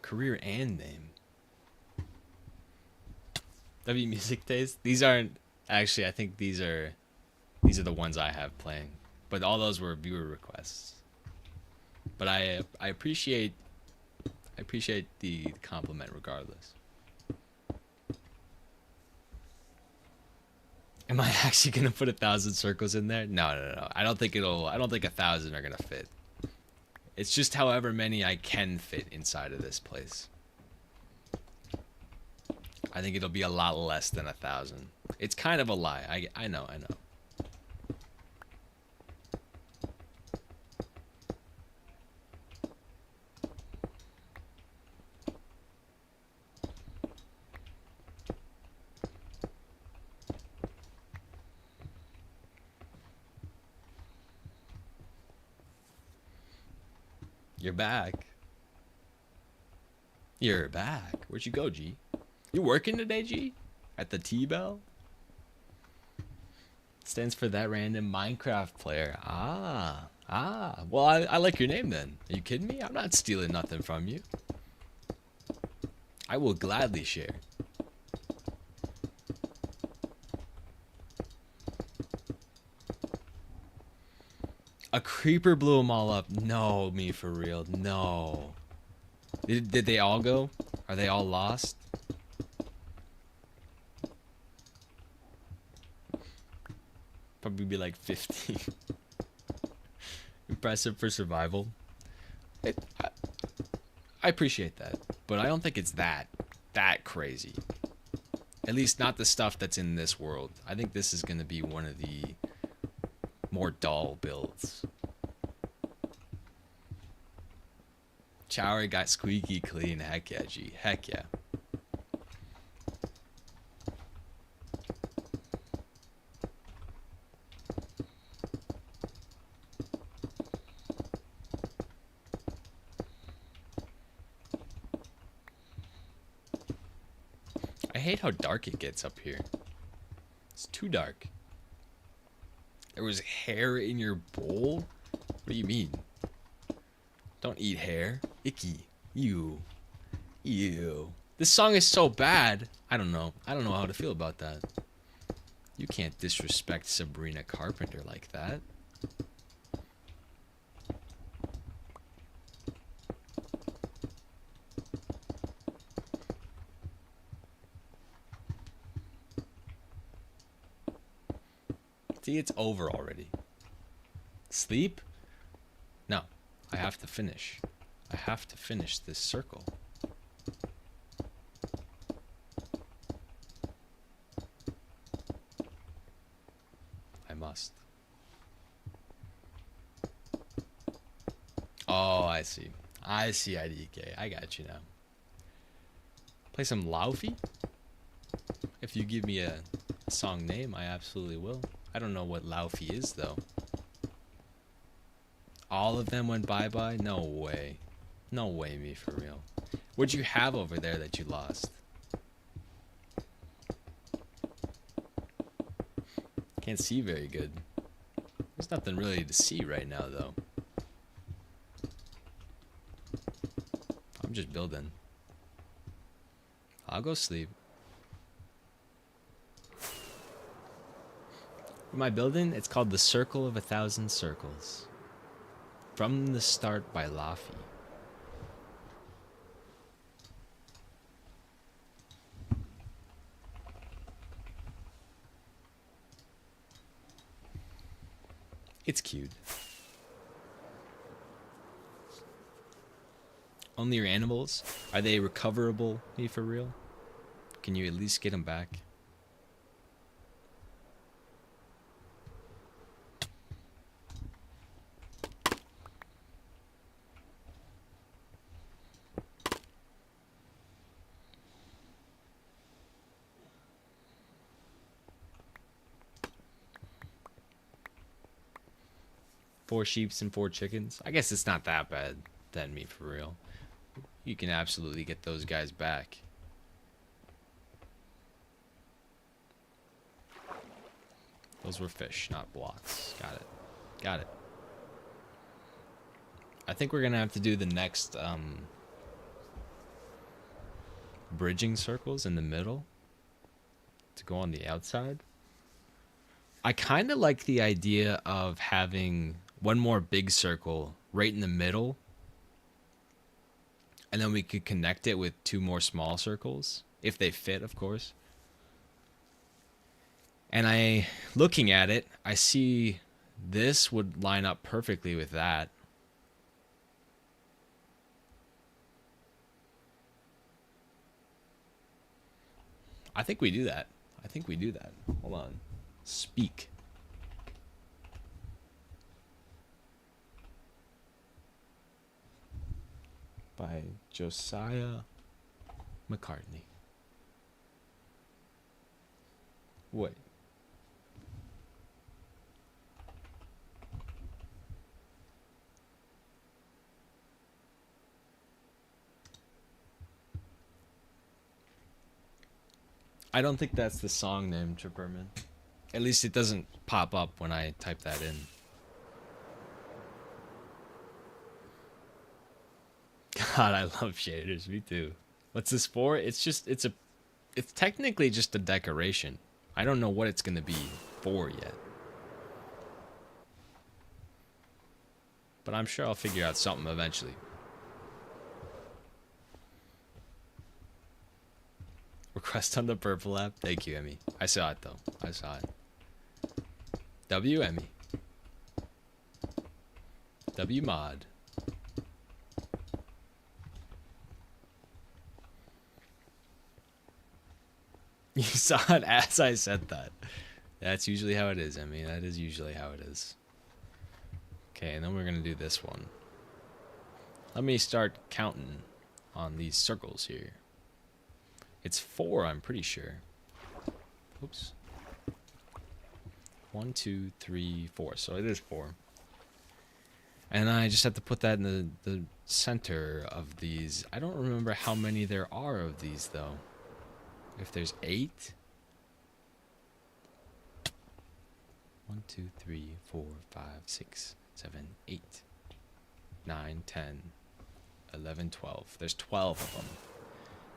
Career and name. W Music Days? These aren't actually, I think these are the ones I have playing. But all those were viewer requests. But I appreciate the compliment regardless. Am I actually gonna put 1,000 circles in there? No. I don't think 1,000 are gonna fit. It's just however many I can fit inside of this place. I think it'll be a lot less than 1,000. It's kind of a lie. I know. You're back. You're back. Where'd you go, G? You working today, G? At the T-Bell? Stands for that random Minecraft player. Well, I like your name then. Are you kidding me? I'm not stealing nothing from you. I will gladly share. A creeper blew them all up. No, me for real. No. Did they all go? Are they all lost? Probably be like 50. Impressive for survival. I appreciate that, but I don't think it's that crazy. At least not the stuff that's in this world. I think this is going to be one of the more dull builds. Shower got squeaky clean. Heck yeah, G. Heck yeah. I hate how dark it gets up here. It's too dark. There was hair in your bowl? What do you mean? Don't eat hair. Icky. Ew. Ew. This song is so bad. I don't know. I don't know how to feel about that. You can't disrespect Sabrina Carpenter like that. See, it's over already. Sleep? No. I have to finish. I have to finish this circle. I must. Oh, I see. I see, IDK. I got you now. Play some Laufey? If you give me a song name, I absolutely will. I don't know what Laufey is, though. All of them went bye-bye? No way. No way, me for real. What'd you have over there that you lost? Can't see very good. There's nothing really to see right now, though. I'm just building. I'll go sleep. What am I building? It's called The Circle of a Thousand Circles. From the Start by Laufey. It's cute. Only your animals? Are they recoverable, me for real? Can you at least get them back? Four sheeps and 4 chickens. I guess it's not that bad then, me for real. You can absolutely get those guys back. Those were fish, not blocks. Got it. Got it. I think we're gonna have to do the next bridging circles in the middle to go on the outside. I kind of like the idea of having one more big circle right in the middle, and then we could connect it with 2 more small circles, if they fit, of course. And looking at it, I see this would line up perfectly with that. I think we do that. I think we do that. Hold on. Speak. By Josiah McCartney. Wait. I don't think that's the song name, Tripperman. At least it doesn't pop up when I type that in. God, I love shaders. Me too. What's this for? It's technically just a decoration. I don't know what it's gonna be for yet. But I'm sure I'll figure out something eventually. Request on the purple app. Thank you, Emmy. I saw it though. I saw it. W Emmy. W mod. You saw it as I said that. That's usually how it is, Emmy. That is usually how it is. Okay, and then we're going to do this one. Let me start counting on these circles here. It's 4, I'm pretty sure. Oops. 1, 2, 3, 4. So it is 4. And I just have to put that in the center of these. I don't remember how many there are of these, though. If there's 8. 1, 2, 3, 4, 5, 6, 7, 8, 9, 10, 11, 12. There's 12 of them.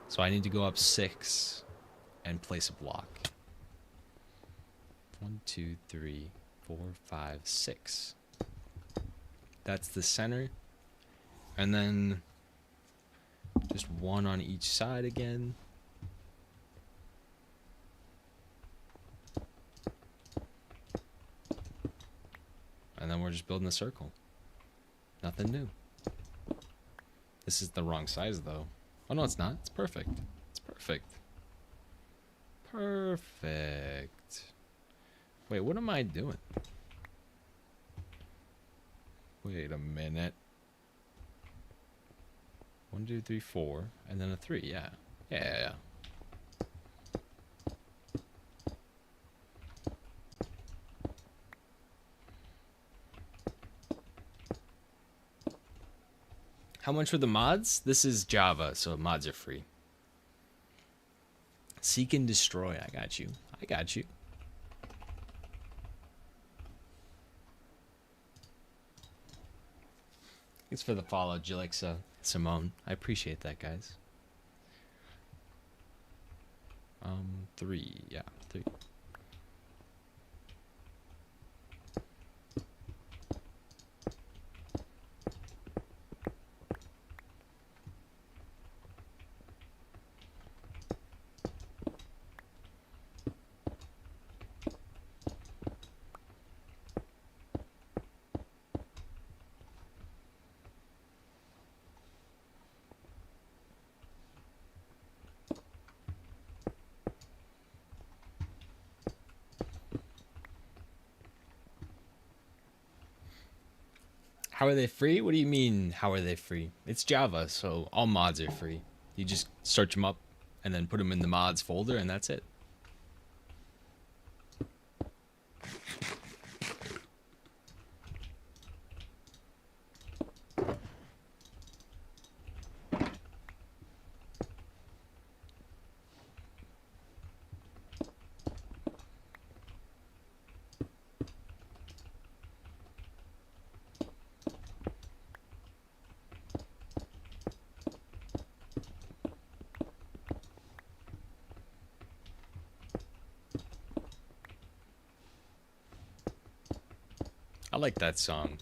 So I need to go up 6 and place a block. 1, 2, 3, 4, 5, 6. That's the center. And then just 1 on each side again. And then we're just building a circle. Nothing new. This is the wrong size though. Oh no, it's not. It's perfect. It's perfect. Perfect. Wait, what am I doing? Wait a minute. 1, 2, 3, 4, and then a 3. Yeah. Yeah. How much for the mods? This is Java, so mods are free. Seek and destroy. I got you. I got you. Thanks for the follow, Jilixa Simone. I appreciate that, guys. 3. Yeah, 3. How are they free? What do you mean, how are they free? It's Java, so all mods are free. You just search them up and then put them in the mods folder, and that's it. I like that song.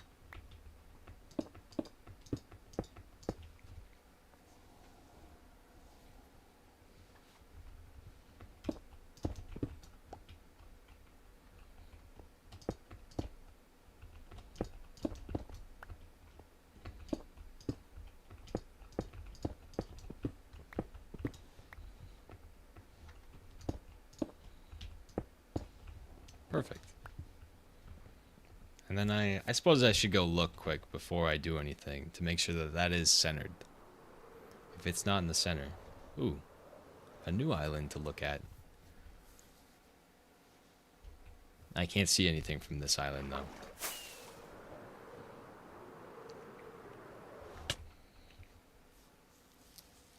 Perfect. And then I suppose I should go look quick before I do anything to make sure that that is centered. If it's not in the center. Ooh, a new island to look at. I can't see anything from this island though.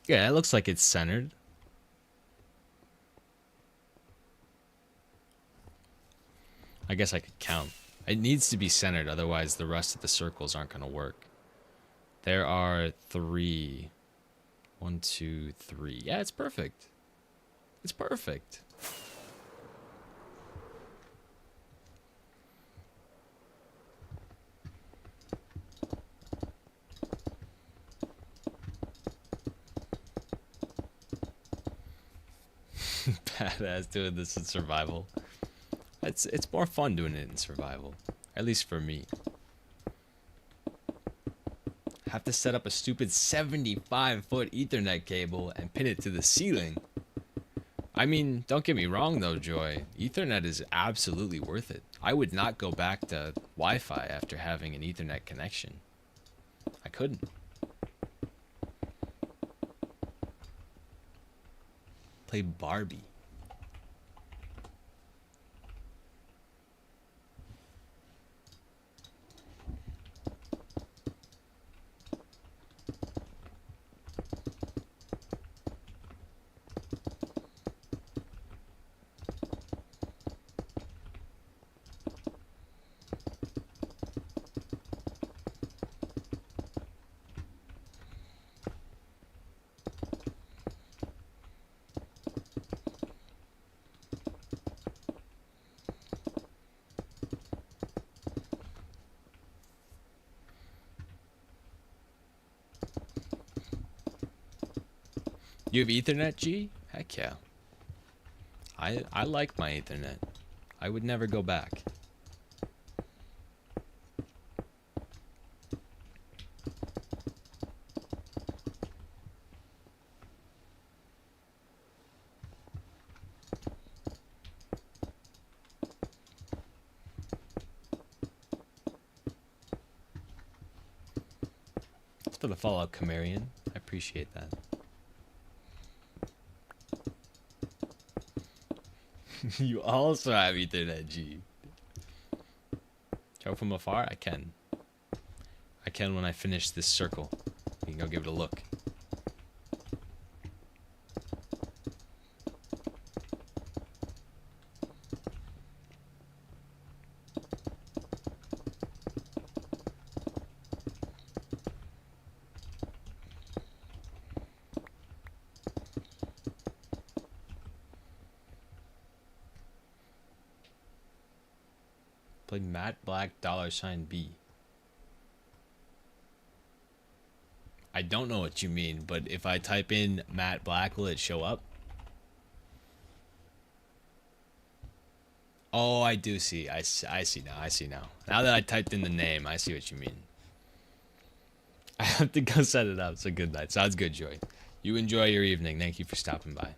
Yeah, it looks like it's centered. guess I could count. It needs to be centered, otherwise the rest of the circles aren't going to work. There are 3. 1, 2, 3. Yeah, it's perfect. It's perfect. Badass doing this in survival. It's more fun doing it in survival. At least for me. Have to set up a stupid 75-foot Ethernet cable and pin it to the ceiling. I mean, don't get me wrong though, Joy. Ethernet is absolutely worth it. I would not go back to Wi-Fi after having an Ethernet connection. I couldn't. Play Barbie. You have Ethernet, G? Heck yeah. I like my Ethernet. I would never go back. For the follow-up, Camarian. I appreciate that. You also have Ethernet, G. Show from afar? I can. I can when I finish this circle. You can go give it a look. Play Matt Black $B. I don't know what you mean, but if I type in Matt Black, will it show up? Oh, I do see. I see now. I see now. Now that I typed in the name, I see what you mean. I have to go set it up. So good night. Sounds good, Joy. You enjoy your evening. Thank you for stopping by.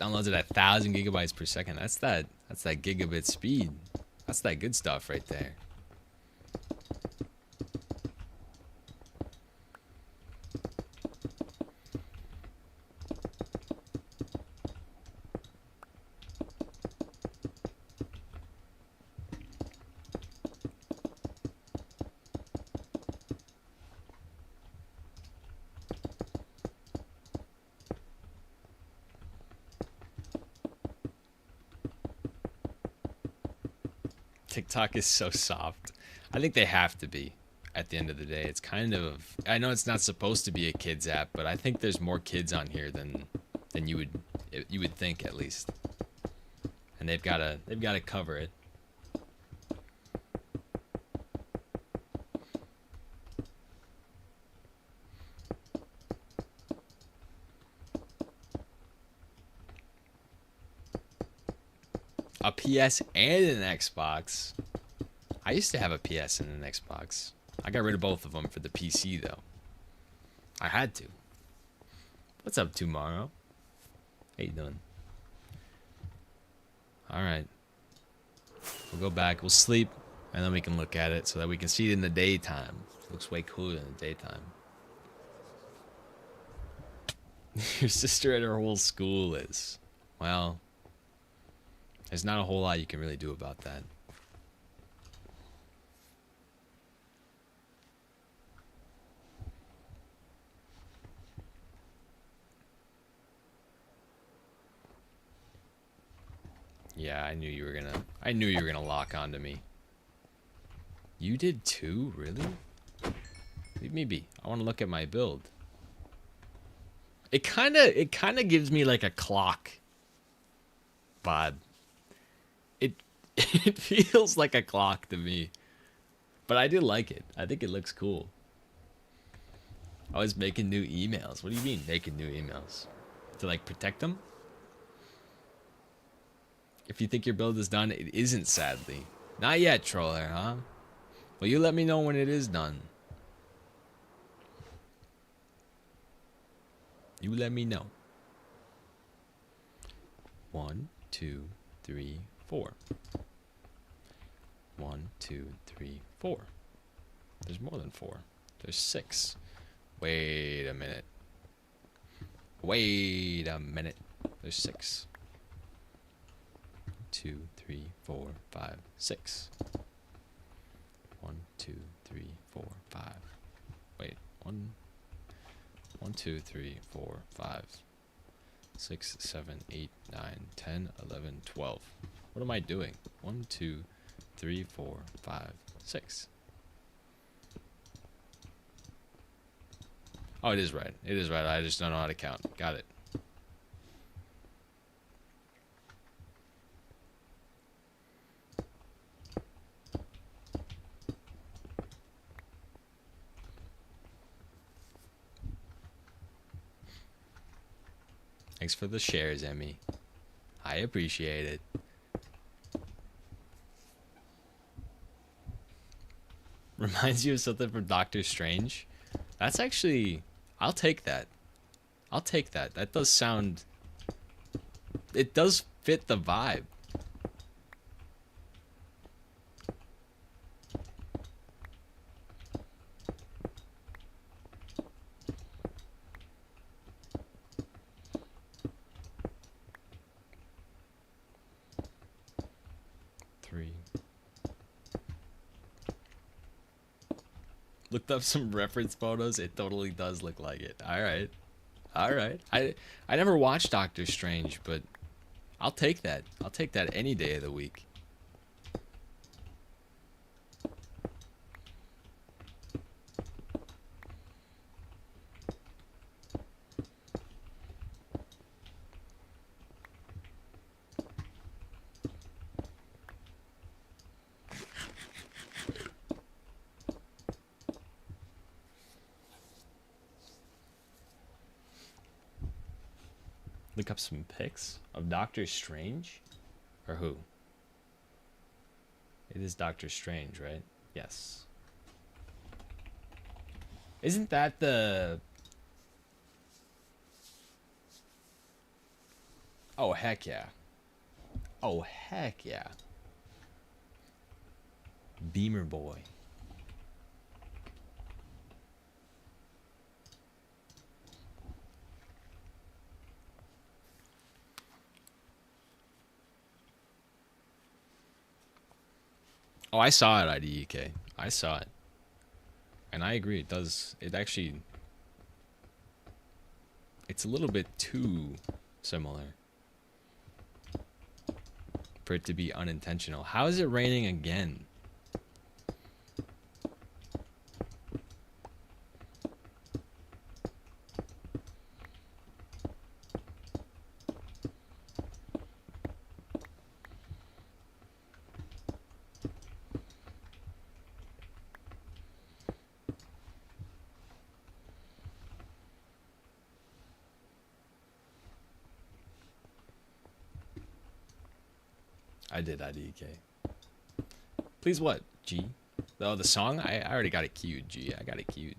Downloads at 1,000 gigabytes per second. That's that gigabit speed. That's that good stuff right there. TikTok is so soft. I think they have to be at the end of the day. It's kind of, I know it's not supposed to be a kids app, but I think there's more kids on here than you would think, at least. And they've got to cover it. A PS and an Xbox. I used to have a PS and an Xbox. I got rid of both of them for the PC, though. I had to. What's up, Tomorrow? How you doing? Alright. We'll go back, we'll sleep, and then we can look at it so that we can see it in the daytime. It looks way cooler in the daytime. Your sister at her whole school is. Well, there's not a whole lot you can really do about that. Yeah, I knew you were gonna lock onto me. You did too? Really? Leave me be. I want to look at my build. It kinda gives me like a clock vibe. It it feels like a clock to me. But I do like it. I think it looks cool. Always making new emails. What do you mean making new emails? To like protect them? If you think your build is done, it isn't, sadly. Not yet, troller, huh? Well, you let me know when it is done. You let me know. 1, 2, 3, 4. 1, 2, 3, 4. There's more than 4. There's 6. Wait a minute. Wait a minute. There's 6. 2, 3, 4, 5, 6. 1, 2, 3, 4, 5. Wait, 1, 2, 3, 4, 5, 6, 7, 8, 9, 10, 11, 12. What am I doing? 1, 2, 3, 4, 5, 6. Oh, it is right. It is right. I just don't know how to count. Got it. Thanks for the shares, Emmy. I appreciate it. Reminds you of something from Doctor Strange? That's actually... I'll take that. I'll take that. That does sound... It does fit the vibe. Looked up some reference photos. It totally does look like it. All right. All right. I never watched Doctor Strange, but I'll take that. I'll take that any day of the week. Look up some pics of Doctor Strange? Or who? It is Doctor Strange, right? Yes. Isn't that the... Oh, heck yeah. Oh, heck yeah. Beamer boy. Oh, I saw it, IDEK. I saw it. And I agree, it does... It actually... It's a little bit too similar for it to be unintentional. How is it raining again? I did IDK. Please what? G? Oh, the song? I already got it queued, G. I got it queued.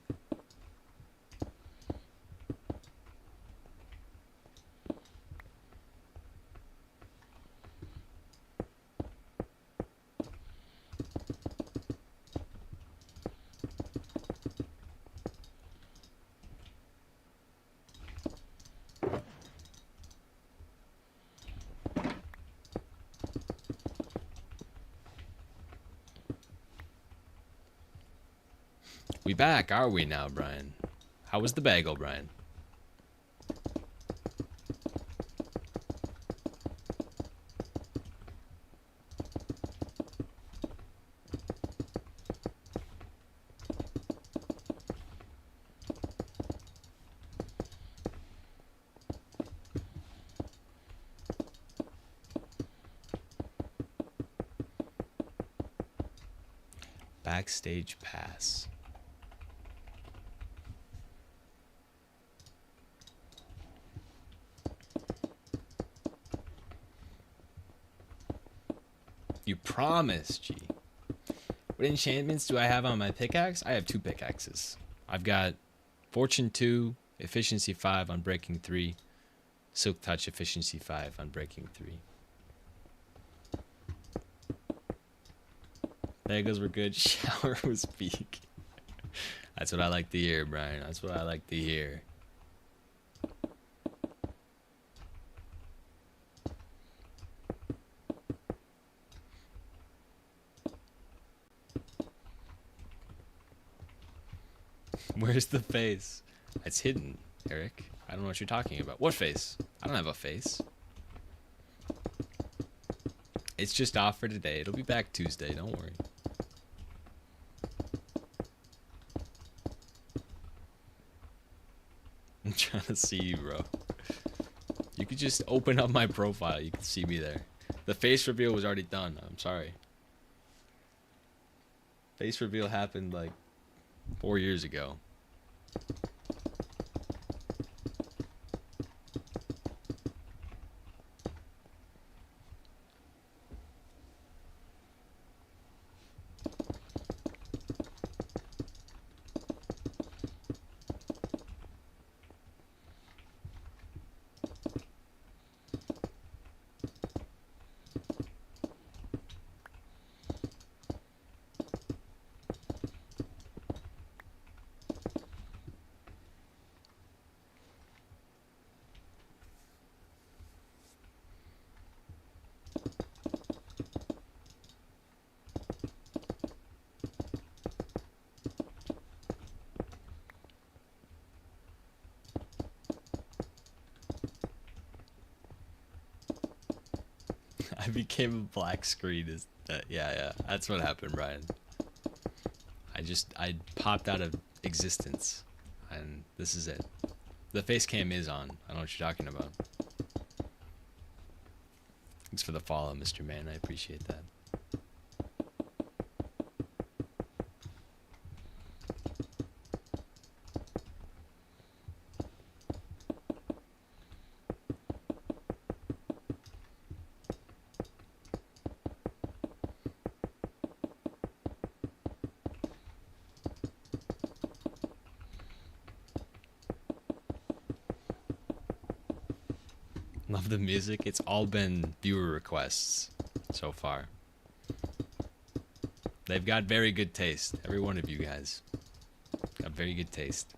We back, are we now, Brian? How was the bagel, Brian? backstage pass. You promised, G. What enchantments do I have on my pickaxe? I have 2 pickaxes. I've got Fortune 2, Efficiency 5 on Breaking 3, Silk Touch Efficiency 5 on Breaking 3. Legos were good. Shower was peak. That's what I like to hear, Brian. That's what I like to hear. Where's the face? It's hidden, Eric. I don't know what you're talking about. What face? I don't have a face. It's just off for today. It'll be back Tuesday. Don't worry. I'm trying to see you, bro. You could just open up my profile. You can see me there. The face reveal was already done. I'm sorry. Face reveal happened like 4 years ago. I became a black screen. Is that? Yeah. That's what happened, Brian. I popped out of existence, and this is it. The face cam is on. I don't know what you're talking about. Thanks for the follow, Mr. Man. I appreciate that. Love the music. It's all been viewer requests so far. They've got very good taste. Every one of you guys got very good taste.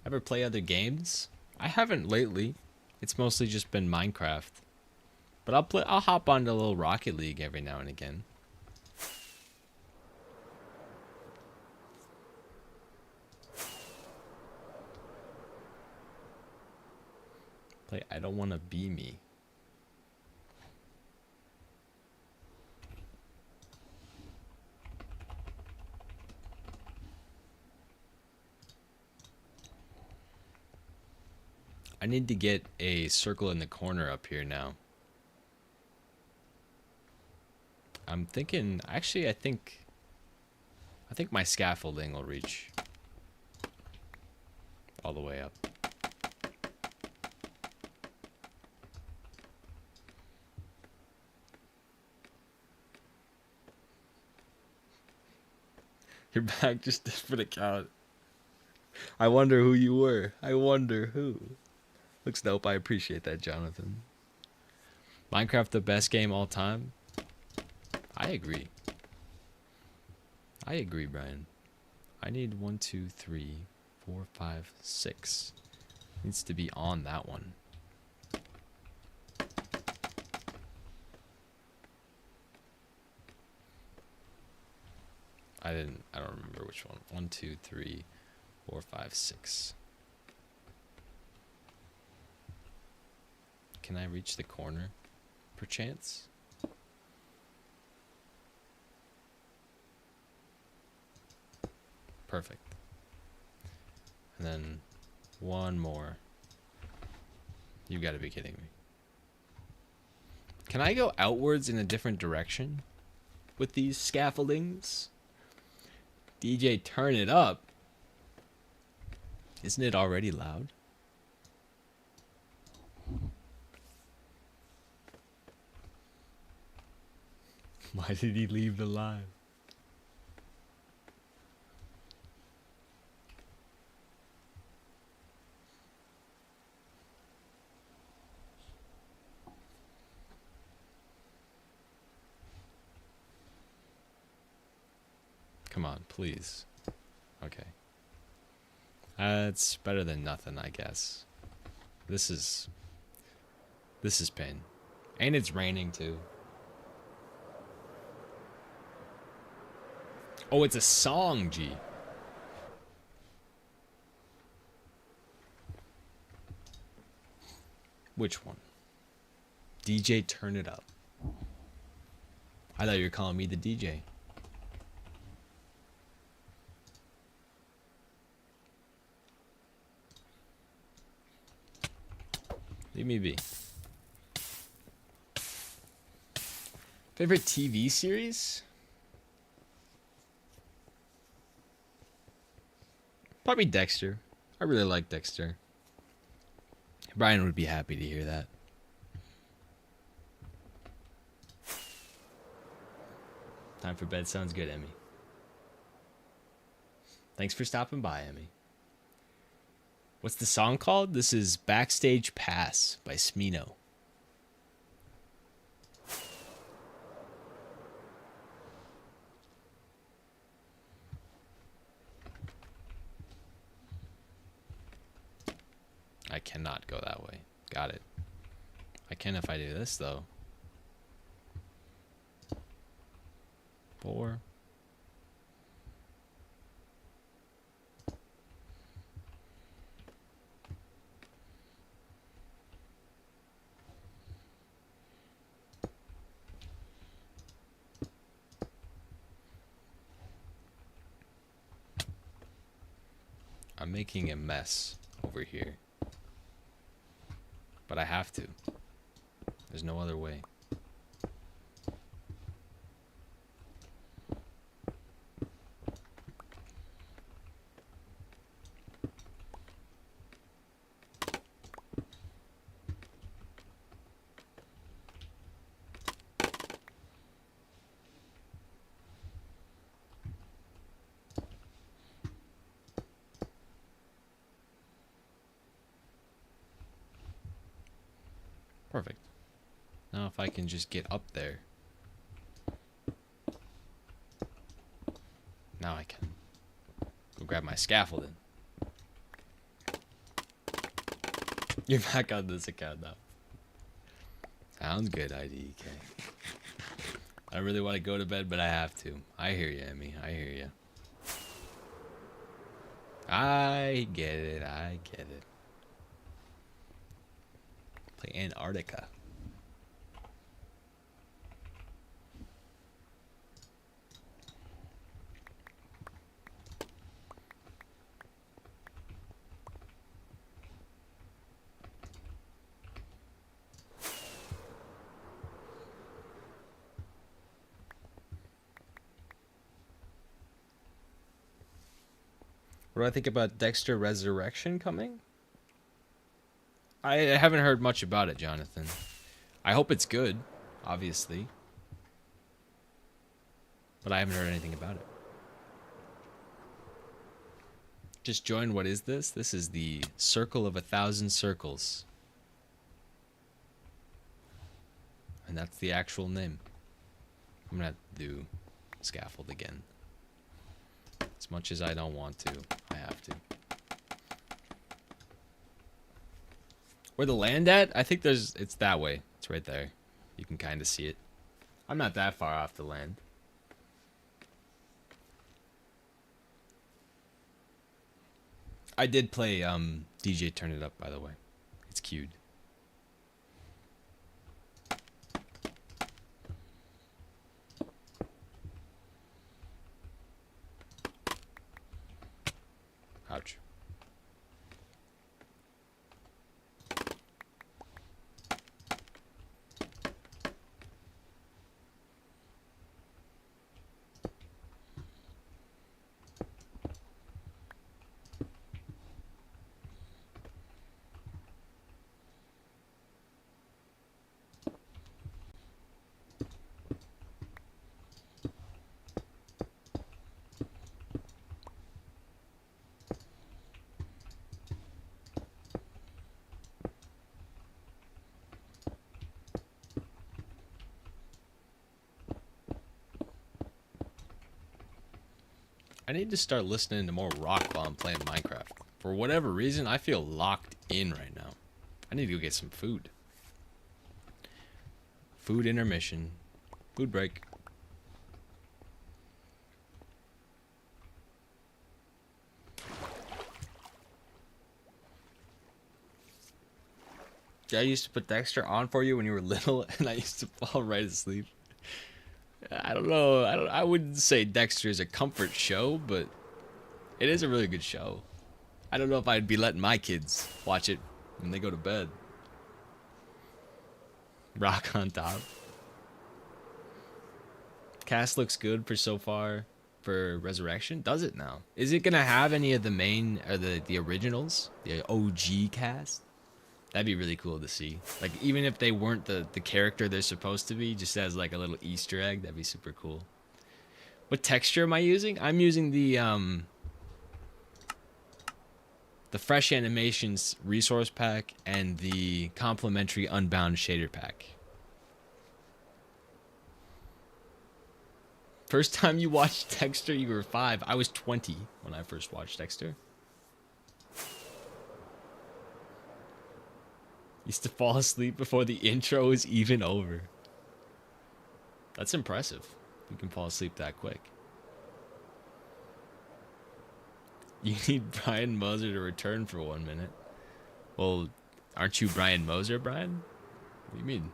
Ever play other games? I haven't lately. It's mostly just been Minecraft. But I'll hop onto a little Rocket League every now and again. Play I Don't Wanna Be Me. I need to get a circle in the corner up here now. I'm thinking, actually, I think my scaffolding will reach all the way up. You're back just for the count. I wonder who you were. I wonder who. Looks dope. I appreciate that, Jonathan. Minecraft the best game all time? I agree. I agree, Brian. I need 1, 2, 3, 4, 5, 6. Needs to be on that one. I don't remember which one. 1, 2, 3, 4, 5, 6. Can I reach the corner, perchance? Perfect. And then one more. You gotta be kidding me. Can I go outwards in a different direction with these scaffoldings? DJ, turn it up. Isn't it already loud? Why did he leave the live? Come on, please. Okay. It's better than nothing, I guess. This is pain. And it's raining too. Oh, it's a song, G. Which one? DJ, turn it up. I thought you were calling me the DJ. Leave me be. Favorite TV series? Probably Dexter. I really like Dexter. Brian would be happy to hear that. Time for bed sounds good, Emmy. Thanks for stopping by, Emmy. What's the song called? This is Backstage Pass by Smino. I cannot go that way. Got it. I can if I do this, though. 4. I'm making a mess over here. But I have to. There's no other way. Perfect. Now if I can just get up there. Now I can go grab my scaffolding. You're back on this account now. Sounds good, IDK. I really want to go to bed, but I have to. I hear you, Emmy. I hear you. I get it. I get it. Play Antarctica. What do I think about Dexter Resurrection coming? I haven't heard much about it, Jonathan. I hope it's good, obviously. But I haven't heard anything about it. Just join. What is this? This is the Circle of 1,000 Circles. And that's the actual name. I'm going to have to do scaffold again. As much as I don't want to, I have to. Where the land at? I think it's that way. It's right there. You can kind of see it. I'm not that far off the land. I did play DJ Turn It Up, by the way. It's queued. I need to start listening to more rock while I'm playing Minecraft. For whatever reason, I feel locked in right now. I need to go get some food. Food intermission. Food break. I used to put Dexter on for you when you were little, and I used to fall right asleep. I don't know. I wouldn't say Dexter is a comfort show, but it is a really good show. I don't know if I'd be letting my kids watch it when they go to bed. Rock on top. Cast looks good for so far for Resurrection. Does it now? Is it gonna have any of the main or the originals, the OG cast? That'd be really cool to see. Like, even if they weren't the character they're supposed to be, just as like a little Easter egg, that'd be super cool. What texture am I using? I'm using the Fresh Animations resource pack and the complimentary Unbound shader pack. First time you watched Dexter, you were 5. I was 20 when I first watched Dexter. Used to fall asleep before the intro is even over. That's impressive. You can fall asleep that quick. You need Brian Moser to return for 1 minute. Well, aren't you Brian Moser, Brian? What do you mean?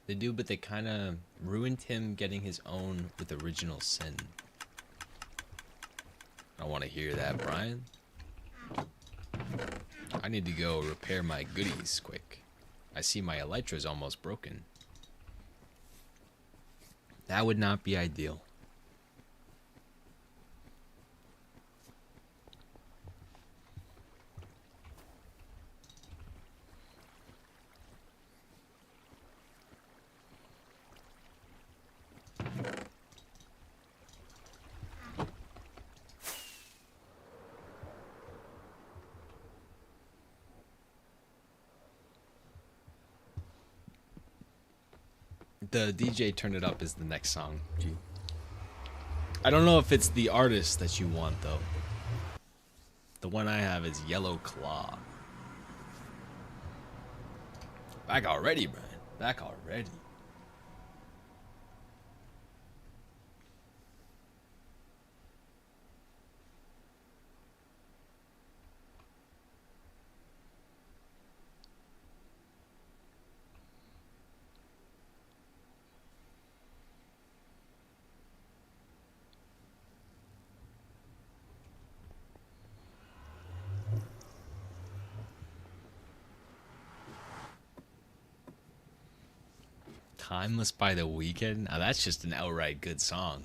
They do, but they kind of ruined him getting his own with Original Sin. I want to hear that, Brian. I need to go repair my goodies quick. I see my Elytra's almost broken. That would not be ideal. The DJ Turn It Up is the next song. I don't know if it's the artist that you want, though. The one I have is Yellow Claw. Back already, Brian. Back already. Timeless by The Weeknd? Now that's just an outright good song.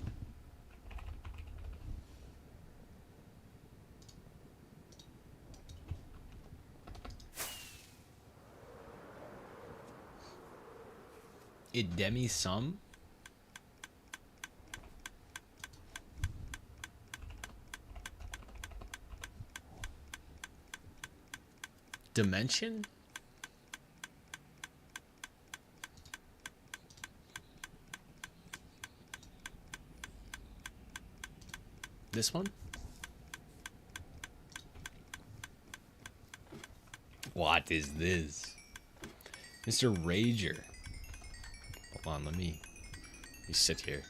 It Demi Sum? Dimension? This one? What is this? Mr. Rager. Hold on, let me sit here.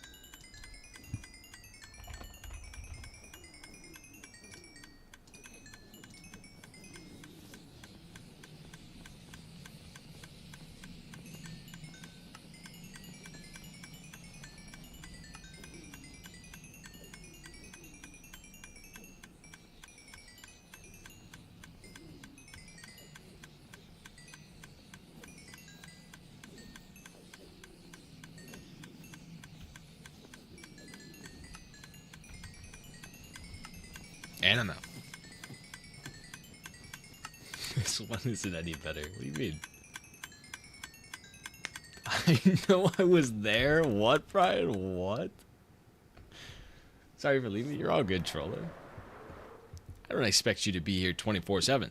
This one isn't any better. What do you mean? I know I was there. What, Brian? What? Sorry for leaving. You're all good, troller. I don't expect you to be here 24/7.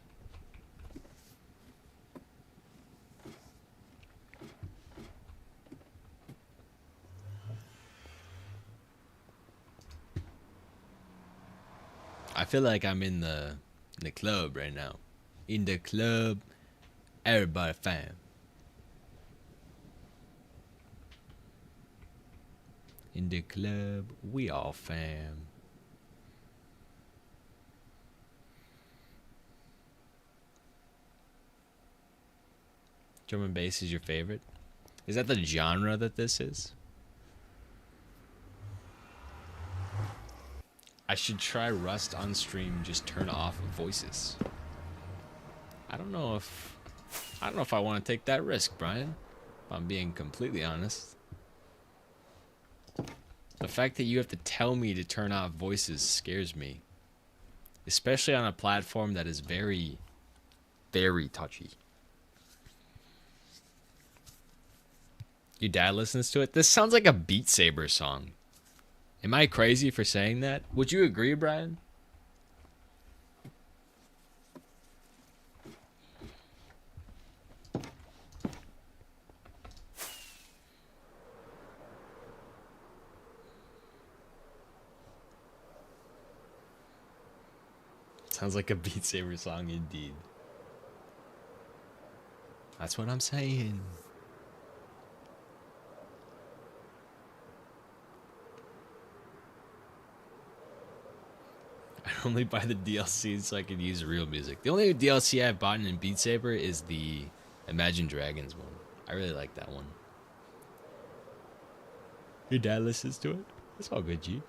I feel like I'm in the club right now. In the club, everybody fam. In the club, we all fam. Drum and bass is your favorite? Is that the genre that this is? I should try Rust on stream, just turn off voices. I don't know if I want to take that risk, Brian. If I'm being completely honest. The fact that you have to tell me to turn off voices scares me. Especially on a platform that is very, very touchy. Your dad listens to it? This sounds like a Beat Saber song. Am I crazy for saying that? Would you agree, Brian? Sounds like a Beat Saber song indeed. That's what I'm saying. I only buy the DLC so I can use real music. The only DLC I've bought in Beat Saber is the Imagine Dragons one. I really like that one. Your dad listens to it? That's all good, G.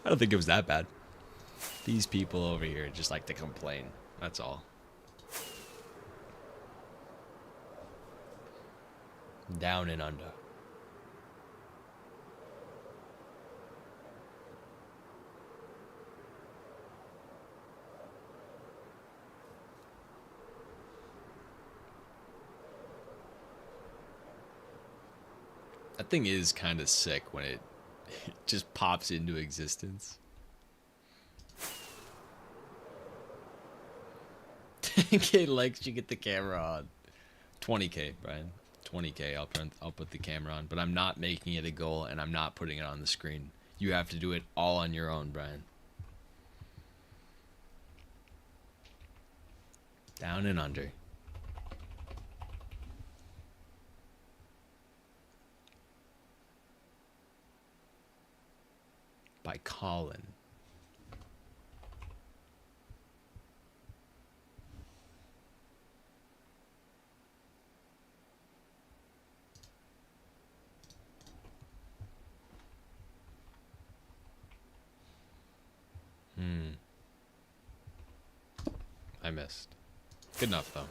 I don't think it was that bad. These people over here just like to complain. That's all. Down and under. That thing is kind of sick when it just pops into existence. 10K likes, you get the camera on. 20K, Brian. 20K. I'll put the camera on, but I'm not making it a goal, and I'm not putting it on the screen. You have to do it all on your own, Brian. Down and under. By Colin. I missed. Good enough, though.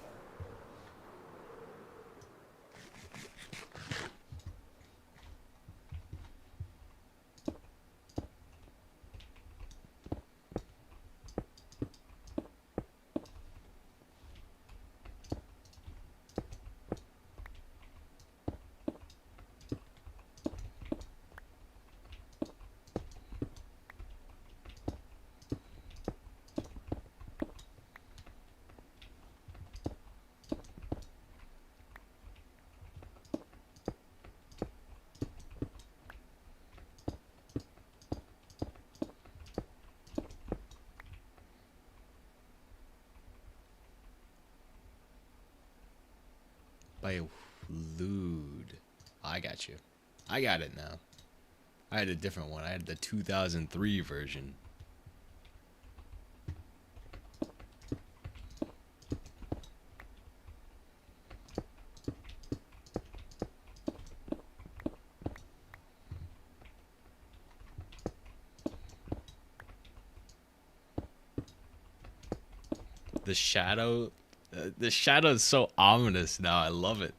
By Lude. I got you. I got it now. I had a different one. I had the 2003 version. The shadow. The shadow is so ominous now. I love it.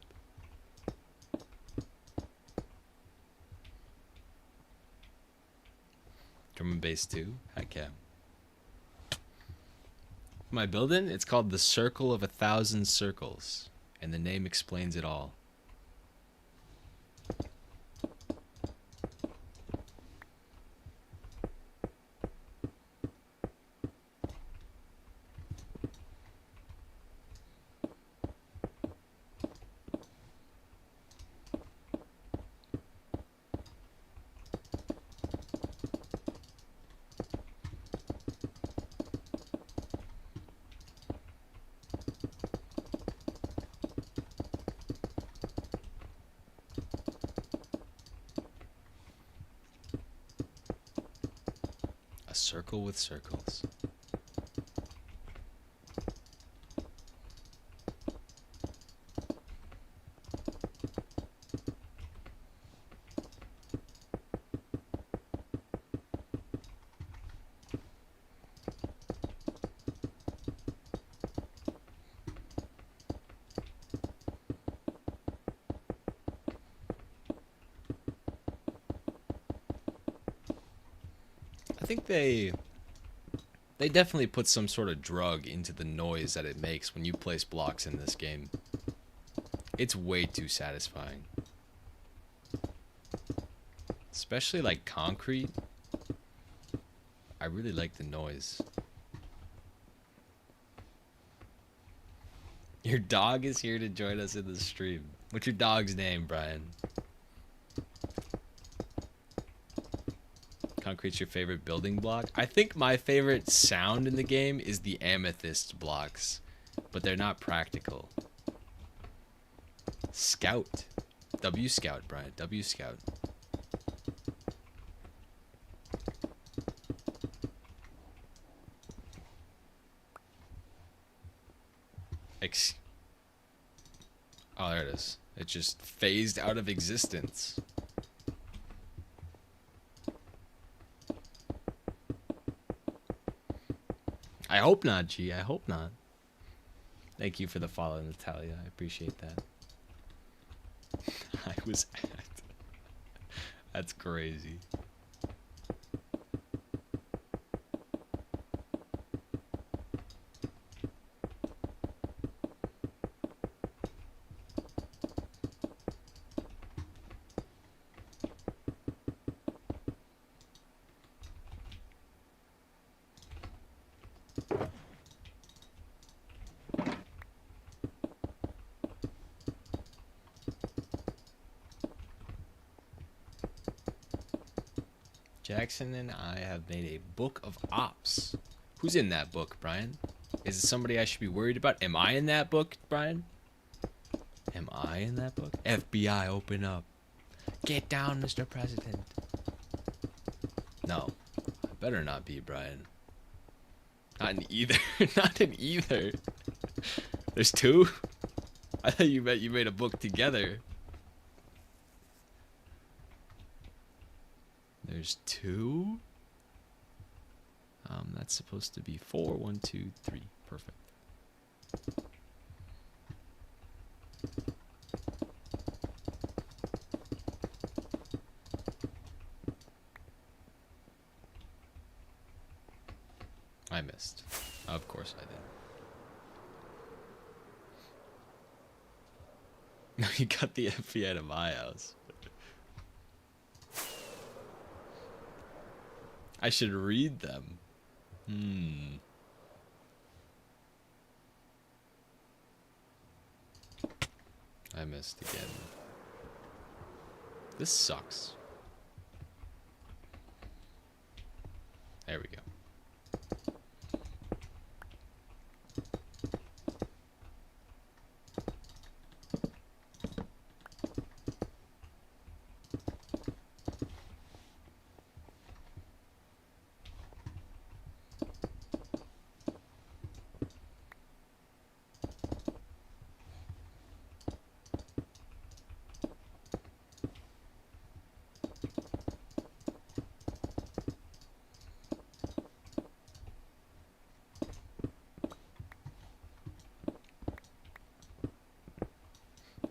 Drum and bass too? Heck yeah. My building, it's called the Circle of 1,000 Circles, and the name explains it all. A circle with circles. I think they definitely put some sort of drug into the noise that it makes when you place blocks in this game. It's way too satisfying. Especially like concrete. I really like the noise. Your dog is here to join us in the stream. What's your dog's name, Brian? Concrete's your favorite building block? I think my favorite sound in the game is the amethyst blocks, but they're not practical. Scout. W Scout, Brian. W Scout. Oh, there it is. It just phased out of existence. I hope not, G. I hope not. Thank you for the follow, Natalia. I appreciate that. I was at. That's crazy. Jackson and I have made a book of ops. Who's in that book, Brian? Is it somebody I should be worried about? Am I in that book, Brian? Am I in that book? FBI, open up. Get down, Mr. President. No, I better not be, Brian. Not in either. Not in either. There's two? I thought you meant you made a book together. There's two? That's supposed to be 4. 1, 2, 3. Perfect. I missed. Of course I did. No, you got the FBI out of my house. I should read them. I missed again. This sucks. There we go.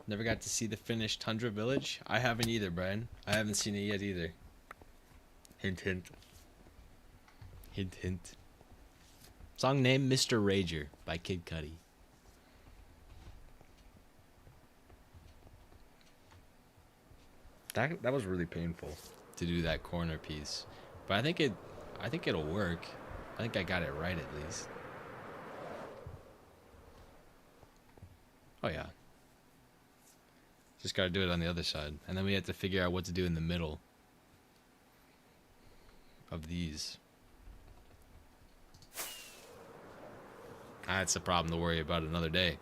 Never got to see the finished Tundra Village. I haven't either, Brian. I haven't seen it yet either. Hint, hint. Hint, hint. Song name Mr. Rager by Kid Cudi. That was really painful to do that corner piece. But I think it'll work. I think I got it right at least. Oh yeah. Just gotta do it on the other side. And then we have to figure out what to do in the middle of these. That's a problem to worry about another day.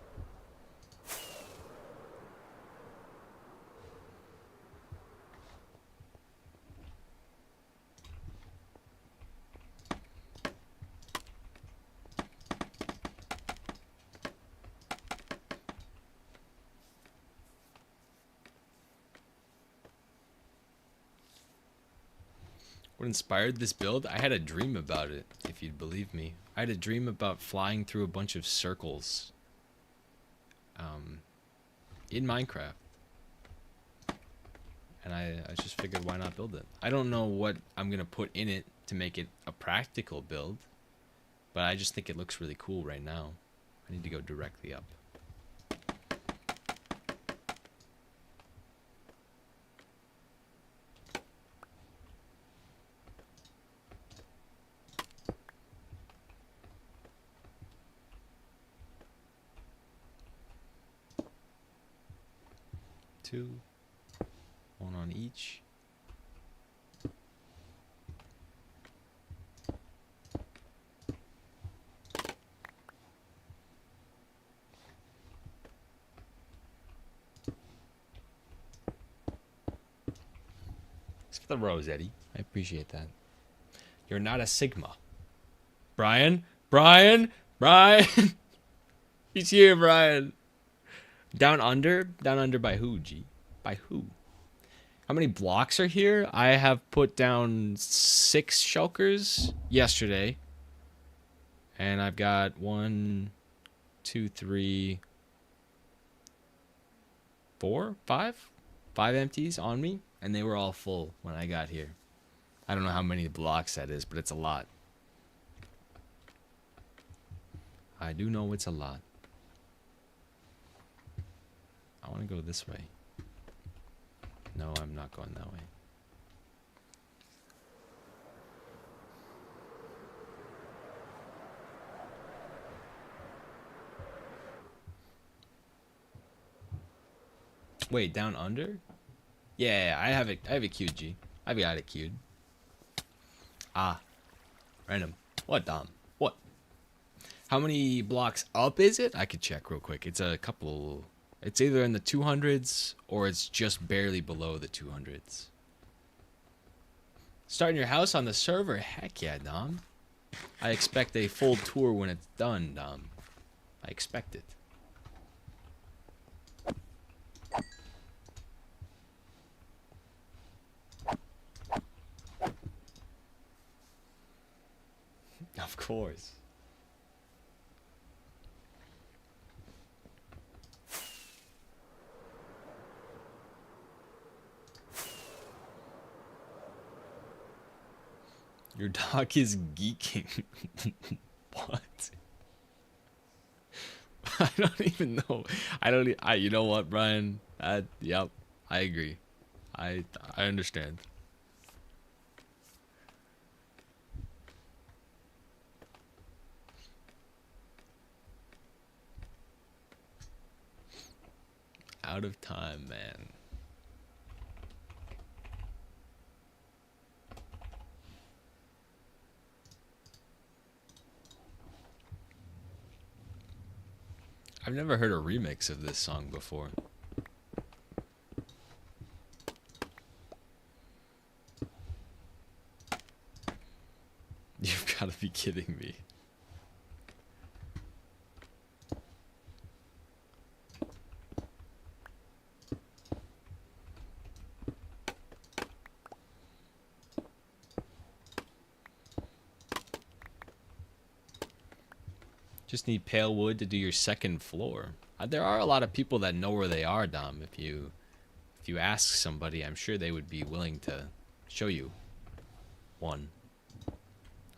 What inspired this build? I had a dream about it, if you'd believe me. I had a dream about flying through a bunch of circles in Minecraft. And I just figured, why not build it? I don't know what I'm going to put in it to make it a practical build, but I just think it looks really cool right now. I need to go directly up. Two, one on each. Thanks for the rose, Eddie. I appreciate that. You're not a Sigma. Brian? Brian? Brian? He's here, Brian. Down under? Down under by who, G? By who? How many blocks are here? I have put down 6 shulkers yesterday. And I've got 1, 2, 3, 4, 5? 5 empties on me. And they were all full when I got here. I don't know how many blocks that is, but it's a lot. I do know it's a lot. I want to go this way. No, I'm not going that way. Wait, down under? Yeah, I have it queued, G. I've got it queued. Ah. Random. What, Dom? What? How many blocks up is it? I could check real quick. It's a couple... It's either in the 200s or it's just barely below the 200s. Starting your house on the server? Heck yeah, Dom. I expect a full tour when it's done, Dom. I expect it. Of course. Your dog is geeking. What? I don't even know. You know what, Brian? Yep, I agree. I understand. Out of time, man. I've never heard a remix of this song before. You've got to be kidding me. Just need pale wood to do your second floor. There are a lot of people that know where they are, Dom. If you ask somebody, I'm sure they would be willing to show you one.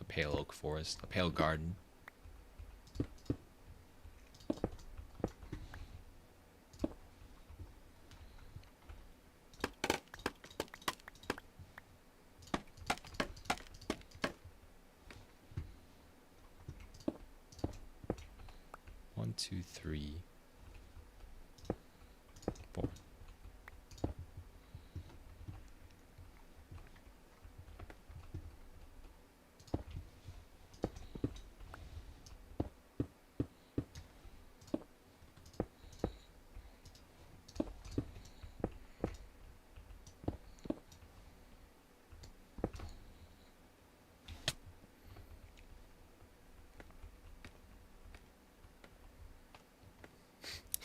A pale oak forest, a pale garden. 2, 3, 4.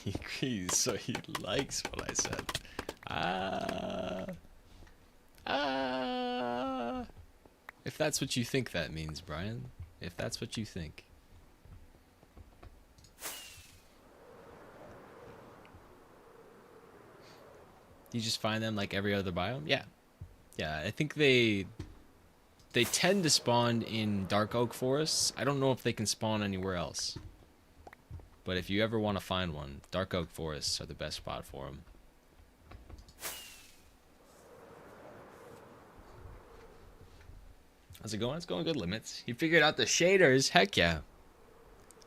He agrees, so he likes what I said. If that's what you think that means, Brian. If that's what you think. Do you just find them like every other biome? Yeah. Yeah, I think they tend to spawn in dark oak forests. I don't know if they can spawn anywhere else. But if you ever want to find one, dark oak forests are the best spot for them. How's it going? It's going good, Limits. You figured out the shaders? Heck yeah.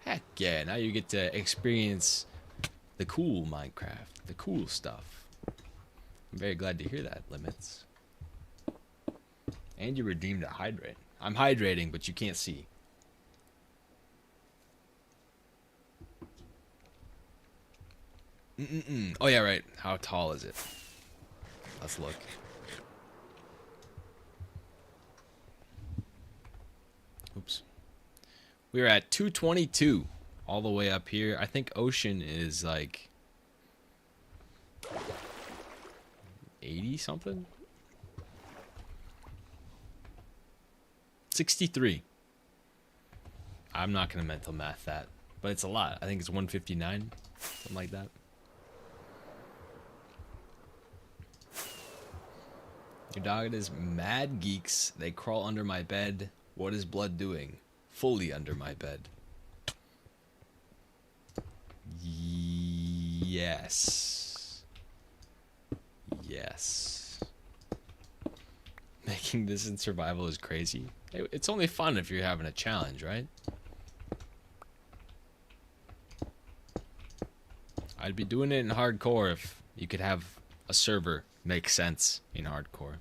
Heck yeah. Now you get to experience the cool Minecraft, the cool stuff. I'm very glad to hear that, Limits. And you redeemed a hydrate. I'm hydrating, but you can't see. Oh yeah, right. How tall is it? Let's look. Oops. We're at 222 all the way up here. I think ocean is like 80 something. 63. I'm not gonna mental math that, but it's a lot. I think it's 159, something like that. Your dog is mad geeks. They crawl under my bed. What is blood doing? Fully under my bed. Yes. Yes. Making this in survival is crazy. It's only fun if you're having a challenge, right? I'd be doing it in hardcore if you could have a server make sense in hardcore.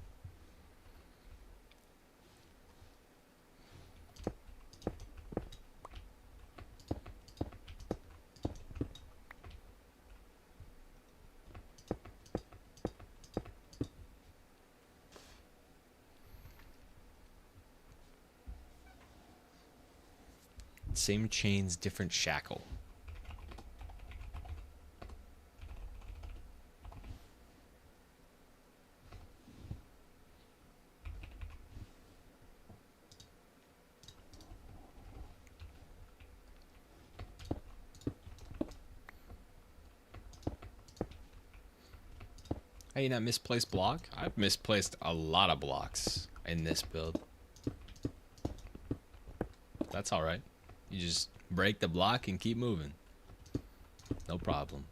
Same chains, different shackle. Hey, you not misplaced block? I've misplaced a lot of blocks in this build. That's alright. You just break the block and keep moving. No problem.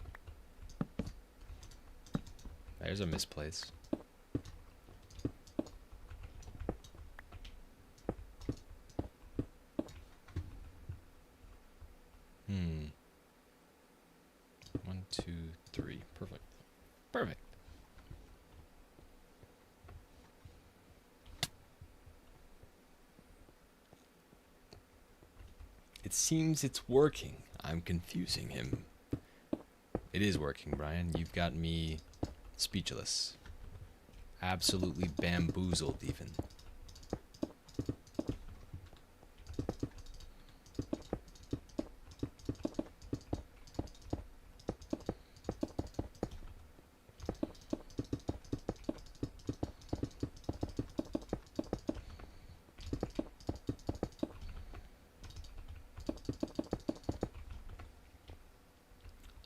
There's a misplace. One, two, three. Perfect. Perfect. It seems it's working. I'm confusing him. It is working, Brian. You've got me speechless. Absolutely bamboozled, even.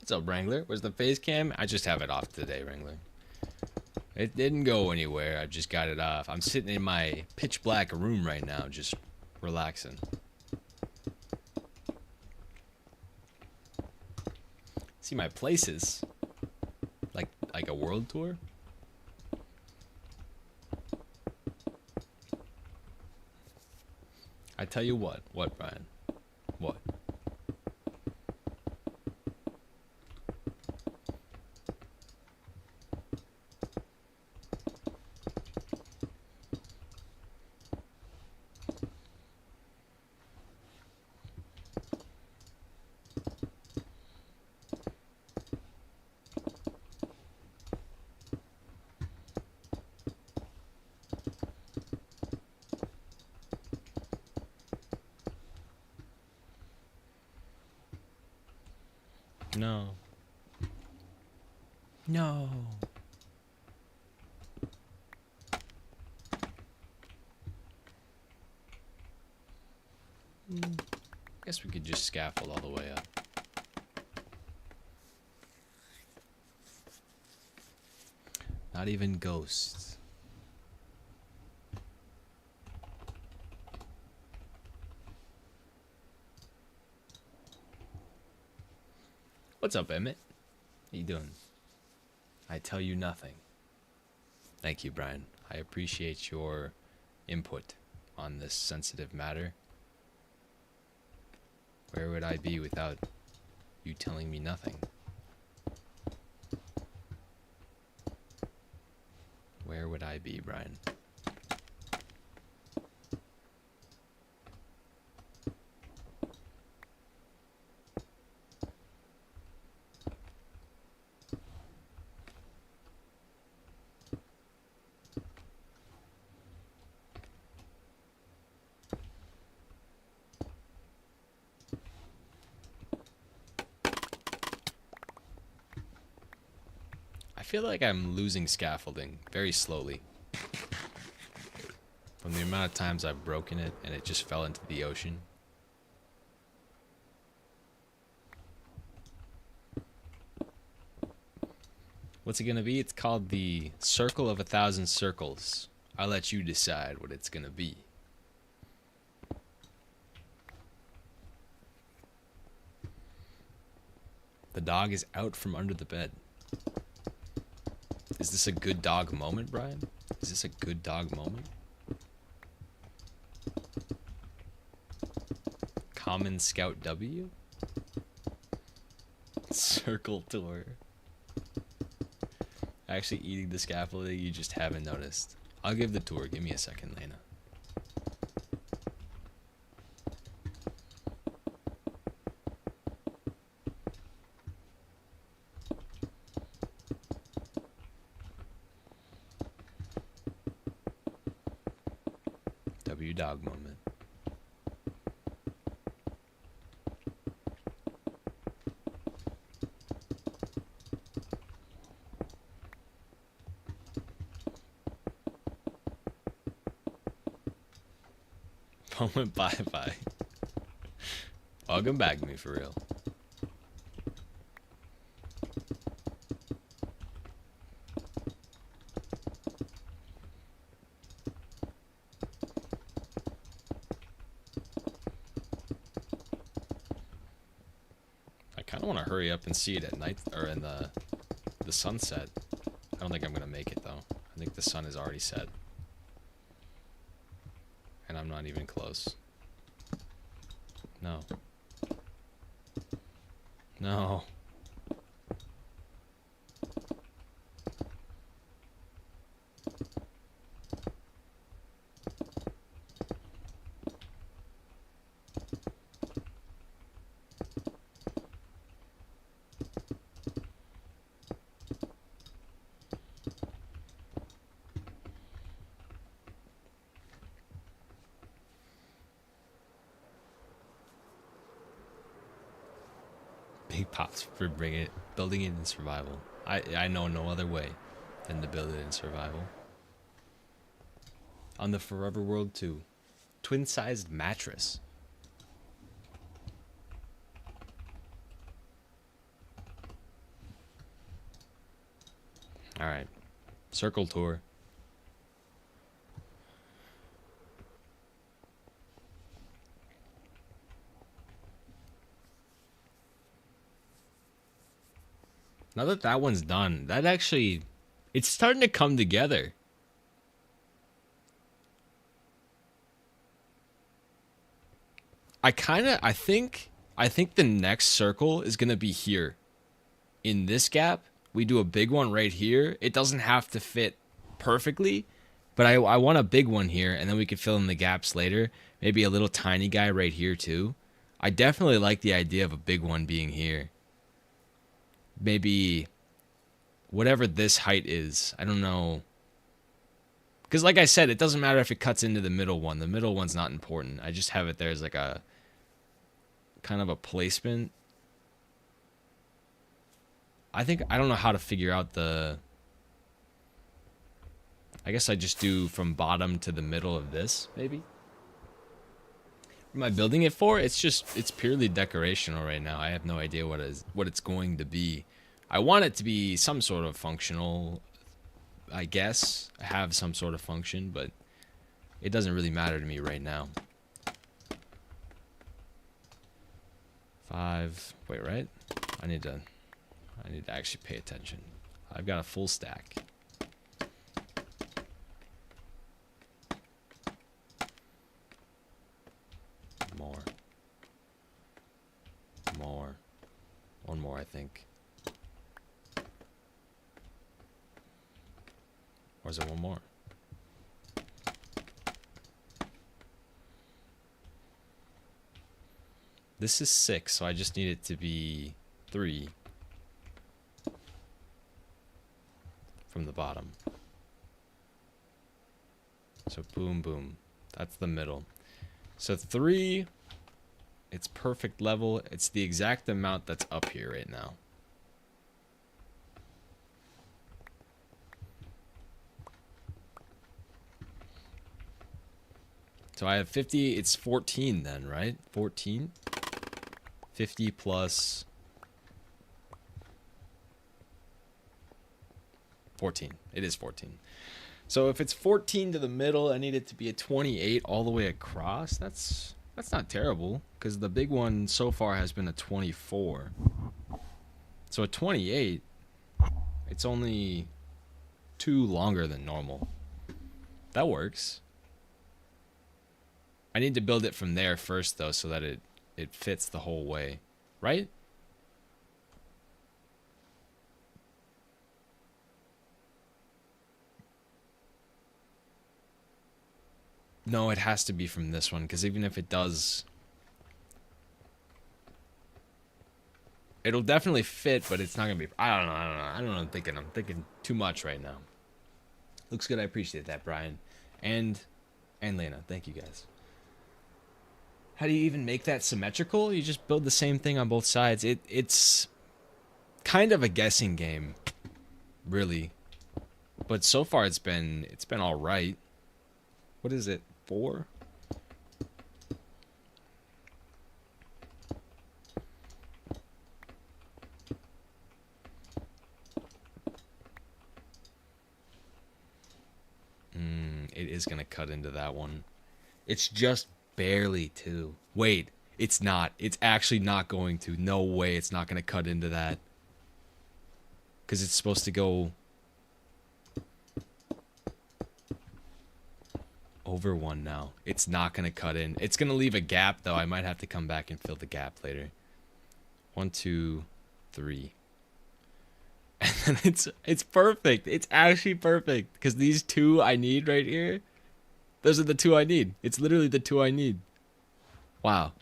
What's up, Wrangler? Where's the face cam? I just have it off today, Wrangler. It didn't go anywhere. I just got it off. I'm sitting in my pitch black room right now, just relaxing. See my places. Like a world tour? I tell you what, Brian? What? No. No. Guess we could just scaffold all the way up. Not even ghosts. What's up, Emmett? How you doing? I tell you nothing. Thank you, Brian. I appreciate your input on this sensitive matter. Where would I be without you telling me nothing? Where would I be, Brian? I feel like I'm losing scaffolding very slowly. From the amount of times I've broken it and it just fell into the ocean. What's it gonna be? It's called the Circle of 1,000 Circles. I'll let you decide what it's gonna be. The dog is out from under the bed. Is this a good dog moment, Brian? Is this a good dog moment? Common Scout W? Circle tour. Actually eating the scaffolding, you just haven't noticed. I'll give the tour. Give me a second, Lena. W dog moment. Moment bye-bye. Welcome back to me for real. I kind of want to hurry up and see it at night or in the sunset. I don't think I'm gonna make it though. I think the sun is already set. And I'm not even close. No. No. Big pops for building it in survival. I know no other way than to build it in survival. On the Forever World 2, twin-sized mattress. All right, circle tour. Now that that one's done, that actually, it's starting to come together. I think the next circle is going to be here. In this gap, we do a big one right here. It doesn't have to fit perfectly, but I want a big one here, and then we could fill in the gaps later. Maybe a little tiny guy right here too. I definitely like the idea of a big one being here. Maybe whatever this height is. I don't know. Because like I said, it doesn't matter if it cuts into the middle one. The middle one's not important. I just have it there as like a kind of a placement. I think I don't know how to figure out the. I guess I just do from bottom to the middle of this, maybe. What am I building it for? It's purely decorational right now. I have no idea what it's going to be. I want it to be some sort of functional, I guess, have some sort of function, but it doesn't really matter to me right now. 5. Wait, right? I need to actually pay attention. I've got a full stack. More. One more, I think. Or is it one more? This is 6, so I just need it to be 3 from the bottom. So boom, boom. That's the middle. So 3, it's perfect level. It's the exact amount that's up here right now. So I have 50, it's 14 then, right? 14? 50 plus 14. It is 14. So if it's 14 to the middle, I need it to be a 28 all the way across. That's not terrible, because the big one so far has been a 24. So a 28, it's only 2 longer than normal. That works. I need to build it from there first, though, so that it fits the whole way. Right? No, it has to be from this one, because even if it does, it'll definitely fit, but it's not gonna be. I don't know. I'm thinking too much right now. Looks good. I appreciate that, Brian, and Lena. Thank you guys. How do you even make that symmetrical? You just build the same thing on both sides. It's kind of a guessing game, really, but so far it's been all right. What is it? 4? It is gonna cut into that one. It's just barely 2. Wait, it's not. It's actually not going to. No way it's not gonna cut into that. Because it's supposed to go over 1 now. It's not gonna cut in. It's gonna leave a gap, though. I might have to come back and fill the gap later. 1, 2, 3. And then it's perfect. It's actually perfect, because these 2 I need right here, those are the 2 I need. It's literally the 2 I need. Wow,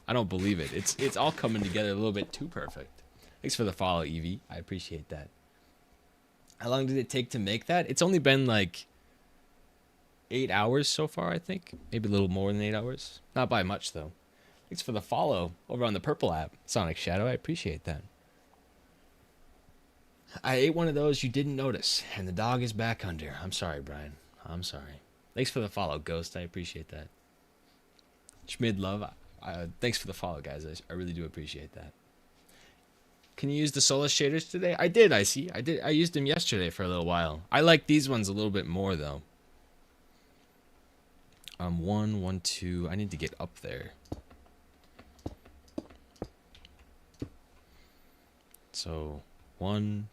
I don't believe it. It's all coming together a little bit too perfect. Thanks for the follow, Evie. I appreciate that. How long did it take to make that? It's only been like 8 hours so far, I think. Maybe a little more than 8 hours. Not by much, though. Thanks for the follow over on the Purple app, Sonic Shadow. I appreciate that. I ate one of those you didn't notice, and the dog is back under. I'm sorry, Brian. I'm sorry. Thanks for the follow, Ghost. I appreciate that. Schmid Love, thanks for the follow, guys. I really do appreciate that. Can you use the Solus shaders today? I did, I see. I used them yesterday for a little while. I like these ones a little bit more, though. 1, 1, 2. I need to get up there. So, 1.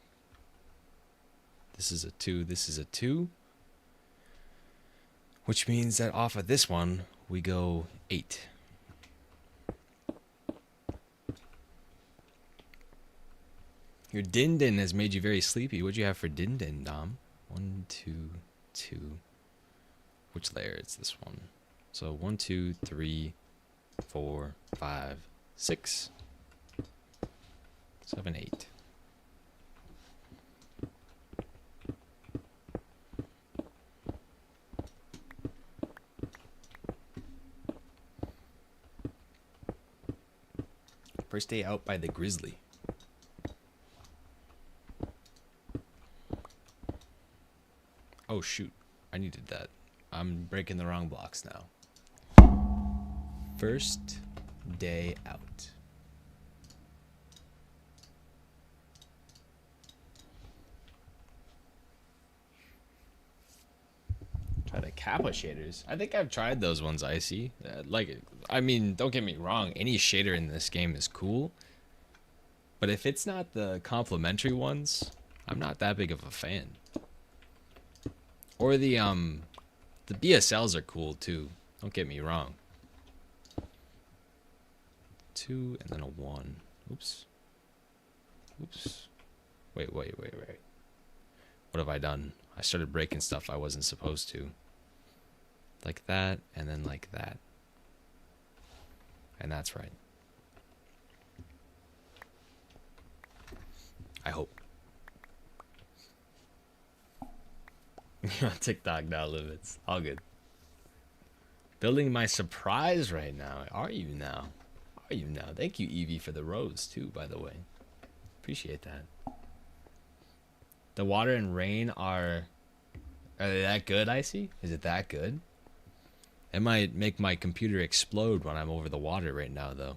This is a 2. This is a 2. Which means that off of this one, we go 8. Your din din has made you very sleepy. What'd you have for din din, Dom? 1, 2, 2. Which layer is this one? So 1, 2, 3, 4, 5, 6, 7, 8. First day out by the Grizzly. Oh, shoot. I needed that. I'm breaking the wrong blocks now. First day out. Try the Kappa shaders. I think I've tried those ones, Icy. I mean, don't get me wrong. Any shader in this game is cool. But if it's not the complimentary ones, I'm not that big of a fan. Or the BSLs are cool too. Don't get me wrong. 2 and then a 1. Oops. Oops. Wait. What have I done? I started breaking stuff I wasn't supposed to. Like that, and then like that. And that's right. I hope. TikTok now limits. All good. Building my surprise right now. Are you now? Are you now? Thank you, Evie, for the rose too, by the way. Appreciate that. The water and rain are they that good, Icy? Is it that good? It might make my computer explode when I'm over the water right now, though.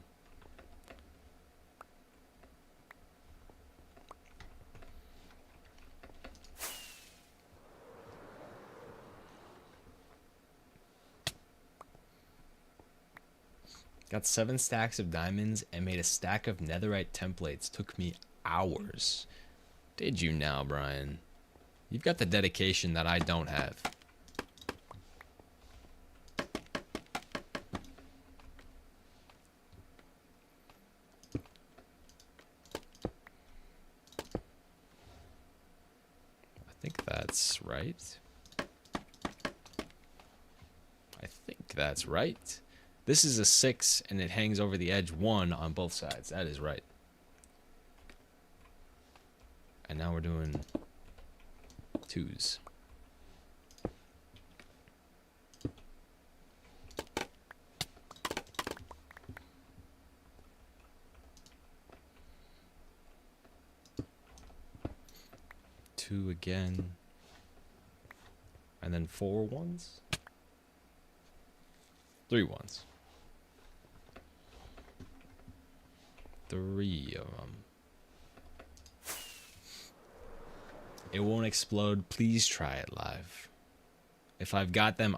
Got 7 stacks of diamonds and made a stack of netherite templates. Took me hours. Did you now, Brian? You've got the dedication that I don't have. I think that's right. I think that's right. This is a 6 and it hangs over the edge 1 on both sides. That is right. And now we're doing 2s. Two again. And then 4 ones. 3 ones. 3 of them. It won't explode. Please try it live. If I've got them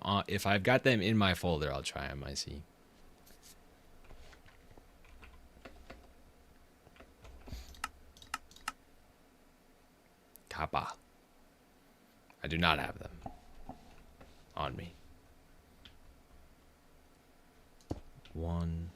in my folder, I'll try them. I see. Kappa. I do not have them on me. 1.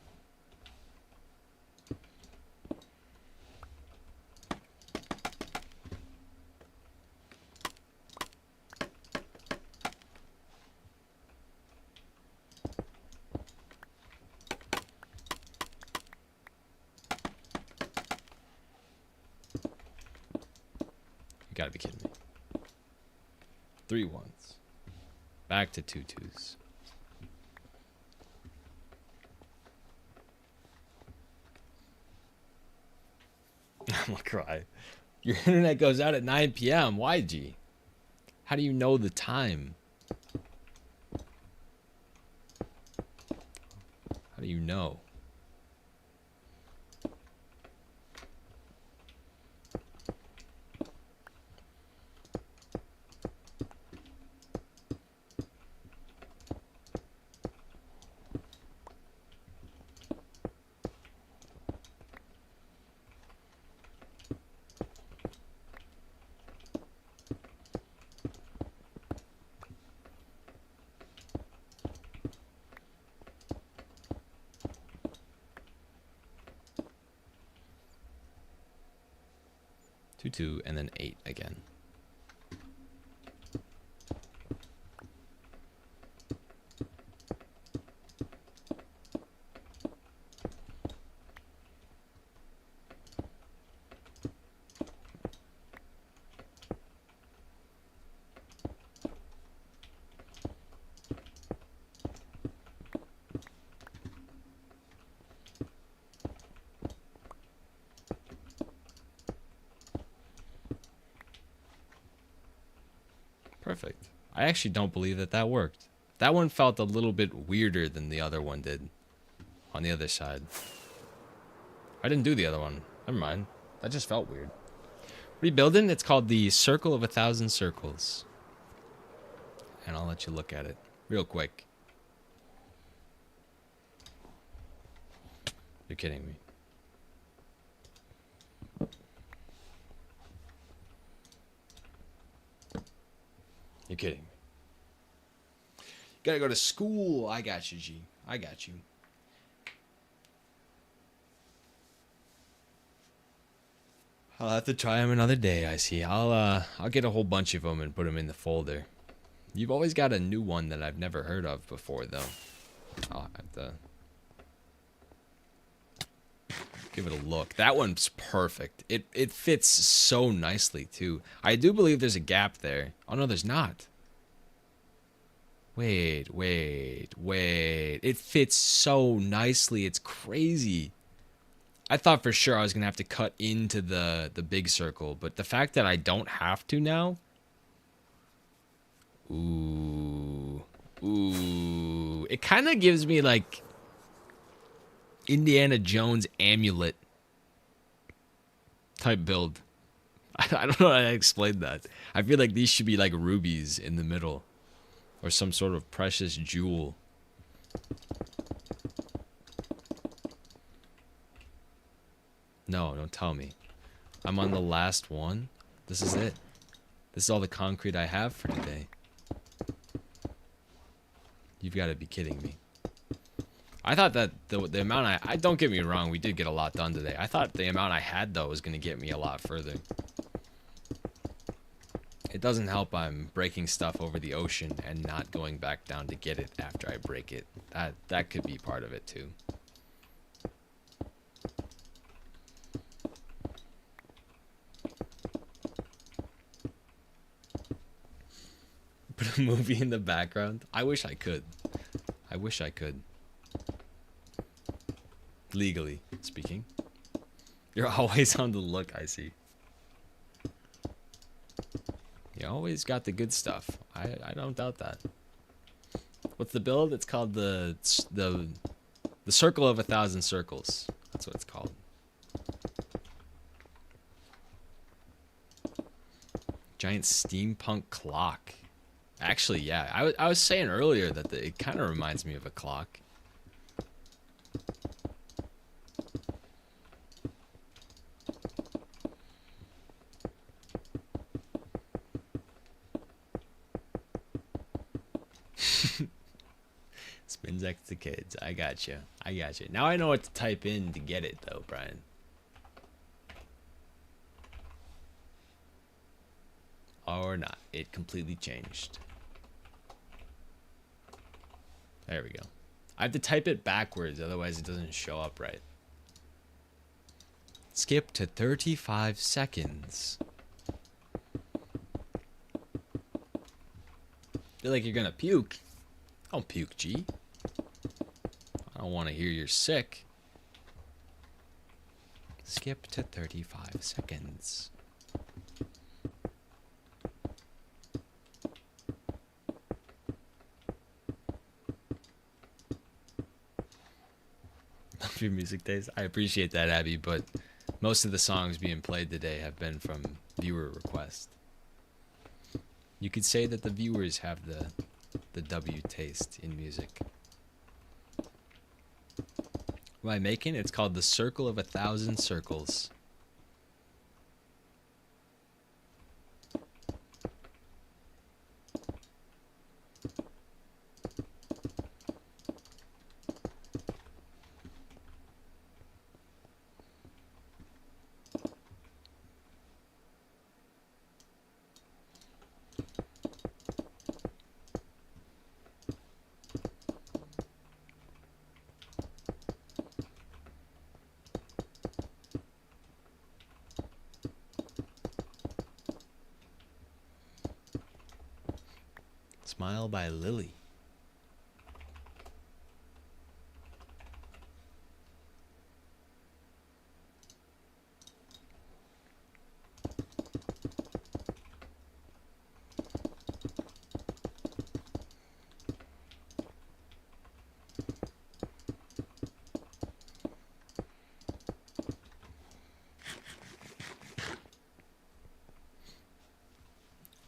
You gotta be kidding me. 3 ones. Back to 2 2s. I'm gonna cry. Your internet goes out at 9 p.m. YG. How do you know the time? How do you know? Two, 2, and then 8 again. Perfect. I actually don't believe that that worked. That one felt a little bit weirder than the other one did on the other side. I didn't do the other one. Never mind. That just felt weird. Rebuilding, it's called the Circle of 1,000 Circles. And I'll let you look at it real quick. You're kidding me. You're kidding me. Gotta go to school. I got you, G. I got you. I'll have to try them another day, I see. I'll get a whole bunch of them and put them in the folder. You've always got a new one that I've never heard of before, though. I'll have to give it a look. That one's perfect. It fits so nicely, too. I do believe there's a gap there. Oh, no, there's not. Wait. It fits so nicely. It's crazy. I thought for sure I was going to have to cut into the big circle, but the fact that I don't have to now. Ooh. It kind of gives me like Indiana Jones amulet type build. I don't know how to explain that. I feel like these should be like rubies in the middle or some sort of precious jewel. No, don't tell me. I'm on the last one. This is it. This is all the concrete I have for today. You've got to be kidding me. I thought that the amount I don't get me wrong, we did get a lot done today. I thought the amount I had, though, was going to get me a lot further. It doesn't help I'm breaking stuff over the ocean and not going back down to get it after I break it. That could be part of it, too. Put a movie in the background. I wish I could. I wish I could. Legally speaking. You're always on the look, I see. You always got the good stuff. I don't doubt that. What's the build? It's called the Circle of 1,000 Circles. That's what it's called. Giant steampunk clock. Actually, yeah. I was saying earlier that it kind of reminds me of a clock. Spins X to kids. I got you. Now I know what to type in to get it, though, Brian. Or not. It completely changed. There we go. I have to type it backwards, otherwise it doesn't show up right. Skip to 35 seconds. Feel like you're gonna puke. Don't puke, G. I don't want to hear you're sick. Skip to 35 seconds. Love your music taste. I appreciate that, Abby, but most of the songs being played today have been from viewer request. You could say that the viewers have the W taste in music. What am I making? It's called the Circle of 1,000 Circles. Smile by Lily.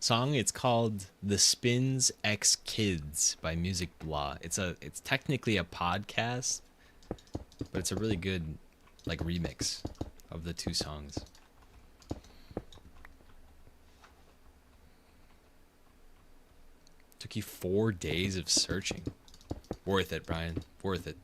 song. It's called "The Spins X Kids" by Music Blah. It's technically a podcast, but it's a really good like remix of the two songs. Took you 4 days of searching. Worth it, Brian. Worth it.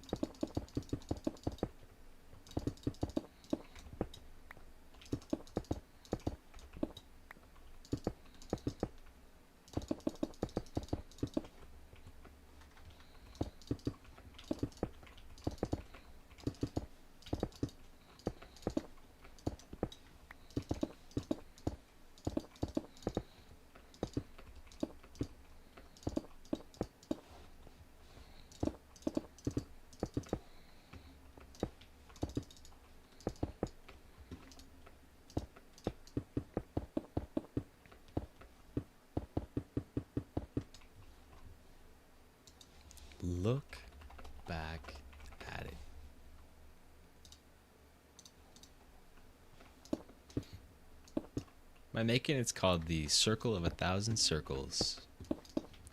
Look back at it. My making it's called the Circle of 1,000 Circles,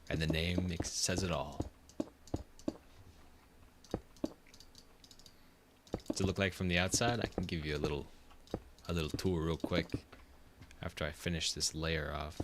and the name says it all. What's it look like from the outside? I can give you a little tour real quick after I finish this layer off.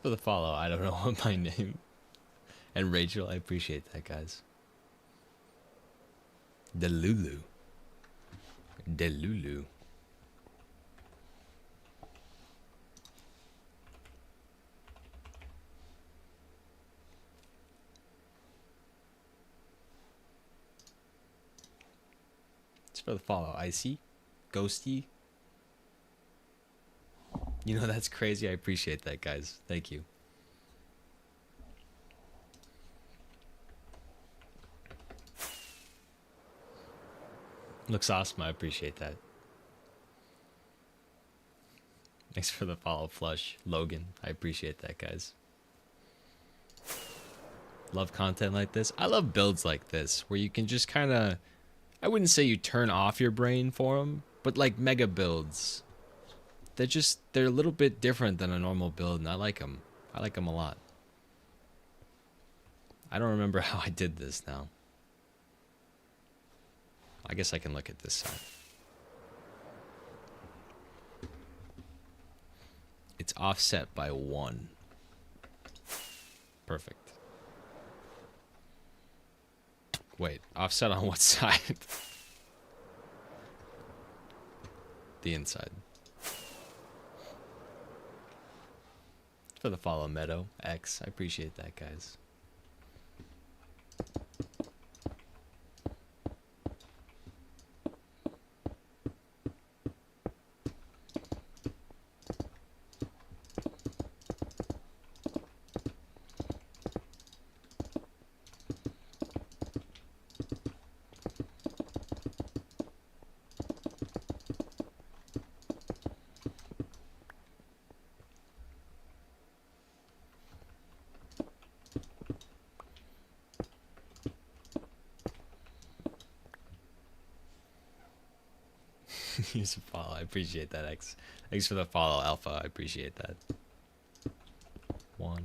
For the follow, I don't know what my name. And Rachel, I appreciate that, guys. Delulu. Delulu. It's for the follow. Icy. Ghosty. You know, that's crazy. I appreciate that, guys. Thank you. Looks awesome. I appreciate that. Thanks for the follow, Flush. Logan, I appreciate that, guys. Love content like this. I love builds like this, where you can just kind of, I wouldn't say you turn off your brain for them, but like mega builds. They're a little bit different than a normal build, and I like them. I like them a lot. I don't remember how I did this now. I guess I can look at this side. It's offset by 1. Perfect. Wait, offset on what side? The inside. For the follow, Meadow X. I appreciate that, guys. Use a follow. I appreciate that, X. Thanks for the follow, Alpha. I appreciate that. 1.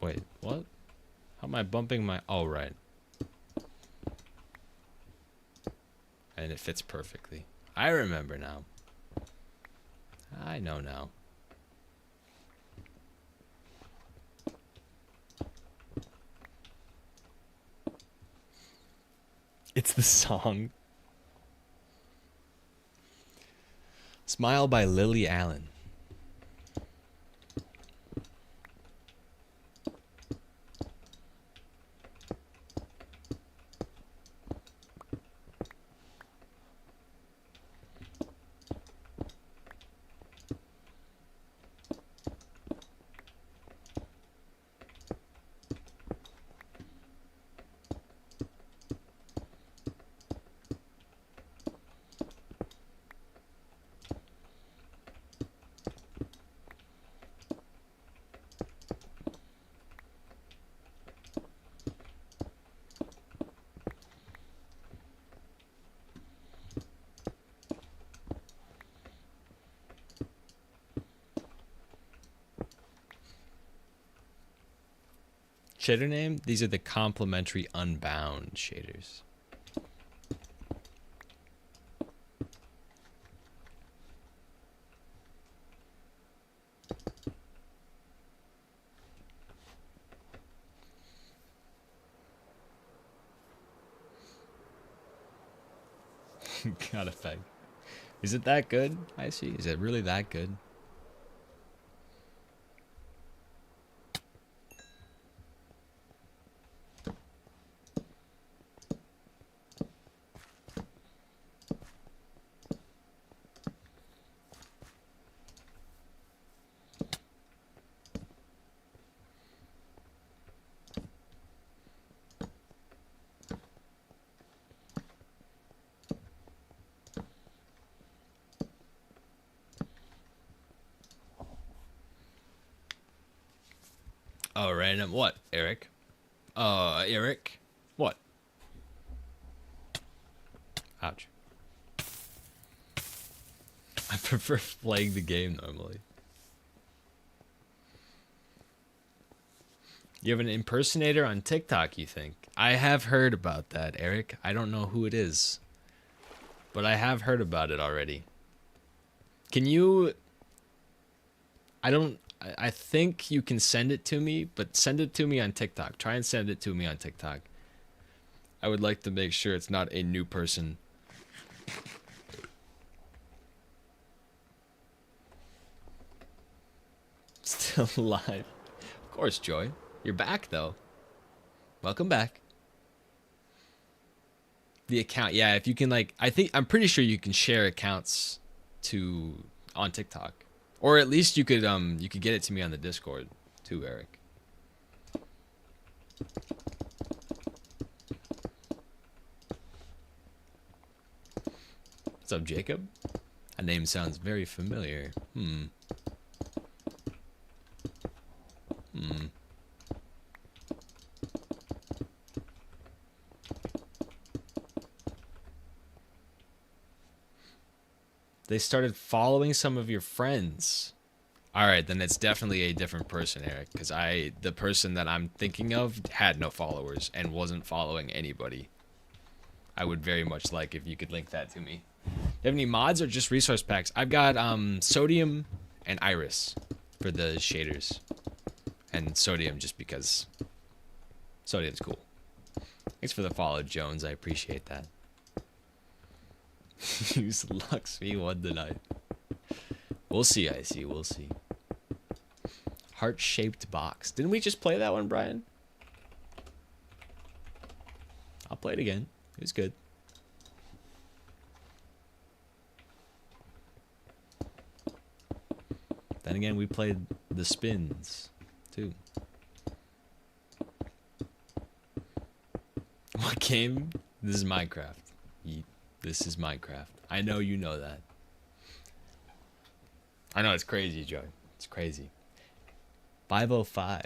Wait, what? How am I bumping my... Oh, right. And it fits perfectly. I remember now. I know now. It's the song. Smile by Lily Allen. Shader name? These are the complementary unbound shaders. God effect. Is it that good? I see. Is it really that good? Oh, random. What, Eric? Eric? What? Ouch. I prefer playing the game normally. You have an impersonator on TikTok, you think? I have heard about that, Eric. I don't know who it is, but I have heard about it already. Can you... I think you can send it to me, but send it to me on TikTok. Try and send it to me on TikTok. I would like to make sure it's not a new person. Still alive. Of course, Joy. You're back, though. Welcome back. The account, yeah, if you can, like, I'm pretty sure you can share accounts on TikTok. Or at least you could get it to me on the Discord, too, Eric. What's up, Jacob? That name sounds very familiar. They started following some of your friends. All right, then it's definitely a different person, Eric, because the person that I'm thinking of had no followers and wasn't following anybody. I would very much like if you could link that to me. Do you have any mods or just resource packs? I've got Sodium and Iris for the shaders. And Sodium just because Sodium's cool. Thanks for the follow, Jones. I appreciate that. Use Lux V1 tonight. We'll see, I see. We'll see. Heart-shaped box. Didn't we just play that one, Brian? I'll play it again. It was good. Then again, we played the spins, too. What game? This is Minecraft. This is Minecraft. I know you know that. I know, it's crazy, Joe. It's crazy. 505.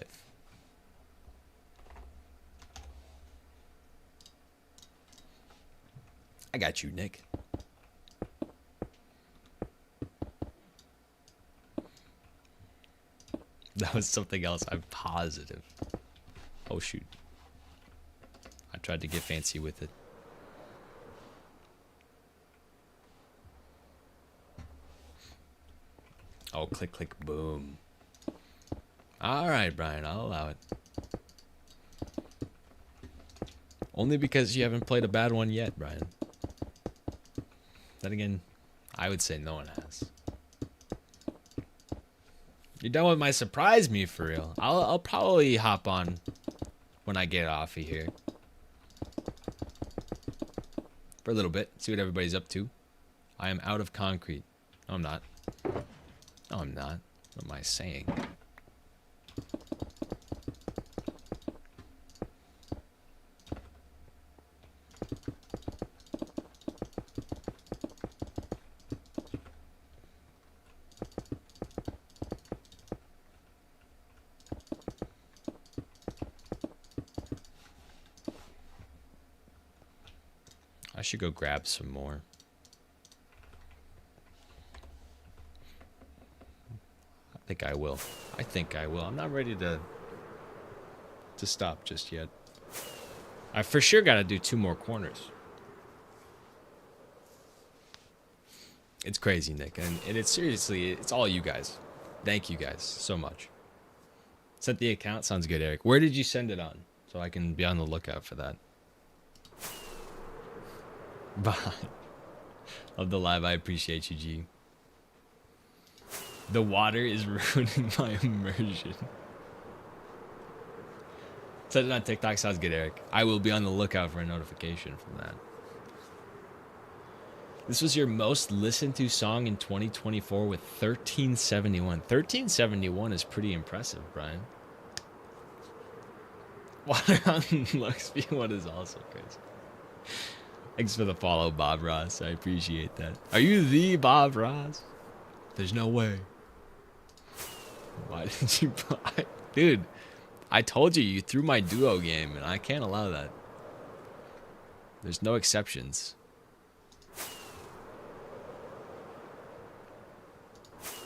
I got you, Nick. That was something else, I'm positive. Oh, shoot. I tried to get fancy with it. Oh, click, click, boom. All right, Brian, I'll allow it. Only because you haven't played a bad one yet, Brian. Then again, I would say no one has. You're done with my surprise me for real. I'll probably hop on when I get off of here. For a little bit. See what everybody's up to. I am out of concrete. No, I'm not. No, I'm not. What am I saying? I should go grab some more. I think I will. I think I will. I'm not ready to stop just yet. I for sure gotta do 2 more corners. It's crazy, Nick, and it's seriously, it's all you guys. Thank you guys so much. Sent the account? Sounds good, Eric. Where did you send it on? So I can be on the lookout for that. Bye. Love the live. I appreciate you, G. The water is ruining my immersion. Said it on TikTok. Sounds good, Eric. I will be on the lookout for a notification from that. This was your most listened to song in 2024 with 1371. 1371 is pretty impressive, Brian. Water on Lux V1 is also crazy. Thanks for the follow, Bob Ross. I appreciate that. Are you the Bob Ross? There's no way. Why did you buy? Dude, I told you, you threw my duo game, and I can't allow that. There's no exceptions.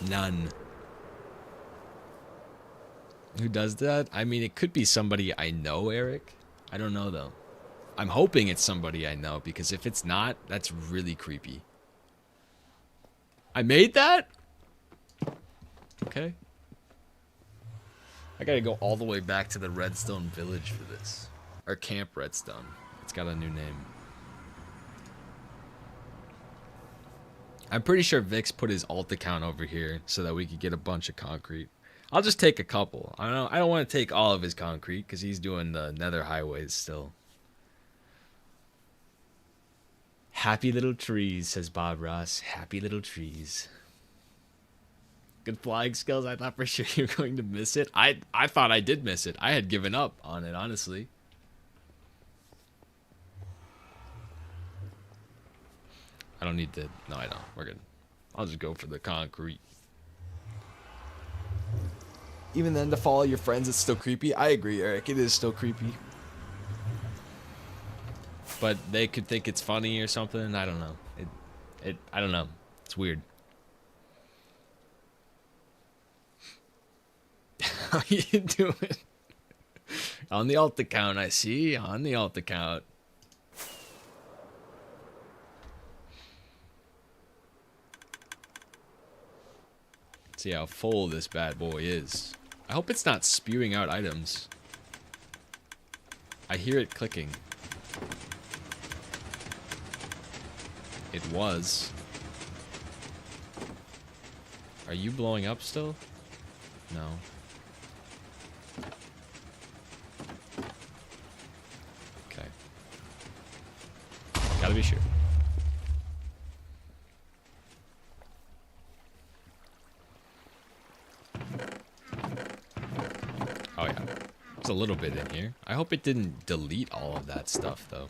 None. Who does that? I mean, it could be somebody I know, Eric. I don't know, though. I'm hoping it's somebody I know, because if it's not, that's really creepy. I made that? Okay. I gotta go all the way back to the Redstone Village for this. Or Camp Redstone. It's got a new name. I'm pretty sure Vix put his alt account over here so that we could get a bunch of concrete. I'll just take a couple. I don't want to take all of his concrete because he's doing the nether highways still. Happy little trees, says Bob Ross. Happy little trees. Good flying skills. I thought for sure you were going to miss it. I thought I did miss it. I had given up on it, honestly. I don't need to. No, I don't. We're good. I'll just go for the concrete. Even then, to follow your friends, it's still creepy. I agree, Eric. It is still creepy. But they could think it's funny or something. I don't know. I don't know. It's weird. How you doing? On the alt account, I see. On the alt account. See how full this bad boy is. I hope it's not spewing out items. I hear it clicking. It was. Are you blowing up still? No. Okay. Gotta be sure. Oh yeah. There's a little bit in here. I hope it didn't delete all of that stuff though.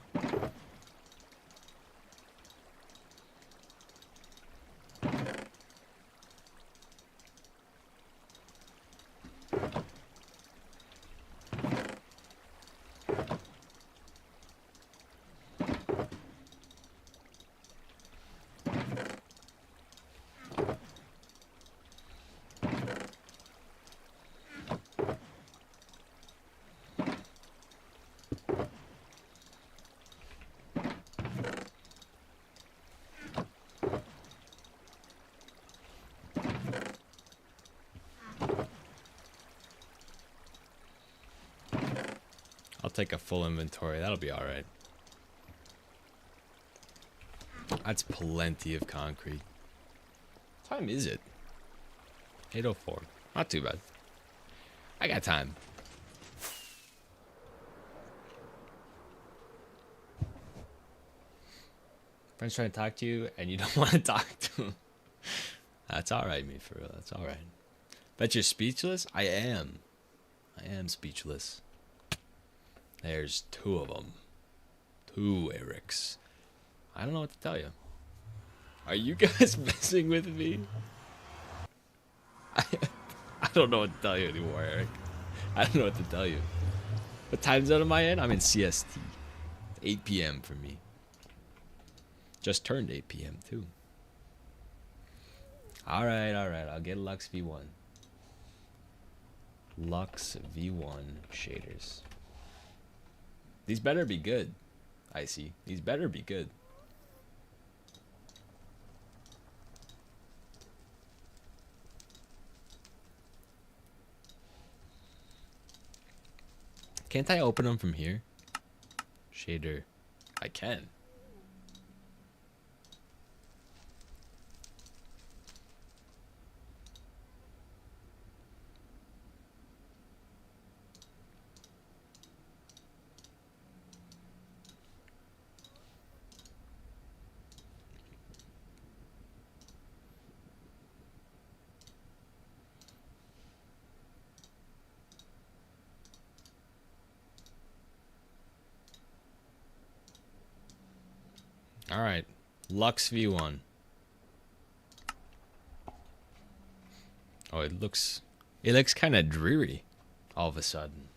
I'll take a full inventory. That'll be alright. That's plenty of concrete. What time is it? 8:04. Not too bad. I got time. Friends trying to talk to you and you don't want to talk to them. That's alright, me, for real. That's alright. Bet you're speechless? I am. I am speechless. There's 2 of them. 2 Erics. I don't know what to tell you. Are you guys messing with me? I don't know what to tell you anymore, Eric. I don't know what to tell you. What time zone am I in? I'm in CST. 8 p.m. for me. Just turned 8 p.m. too. Alright, alright. I'll get Lux V1. Lux V1 shaders. These better be good. I see. These better be good. Can't I open them from here? Shader. I can. Alright. Lux V1. Oh, it looks kind of dreary all of a sudden.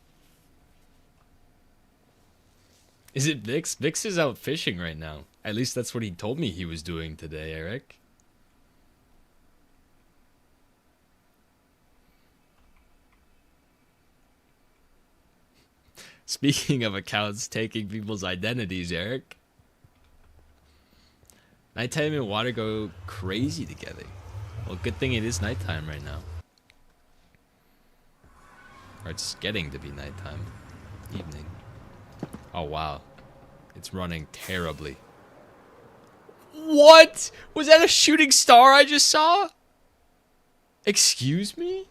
Is it Vix? Vix is out fishing right now. At least that's what he told me he was doing today, Eric. Speaking of accounts taking people's identities, Eric. Nighttime and water go crazy together. Well, good thing it is nighttime right now. Or it's getting to be nighttime. Evening. Oh, wow. It's running terribly. What? Was that a shooting star I just saw? Excuse me?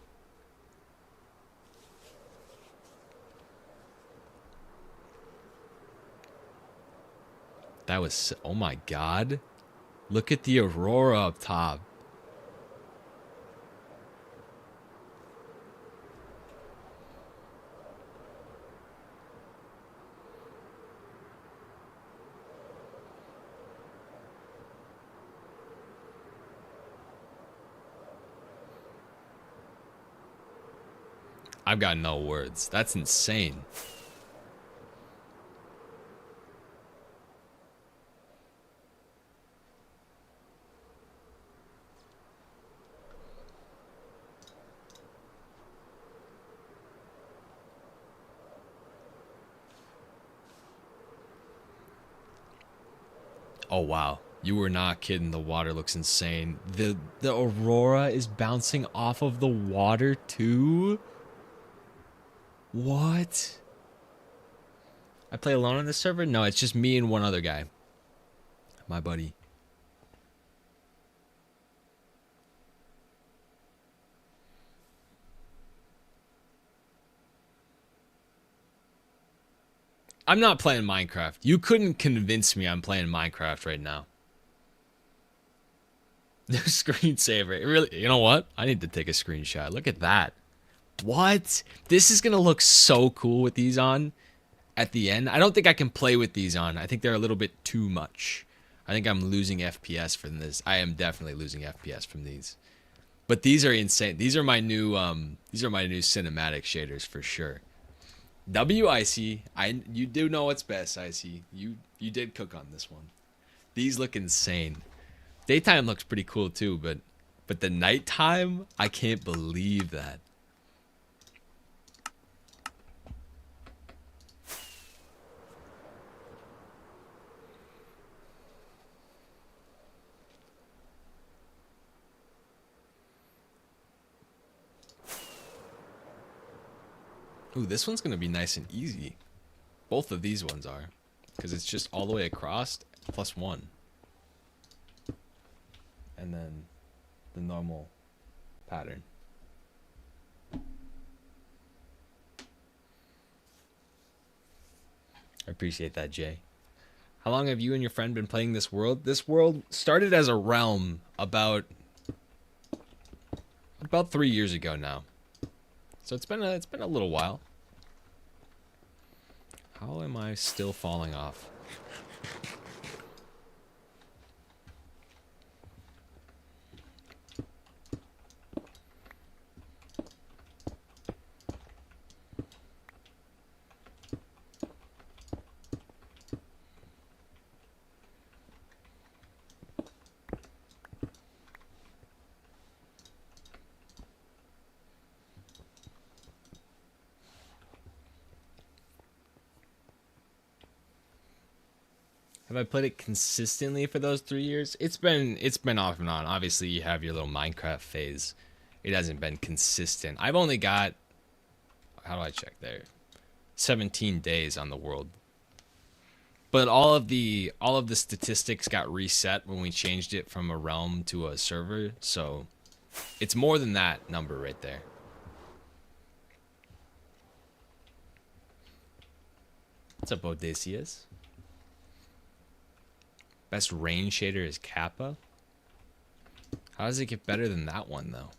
That was... Oh my god. Look at the aurora up top. I've got no words. That's insane. Oh wow, you were not kidding. The water looks insane. The aurora is bouncing off of the water too. What? I play alone on this server? No, it's just me and one other guy. My buddy. I'm not playing Minecraft. You couldn't convince me I'm playing Minecraft right now. No screensaver. It really, you know what? I need to take a screenshot. Look at that. What? This is going to look so cool with these on at the end. I don't think I can play with these on. I think they're a little bit too much. I think I'm losing FPS from this. I am definitely losing FPS from these. But these are insane. These are my new cinematic shaders for sure. WIC, you do know what's best, IC. You did cook on this one. These look insane. Daytime looks pretty cool too, but the nighttime, I can't believe that. Ooh, this one's gonna be nice and easy. Both of these ones are. Because it's just all the way across plus 1. And then the normal pattern. I appreciate that, Jay. How long have you and your friend been playing this world? This world started as a realm about 3 years ago now. So it's been a little while. How am I still falling off? Have I played it consistently for those 3 years? It's been off and on. Obviously, you have your little Minecraft phase. It hasn't been consistent. I've only got, how do I check there? 17 days on the world. But all of the statistics got reset when we changed it from a realm to a server, so it's more than that number right there. What's up, Odysseus? Best rain shader is Kappa. How does it get better than that one, though?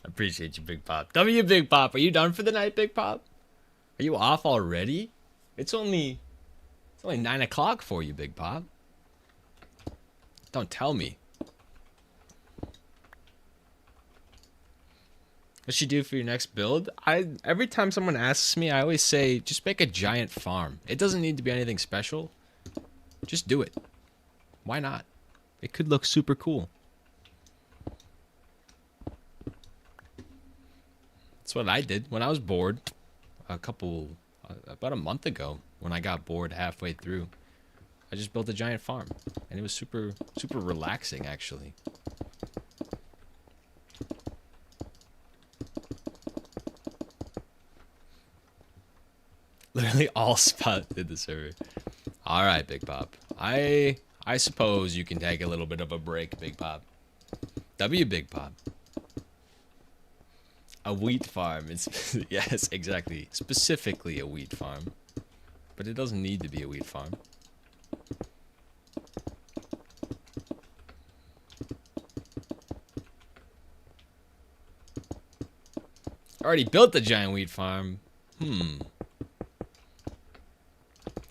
Appreciate you, Big Pop. W, Big Pop. Are you done for the night, Big Pop? Are you off already? It's only 9 o'clock for you, Big Pop. Don't tell me. What should you do for your next build? Every time someone asks me, I always say, just make a giant farm. It doesn't need to be anything special. Just do it. Why not? It could look super cool. That's what I did when I was bored about a month ago when I got bored halfway through. I just built a giant farm and it was super relaxing, actually. Literally all Spot did the server. All right, Big Pop. I suppose you can take a little bit of a break, Big Pop. W, Big Pop. A wheat farm. It's yes, exactly. Specifically a wheat farm. But it doesn't need to be a wheat farm. Already built the giant wheat farm.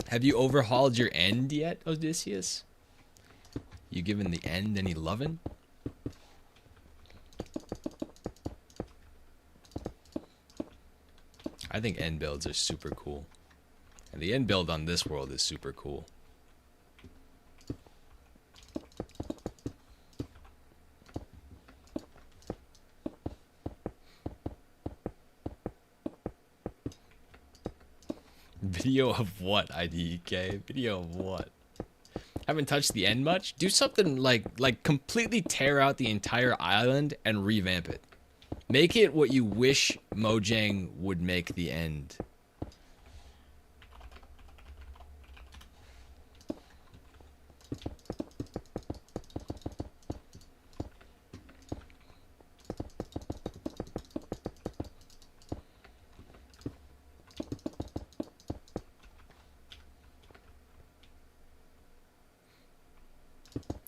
Have you overhauled your end yet, Odysseus? You giving the end any lovin'? I think end builds are super cool. And the end build on this world is super cool. Video of what, IDK? Video of what? Haven't touched the end much? Do something like completely tear out the entire island and revamp it. Make it what you wish Mojang would make the end.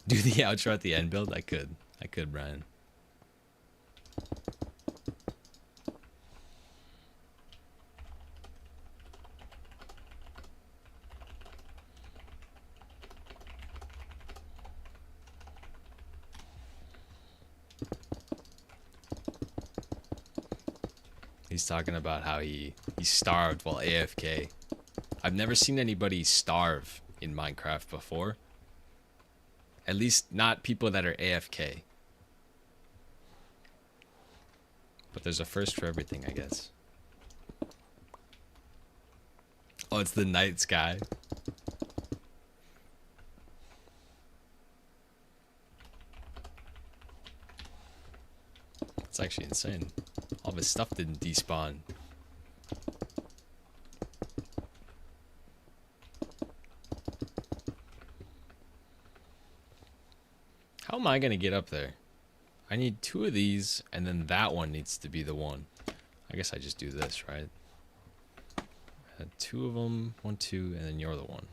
Do the outro at the end build? I could, Brian. He's talking about how he starved while AFK. I've never seen anybody starve in Minecraft before. At least not people that are AFK. But there's a first for everything, I guess. Oh, it's the night sky. It's actually insane. All of his stuff didn't despawn. How am I gonna get up there? I need 2 of these, and then that one needs to be the one. I guess I just do this, right? 2 of them, 1, 2, and then you're the one.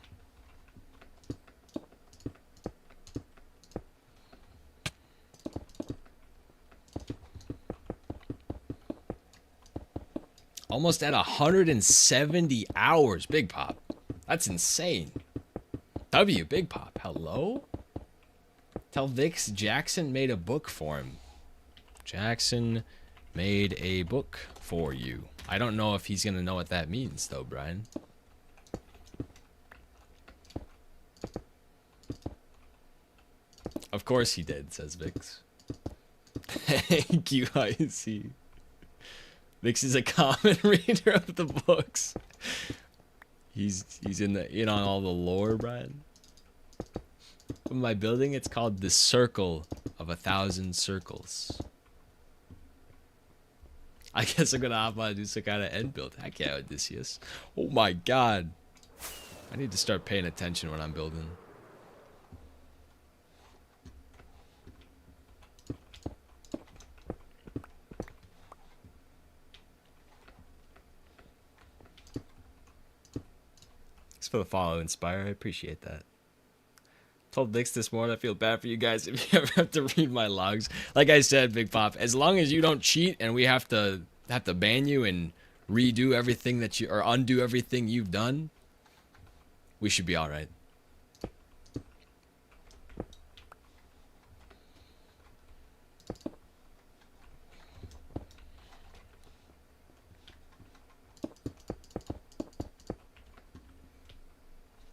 Almost at 170 hours, Big Pop. That's insane. W, Big Pop, hello? Tell Vix Jackson made a book for him. Jackson made a book for you. I don't know if he's gonna know what that means, though, Brian. Of course he did, says Vix. Thank you, I see. Vix is a common reader of the books. He's in on all the lore, Brian. My building, it's called the Circle of 1,000 Circles. I guess I'm gonna hop on and do some kind of end build. Heck yeah, Odysseus. Oh my god. I need to start paying attention when I'm building. Thanks for the follow, Inspire. I appreciate that. Told Vix this morning, I feel bad for you guys if you ever have to read my logs. Like I said, Big Pop, as long as you don't cheat and we have to ban you and redo everything that you, or undo everything you've done, we should be all right.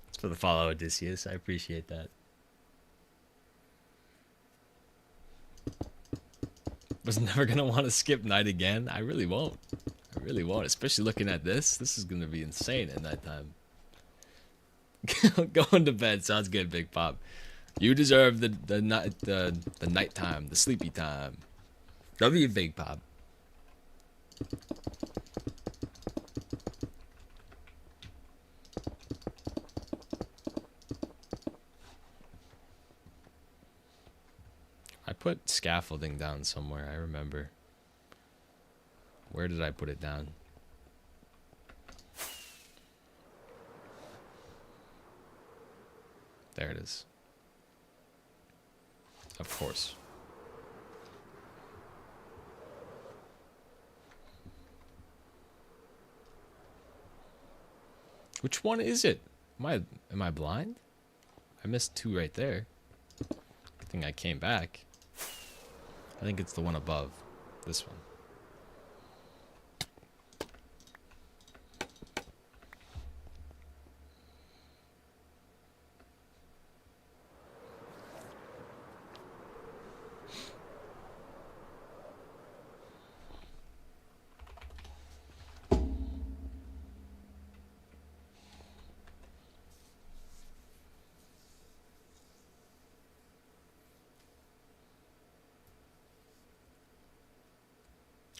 Thanks for the follow, Odysseus. I appreciate that. Was never gonna want to skip night again. I really won't. I really won't. Especially looking at this. This is gonna be insane at nighttime. Going to bed sounds good, Big Pop. You deserve the nighttime, the sleepy time. Love you, Big Pop. I put scaffolding down somewhere, I remember. Where did I put it down? There it is. Of course. Which one is it? Am I blind? I missed 2 right there. I think I came back. I think it's the one above. This one.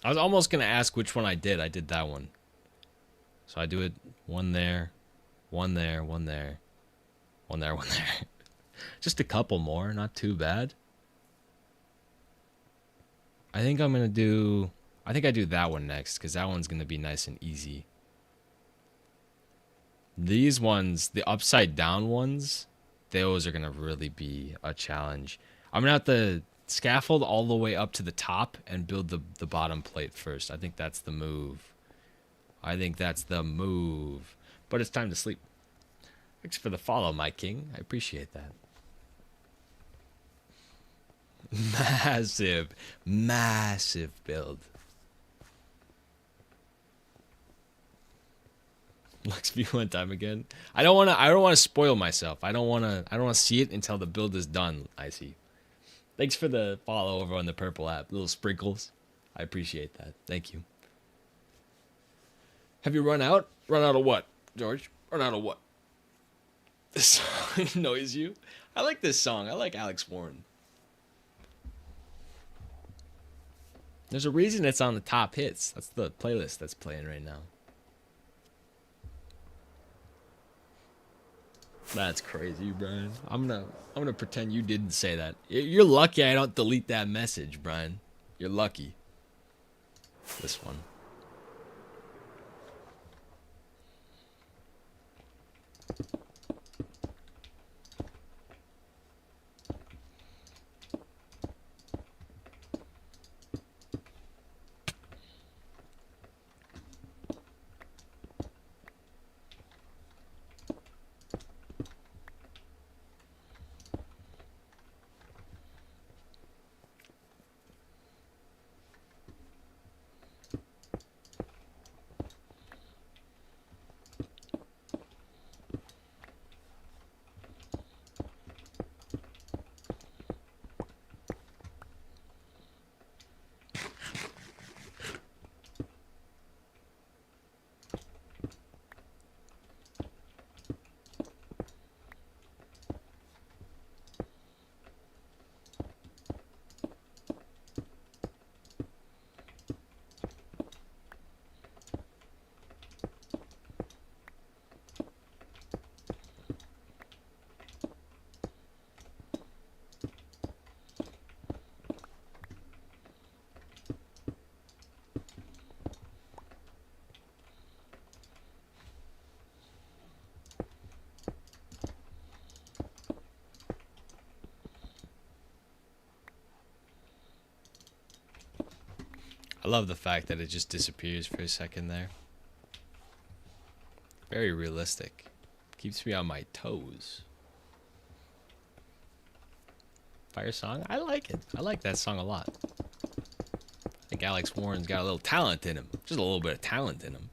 I was almost going to ask which one I did. I did that one. So I do it one there, one there, one there, one there, one there. Just a couple more, not too bad. I think I'm going to do... I think I do that one next, because that one's going to be nice and easy. These ones, the upside down ones, those are going to really be a challenge. I'm going to have to scaffold all the way up to the top and build the bottom plate first. I think that's the move. I think that's the move. But it's time to sleep. Thanks for the follow, my king. I appreciate that. Massive, massive build. Lux view one time again. I don't wanna spoil myself. I don't wanna see it until the build is done, I see. Thanks for the follow over on the purple app. Little sprinkles. I appreciate that. Thank you. Have you run out? Run out of what, George? Run out of what? This song annoys you? I like this song. I like Alex Warren. There's a reason it's on the top hits. That's the playlist that's playing right now. That's crazy, Brian. I'm gonna pretend you didn't say that. You're lucky I don't delete that message, Brian. You're lucky. This one. I love the fact that it just disappears for a second there. Very realistic. Keeps me on my toes. Fire song? I like it. I like that song a lot. I think Alex Warren's got a little talent in him. Just a little bit of talent in him.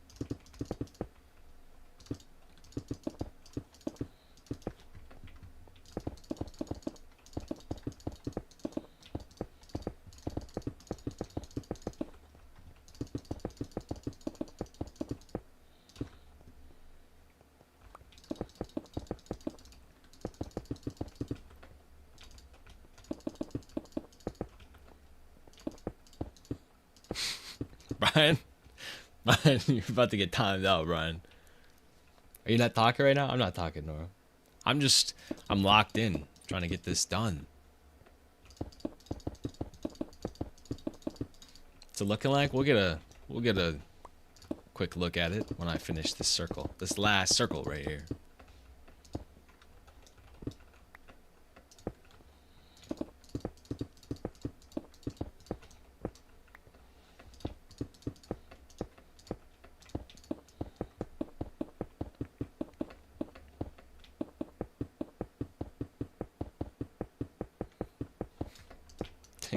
Brian? Brian, you're about to get timed out, Brian. Are you not talking right now? I'm not talking, Nora. I'm locked in, trying to get this done. What's it looking like? We'll get a quick look at it when I finish this circle. This last circle right here.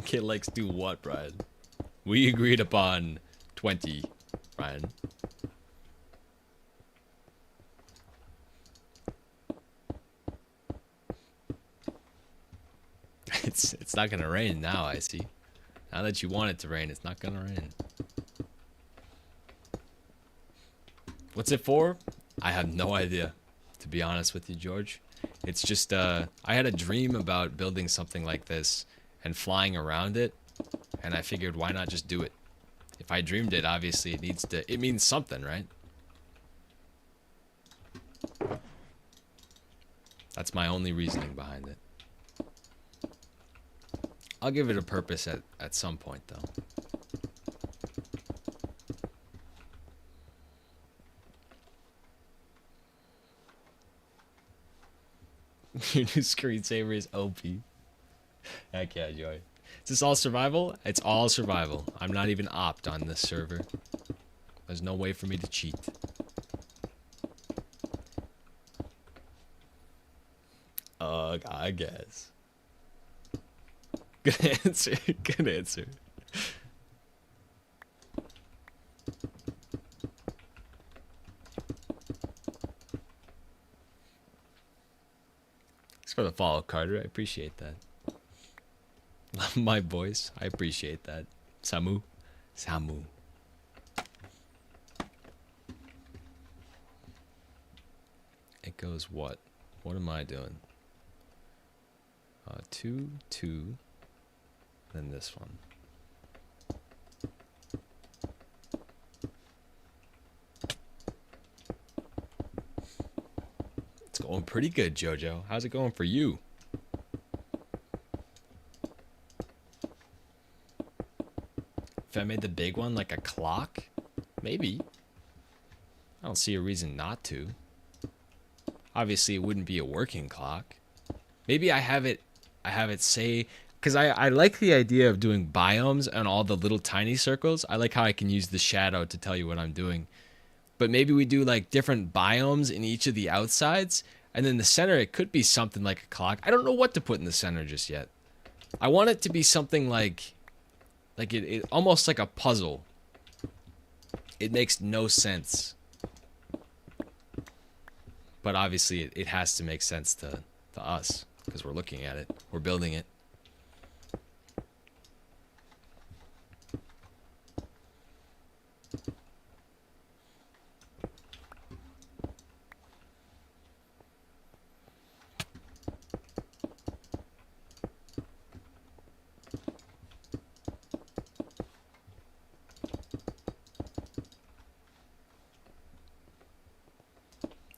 Kid likes do what, Brian? We agreed upon 20, Brian. It's not gonna rain now, I see. Now that you want it to rain, it's not gonna rain. What's it for? I have no idea, to be honest with you, George. It's just I had a dream about building something like this and flying around it, and I figured why not just do it. If I dreamed it, obviously it means something, right? That's my only reasoning behind it. I'll give it a purpose at some point, though. Your new screensaver is OP. Heck yeah, Joy. Is this all survival? It's all survival. I'm not even opt on this server. There's no way for me to cheat. I guess. Good answer. Good answer. for the follow, Carter. I appreciate that. My voice. I appreciate that. Samu. Samu. It goes what? What am I doing? 2, 2. Then this one. It's going pretty good, Jojo. How's it going for you? If I made the big one like a clock, maybe. I don't see a reason not to. Obviously, it wouldn't be a working clock. Maybe I have it say, because I like the idea of doing biomes and all the little tiny circles. I like how I can use the shadow to tell you what I'm doing. But maybe we do like different biomes in each of the outsides. And then the center, it could be something like a clock. I don't know what to put in the center just yet. I want it to be something like it almost like a puzzle. It makes no sense. But obviously it has to make sense to us because we're looking at it. We're building it.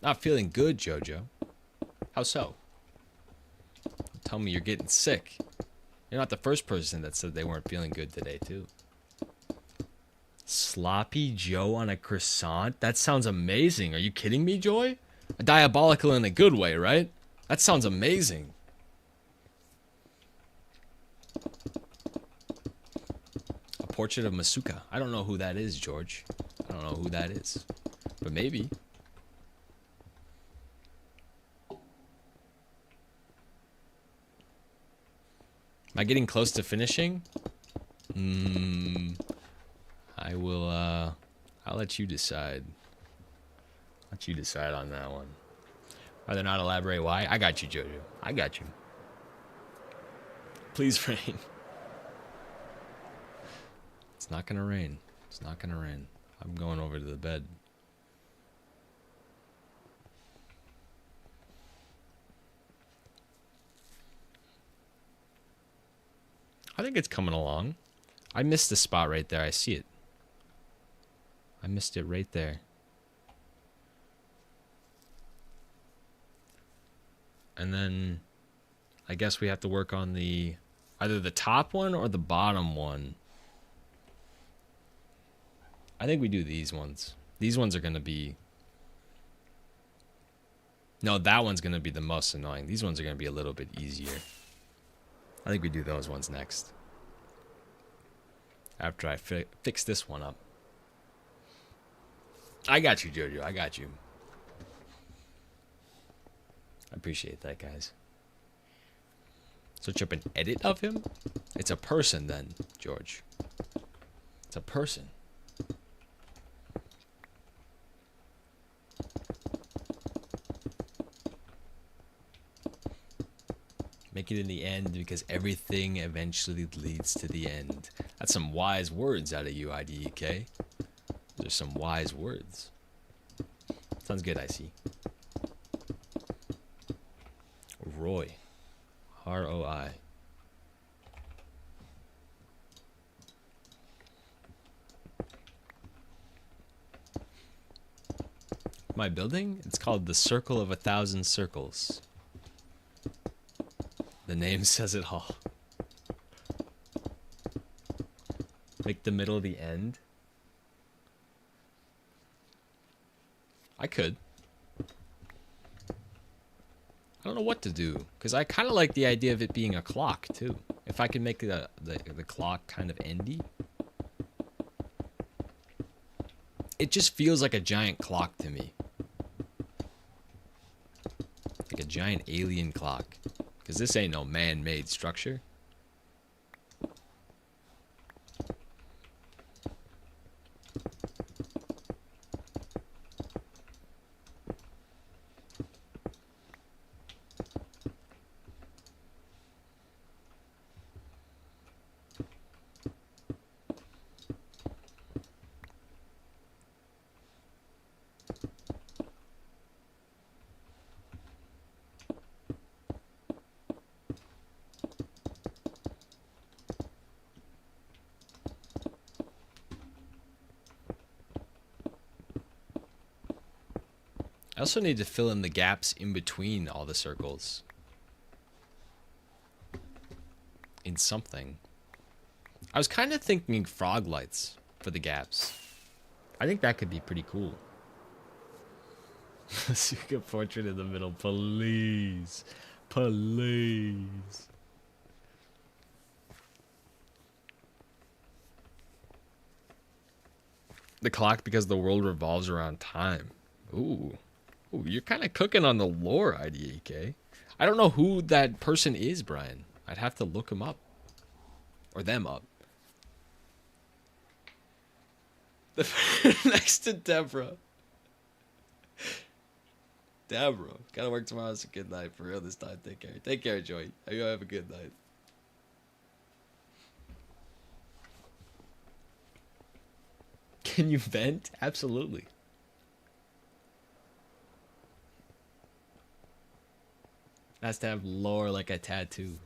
Not feeling good, Jojo. How so? Tell me you're getting sick. You're not the first person that said they weren't feeling good today, too. Sloppy Joe on a croissant? That sounds amazing. Are you kidding me, Joy? Diabolical in a good way, right? That sounds amazing. A portrait of Masuka. I don't know who that is, George. I don't know who that is. But maybe. Am I getting close to finishing? I will, I'll let you decide. Let you decide on that one. Rather not elaborate why? I got you, Jojo. I got you. Please rain. It's not gonna rain. It's not gonna rain. I'm going over to the bed. I think it's coming along. I missed the spot right there. I see it. I missed it right there. And then I guess we have to work on the either the top one or the bottom one. I think we do these ones. These ones are going to be... No, that one's going to be the most annoying. These ones are going to be a little bit easier. I think we do those ones next. After I fix this one up. I got you, Jojo. I got you. I appreciate that, guys. Search up an edit of him? It's a person then, George. It's a person. Make it in the end because everything eventually leads to the end. That's some wise words out of you, IDEK. Those are some wise words. Sounds good, I see. Roy. R-O-I. My building? It's called the Circle of 1,000 Circles. The name says it all. Make the middle the end. I could. I don't know what to do because I kind of like the idea of it being a clock too. If I can make the clock kind of endy. It just feels like a giant clock to me. Like a giant alien clock. Because this ain't no man-made structure. I also need to fill in the gaps in between all the circles. In something. I was kind of thinking frog lights for the gaps. I think that could be pretty cool. Suka portrait in the middle, please. Please. The clock because the world revolves around time. Ooh. Ooh, you're kind of cooking on the lore, IDAK. I don't know who that person is, Brian. I'd have to look him up. Or them up. Next to Deborah. Deborah. Gotta work tomorrow. It's a good night. For real this time. Take care. Take care, Joey. You have a good night. Can you vent? Absolutely. Has to have lore like a tattoo.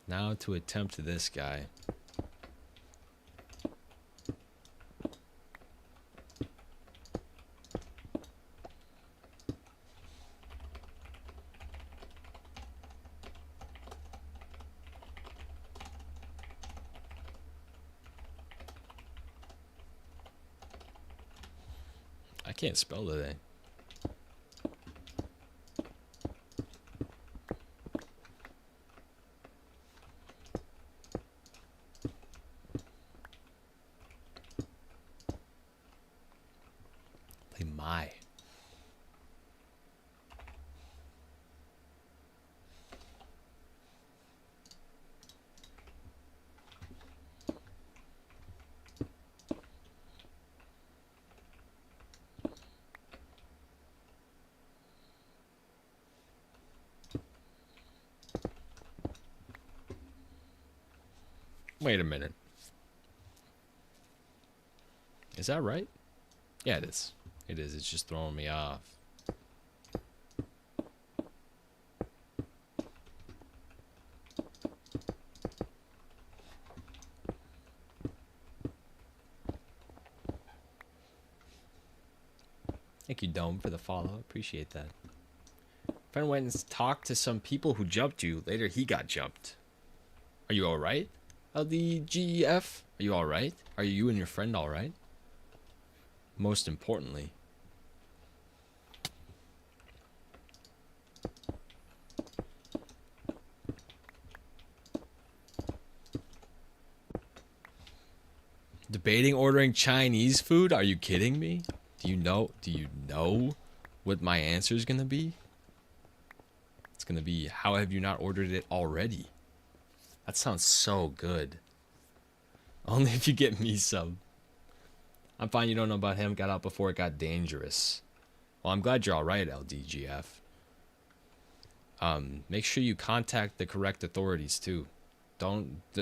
Now to attempt this guy. I can't spell today. Play my. Wait a minute. Is that right? Yeah, it is. It is. It's just throwing me off. Thank you, Dome, for the follow. Appreciate that. Friend went and talked to some people who jumped you. Later, he got jumped. Are you alright? LDGEF? Are you alright? Are you and your friend alright? Most importantly. Debating ordering Chinese food? Are you kidding me? Do you know what my answer is going to be? It's going to be, how have you not ordered it already? That sounds so good. Only if you get me some. I'm fine, you don't know about him. Got out before it got dangerous. Well, I'm glad you're alright, LDGF. Make sure you contact the correct authorities, too.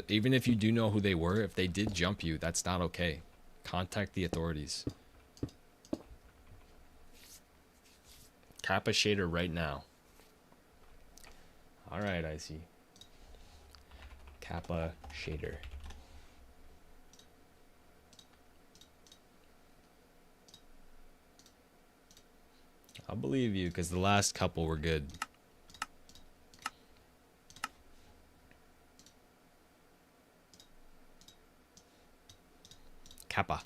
Even if you do know who they were, if they did jump you, that's not okay. Contact the authorities. Kappa shader right now. Alright, I see. Kappa shader. I'll believe you, because the last couple were good. Kappa.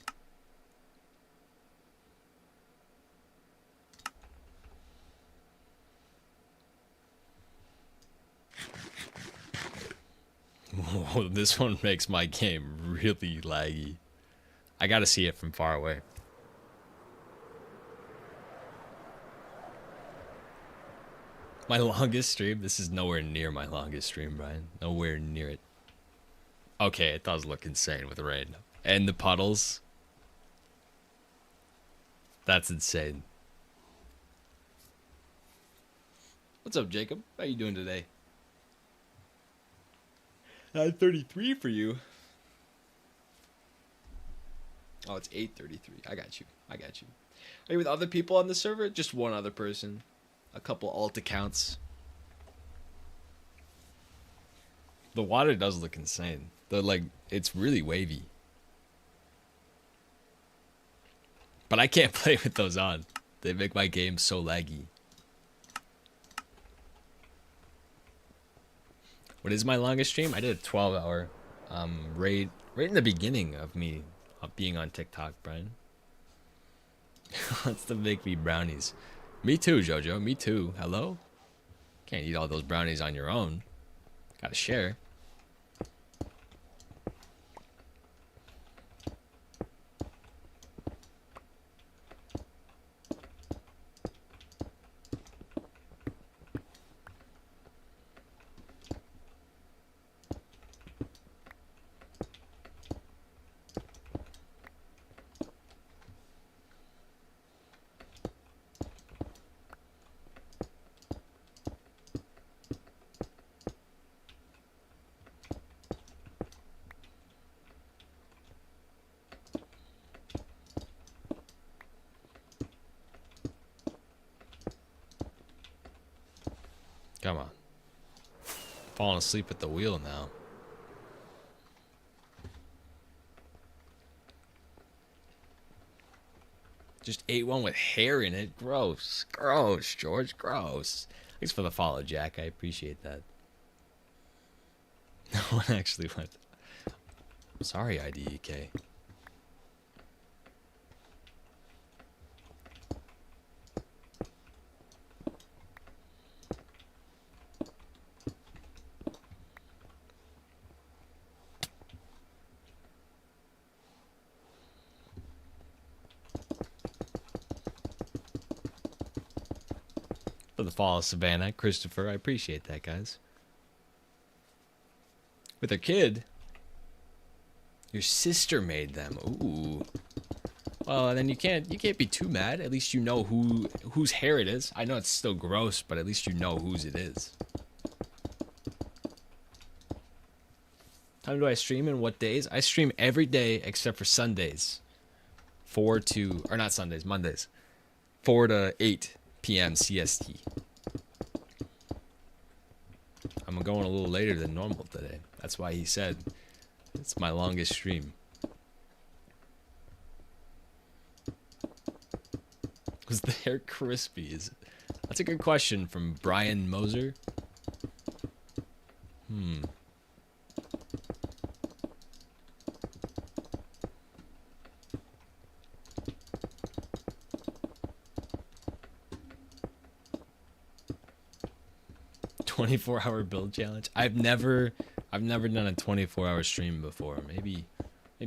Whoa, this one makes my game really laggy. I gotta see it from far away. My longest stream? This is nowhere near my longest stream, Brian. Nowhere near it. Okay, it does look insane with the rain. And the puddles. That's insane. What's up, Jacob? How you doing today? 9:33 for you. Oh, it's 8:33. I got you. I got you. Are you with other people on the server? Just one other person. A couple alt accounts. The water does look insane. It's really wavy. But I can't play with those on. They make my game so laggy. What is my longest stream? I did a 12-hour raid right in the beginning of me being on TikTok, Brian. Wants to make me brownies. Me too, Jojo. Me too. Hello? Can't eat all those brownies on your own. Gotta share. Come on. Falling asleep at the wheel now. Just ate one with hair in it. Gross. Gross, George. Gross. Thanks for the follow, Jack. I appreciate that. No one actually went. Sorry, IDEK. 'Cause for the follow, Savannah, Christopher. I appreciate that, guys. With her kid. Your sister made them. Ooh. Well, then you can't be too mad. At least you know whose hair it is. I know it's still gross, but at least you know whose it is. Time do I stream and what days? I stream every day except for Sundays. 4 to, or not Sundays, Mondays. 4 to 8 p.m. CST. I'm going a little later than normal today. That's why he said it's my longest stream. Was the hair crispy? That's a good question from Brian Moser. 24-hour build challenge. I've never done a 24-hour stream before. Maybe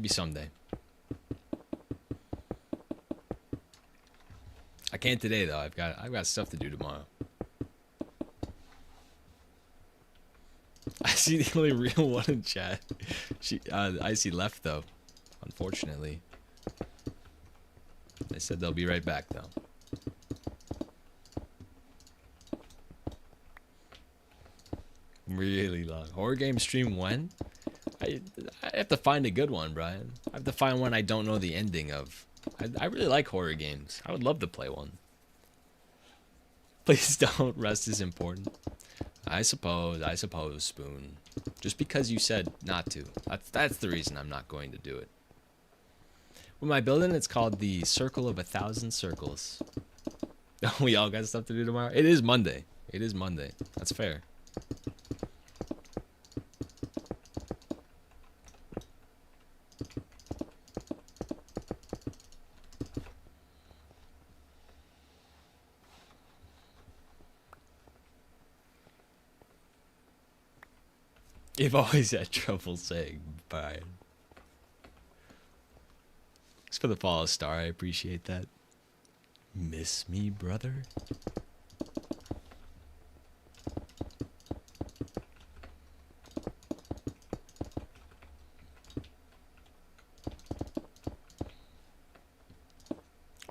someday. I can't today though. I've got stuff to do tomorrow. I see the only real one in chat. Icy left though, unfortunately. They said they'll be right back though. Really long. Horror game stream when? I have to find a good one, Brian. I have to find one I don't know the ending of. I really like horror games. I would love to play one. Please don't. Rest is important. I suppose, Spoon. Just because you said not to. That's the reason I'm not going to do it. With my building, it's called the Circle of 1,000 Circles. We all got stuff to do tomorrow? It is Monday. It is Monday. That's fair. You've always had trouble saying bye. Thanks for the follow, Star. I appreciate that. Miss me, brother?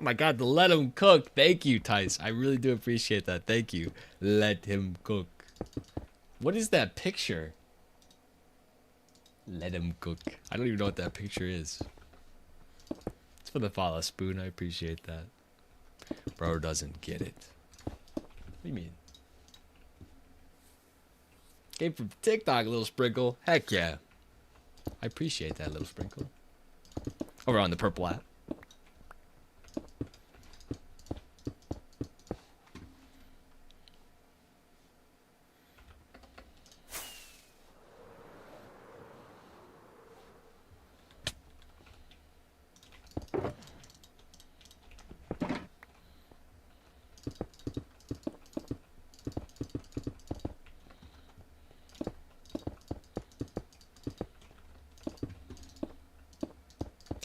Oh my god, the let him cook. Thank you, Tice. I really do appreciate that. Thank you. Let him cook. What is that picture? Let him cook. I don't even know what that picture is. for the follow, Spoon. I appreciate that. Bro doesn't get it. What do you mean? Came from TikTok, little sprinkle. Heck yeah. I appreciate that, little sprinkle. Over on the purple app.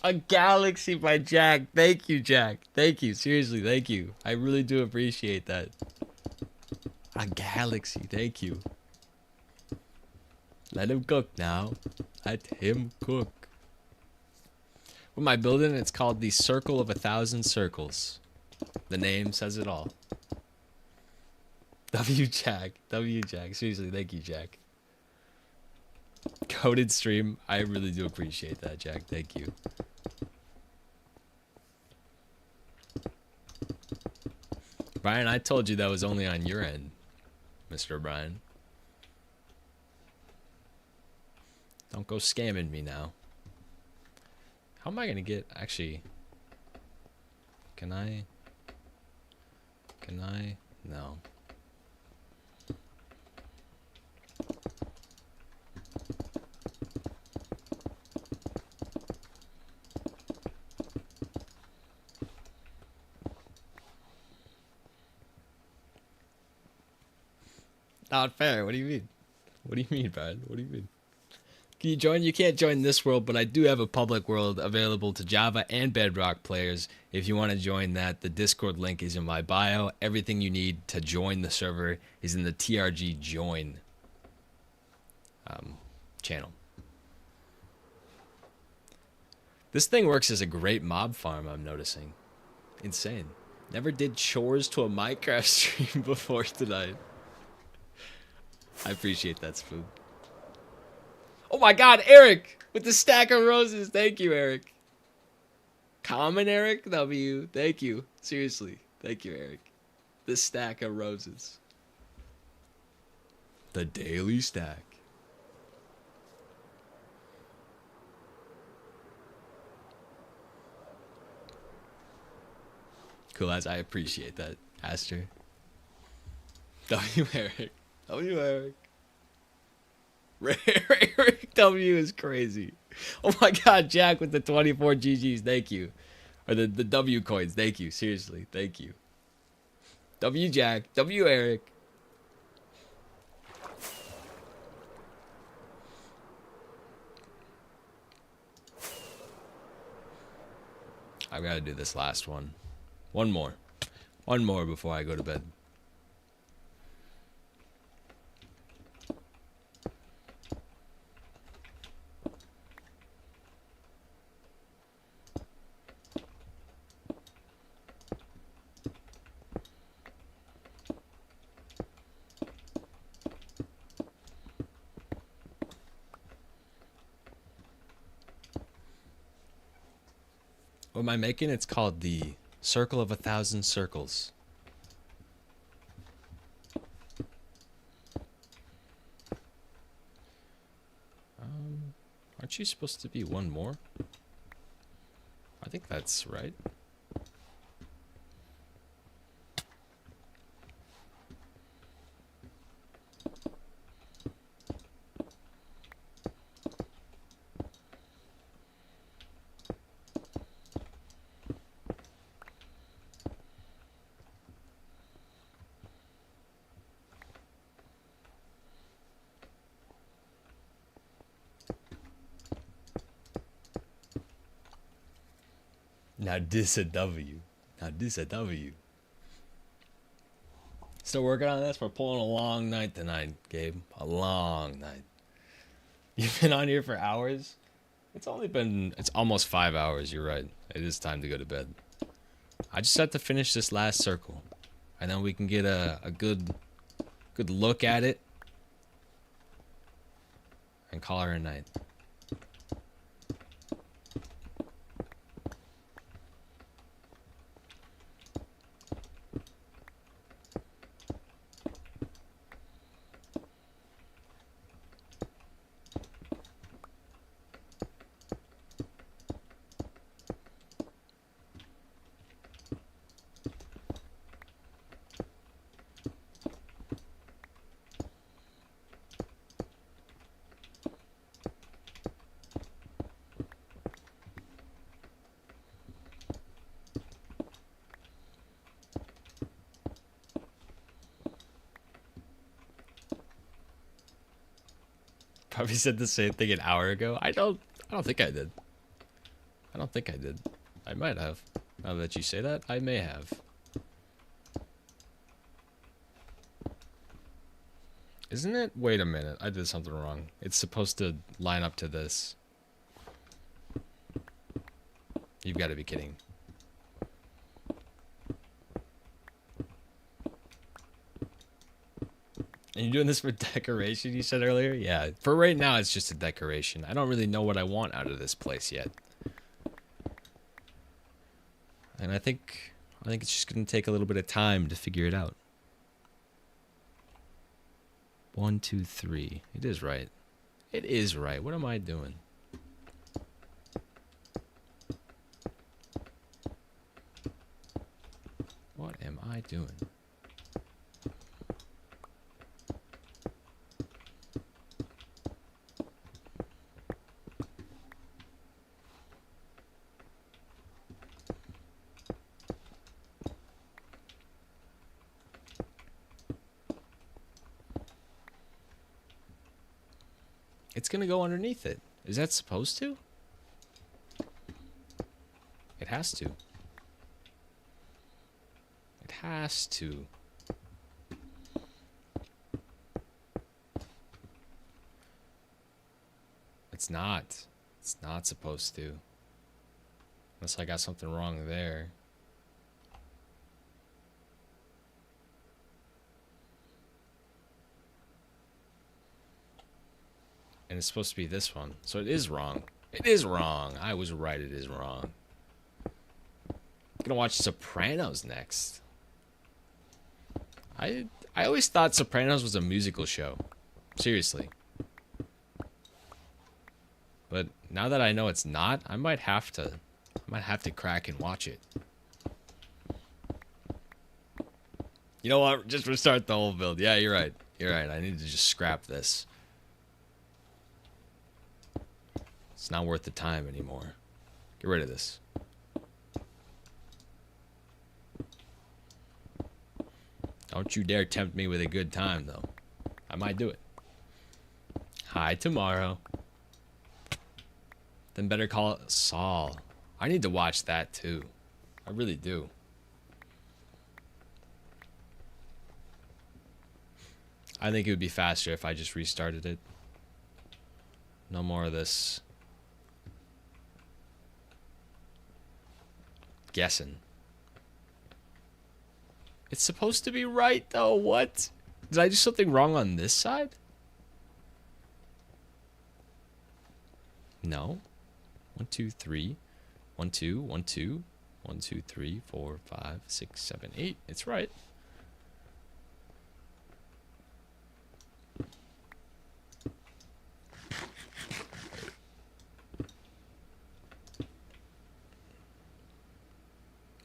A galaxy by Jack. Thank you, Jack. Thank you. Seriously, thank you. I really do appreciate that. A galaxy. Thank you. Let him cook now. Let him cook. What am I building? It's called the Circle of 1,000 Circles. The name says it all. W Jack. W Jack. Seriously, thank you, Jack. Coded stream. I really do appreciate that, Jack. Thank you. Brian, I told you that was only on your end, Mr. Brian. Don't go scamming me now. How am I gonna get, actually, can I, no. Not fair. What do you mean? What do you mean, Brian? What do you mean? Can you join? You can't join this world, but I do have a public world available to Java and Bedrock players. If you want to join that, the Discord link is in my bio. Everything you need to join the server is in the TRG join channel. This thing works as a great mob farm, I'm noticing. Insane. Never did chores to a Minecraft stream before tonight. I appreciate that, Spoon. Oh my god, Eric! With the stack of roses. Thank you, Eric. Common Eric W. Thank you. Seriously. Thank you, Eric. The stack of roses. The daily stack. Cool as I appreciate that, Aster. W Eric. W Eric. Eric W is crazy. Oh my god, Jack with the 24 GGs, thank you. Or the W coins, thank you. Seriously, thank you. W Jack, W Eric. I've got to do this last one. One more. One more before I go to bed. What am I making? It's called the Circle of 1,000 Circles. Aren't you supposed to be one more? I think that's right. Now this a W. Now this a W. Still working on this? We're pulling a long night tonight, Gabe. A long night. You've been on here for hours? It's almost 5 hours, you're right. It is time to go to bed. I just have to finish this last circle. And then we can get a good look at it. And call her a night. probably said the same thing an hour ago. I don't think I did. I don't think I did. I might have. Now that you say that, I may have. Isn't it? Wait a minute. I did something wrong. It's supposed to line up to this. You've got to be kidding. And you're doing this for decoration, you said earlier? Yeah, for right now, it's just a decoration. I don't really know what I want out of this place yet. And I think it's just going to take a little bit of time to figure it out. 1, 2, 3. It is right. It is right. What am I doing? What am I doing? It's gonna go underneath it. Is that supposed to? It has to. It has to. It's not. It's not supposed to. Unless I got something wrong there. And it's supposed to be this one. So it is wrong. It is wrong. I was right. It is wrong. I'm gonna watch Sopranos next. I always thought Sopranos was a musical show. Seriously. But now that I know it's not, I might have to crack and watch it. You know what? Just restart the whole build. Yeah, you're right. You're right. I need to just scrap this. It's not worth the time anymore. Get rid of this. Don't you dare tempt me with a good time, though. I might do it. Hi, tomorrow. Then better call it Saul. I need to watch that, too. I really do. I think it would be faster if I just restarted it. No more of this guessing. It's supposed to be right, though. What? Did I do something wrong on this side? No. 1, 2, 3. 1, 2, 1, 2. 1, 2, 3, 4, 5, 6, 7, 8. It's right.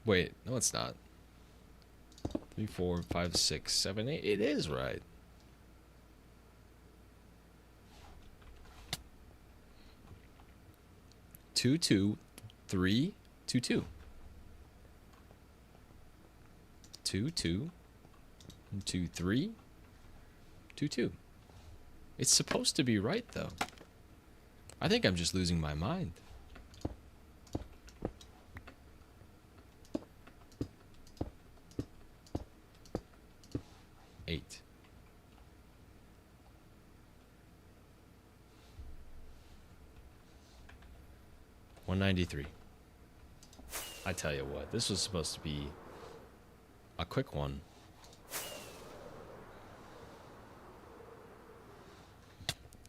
Wait, no, it's not. 3, 4, 5, 6, 7, 8. It is right. Two, 2, 3, 2, 2. 2, 2. 1, 2, 3. 2, 2. It's supposed to be right, though. I think I'm just losing my mind. 8. $193. I tell you what, this was supposed to be a quick one.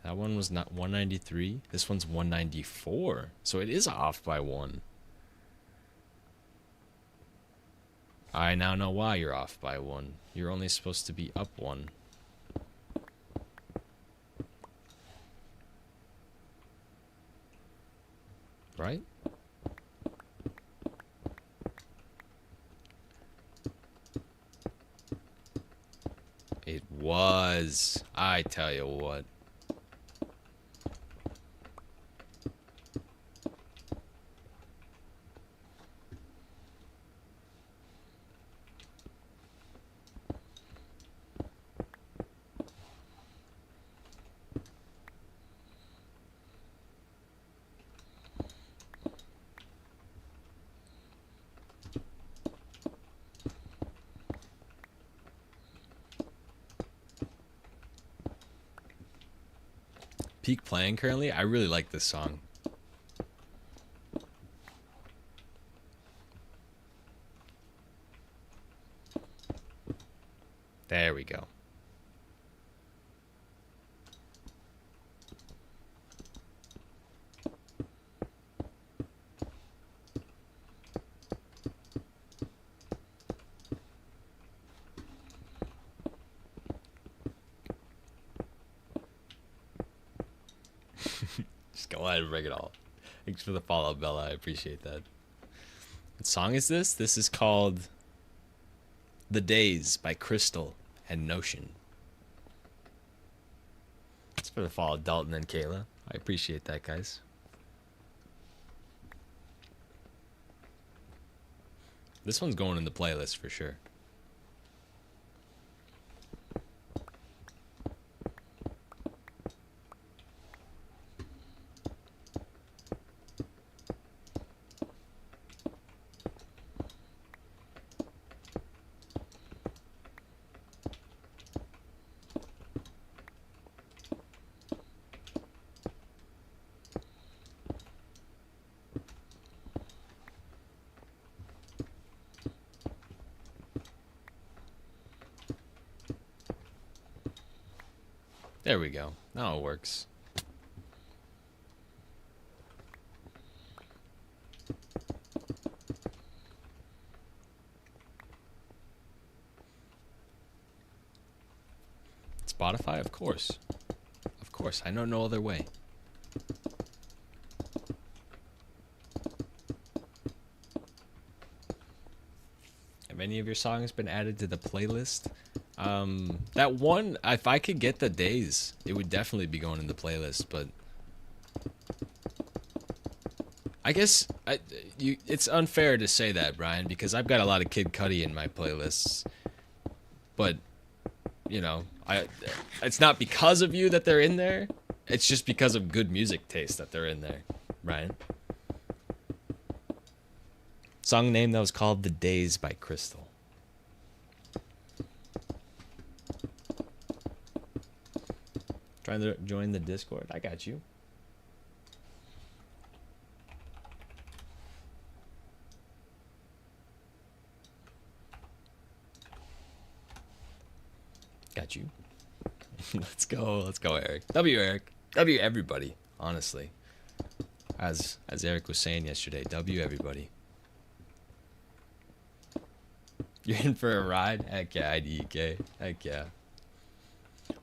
That one was not 193. This one's 194. So it is off by 1. I now know why you're off by 1. You're only supposed to be up 1. Right? It was. I tell you what. peak playing currently, I really like this song. There we go. Just go ahead and bring it all. Thanks for the follow, Bella. I appreciate that. What song is this? This is called The Days by Crystal and Notion. Thanks for the follow, Dalton and Kayla. I appreciate that, guys. This one's going in the playlist for sure. There we go. Now it works. Spotify, of course. Of course, I know no other way. Have any of your songs been added to the playlist? That one, if I could get The Days, it would definitely be going in the playlist, but I guess it's unfair to say that, Brian, because I've got a lot of Kid Cudi in my playlists, but you know, it's not because of you that they're in there. It's just because of good music taste that they're in there, Brian. Song name that was called The Days by Crystal. Trying to join the Discord. I got you. Got you. Let's go. Let's go, Eric. W, Eric. W, everybody. Honestly, as Eric was saying yesterday, W, everybody. You're in for a ride? Heck yeah, IDK. Heck yeah.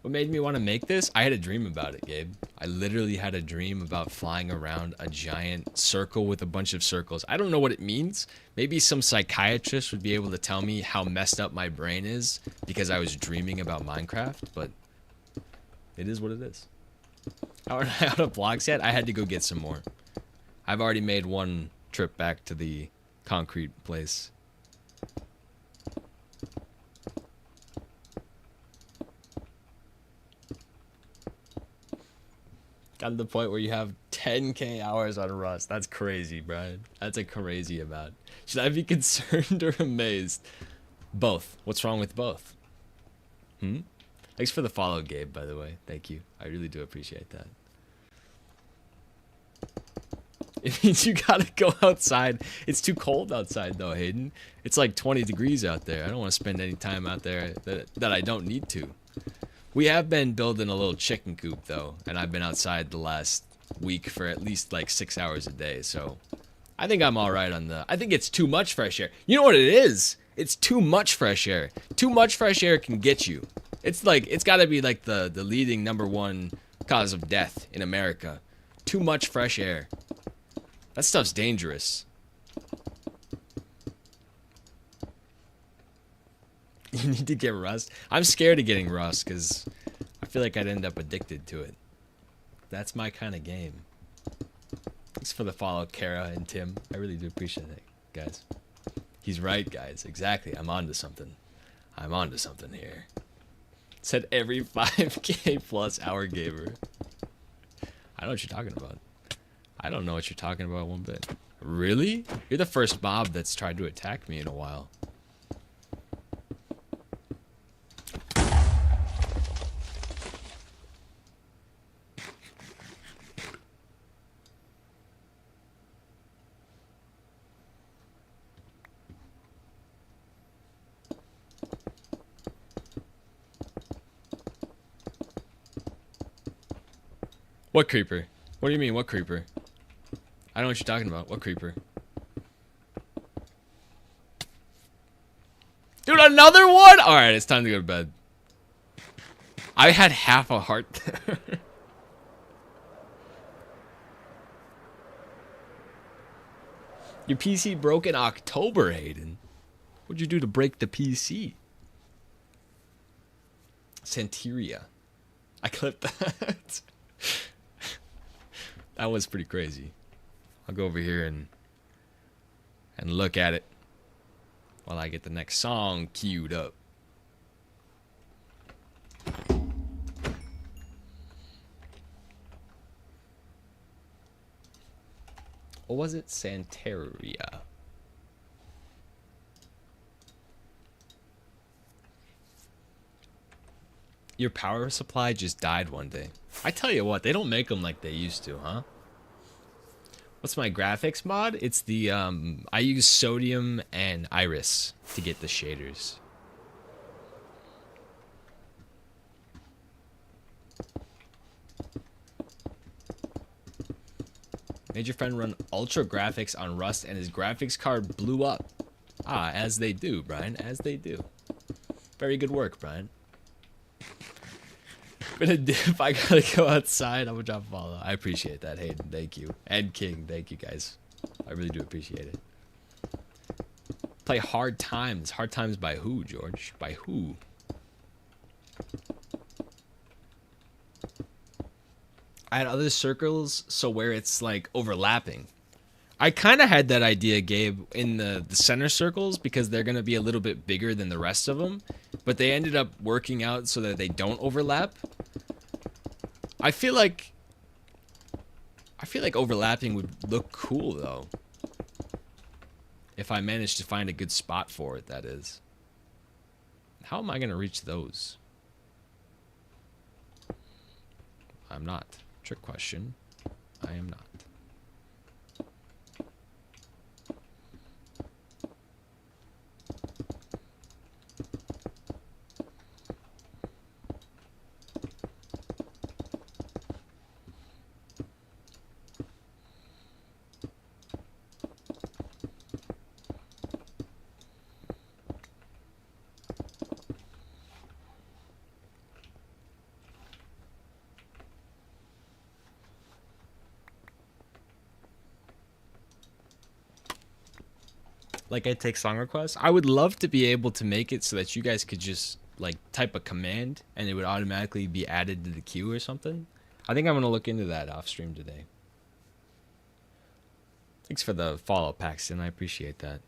What made me want to make this? I had a dream about it, Gabe. I literally had a dream about flying around a giant circle with a bunch of circles. I don't know what it means. Maybe some psychiatrist would be able to tell me how messed up my brain is because I was dreaming about Minecraft, but it is what it is. Out of blocks yet? I had to go get some more. I've already made one trip back to the concrete place. Got to the point where you have 10k hours on Rust. That's crazy, Brian. That's a crazy amount. Should I be concerned or amazed? Both. What's wrong with both? Thanks for the follow, Gabe, by the way. Thank you. I really do appreciate that. It means you gotta go outside. It's too cold outside, though, Hayden. It's like 20 degrees out there. I don't want to spend any time out there that I don't need to. We have been building a little chicken coop, though, and I've been outside the last week for at least like 6 hours a day, so I think I'm all right on the... I think it's too much fresh air. You know what it is? It's too much fresh air. Too much fresh air can get you. It's like, it's got to be like the leading #1 cause of death in America. Too much fresh air. That stuff's dangerous. You need to get Rust. I'm scared of getting Rust because I feel like I'd end up addicted to it. That's my kind of game. Thanks for the follow, Kara and Tim. I really do appreciate it, guys. He's right, guys. Exactly. I'm onto something. I'm onto something here. Said every 5k plus hour gamer. I know what you're talking about. I don't know what you're talking about one bit. Really? You're the first mob that's tried to attack me in a while. What creeper? What do you mean, what creeper? I know what you're talking about. What creeper? Dude, another one? Alright, it's time to go to bed. I had half a heart there. Your PC broke in October, Hayden. What'd you do to break the PC? Santeria. I clipped that. That was pretty crazy. I'll go over here and look at it while I get the next song queued up. Or was it Santeria? Your power supply just died one day. I tell you what, they don't make them like they used to, huh? What's my graphics mod? It's the, I use Sodium and Iris to get the shaders. Made your friend run ultra graphics on Rust and his graphics card blew up. Ah, as they do, Brian, as they do. Very good work, Brian. But if I gotta go outside, I'm gonna drop a follow. I appreciate that, Hayden. Thank you. And King, thank you guys. I really do appreciate it. Play Hard Times. Hard Times by who, George? By who? I had other circles, so where it's like overlapping. I kind of had that idea, Gabe, in the center circles because they're going to be a little bit bigger than the rest of them. But they ended up working out so that they don't overlap. I feel like overlapping would look cool, though. If I managed to find a good spot for it, that is. How am I going to reach those? I'm not. Trick question. I am not. Like I take song requests. I would love to be able to make it so that you guys could just like type a command and it would automatically be added to the queue or something. I think I'm gonna look into that off stream today. Thanks for the follow, Paxton. I appreciate that.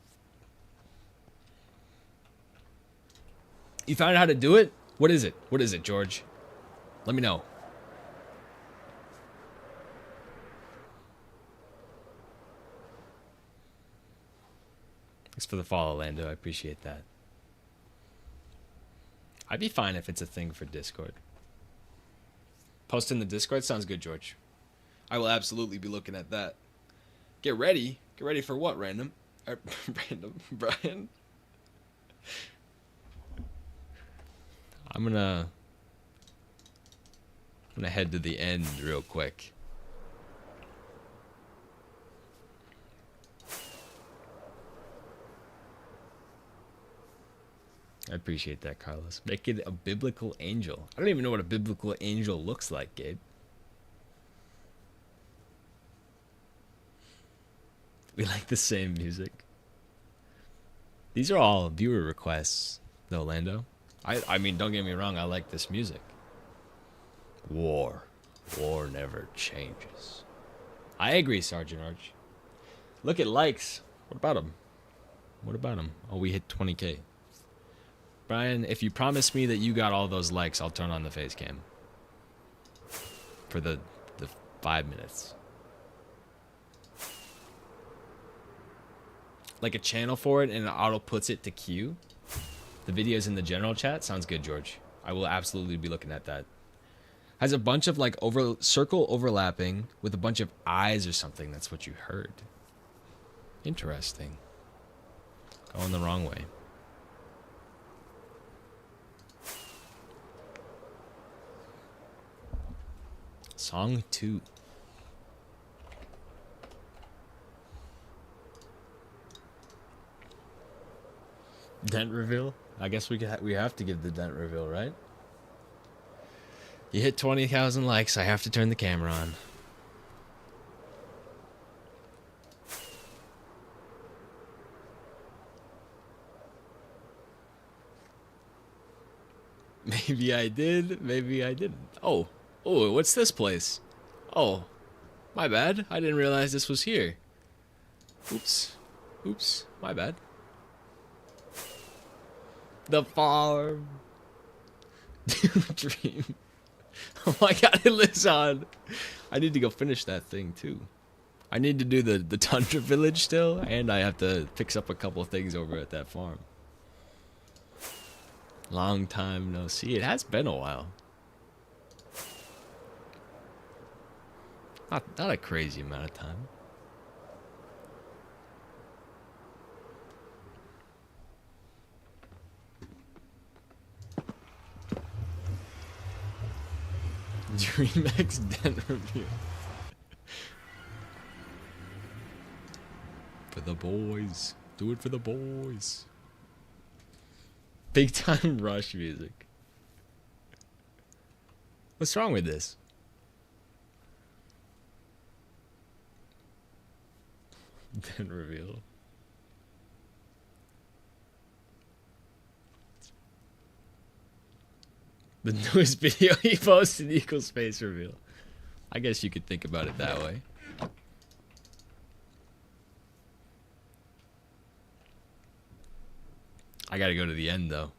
You found out how to do it? What is it? What is it, George? Let me know. Thanks for the follow, Lando. I appreciate that. I'd be fine if it's a thing for Discord. Post in the Discord? Sounds good, George. I will absolutely be looking at that. Get ready. Get ready for what, Random? Random, Brian? I'm gonna head to the end real quick. I appreciate that, Carlos. Make it a biblical angel. I don't even know what a biblical angel looks like, Gabe. We like the same music. These are all viewer requests, though, Lando. I mean, don't get me wrong, I like this music. War. War never changes. I agree, Sergeant Arch. Look at likes. What about them? What about them? Oh, we hit 20K. Brian, if you promise me that you got all those likes, I'll turn on the face cam. For the 5 minutes. Like a channel for it and it auto puts it to queue. The video's in the general chat. Sounds good, George. I will absolutely be looking at that. Has a bunch of like circle overlapping with a bunch of eyes or something. That's what you heard. Interesting. Going the wrong way. Song 2. Dent reveal? I guess we have to give the dent reveal, right? You hit 20,000 likes, I have to turn the camera on. Maybe I did, maybe I didn't. Oh, what's this place? Oh, my bad. I didn't realize this was here. Oops, my bad. The farm. Dream. Oh my god, it lives on. I need to go finish that thing too. I need to do the Tundra Village still, and I have to fix up a couple of things over at that farm. Long time no see. It has been a while. Not a crazy amount of time. DreamX Dent review. For the boys. Do it for the boys. Big time Rush music. What's wrong with this? Dent reveal. The newest video he posted equals face reveal. I guess you could think about it that way. I gotta go to the end though.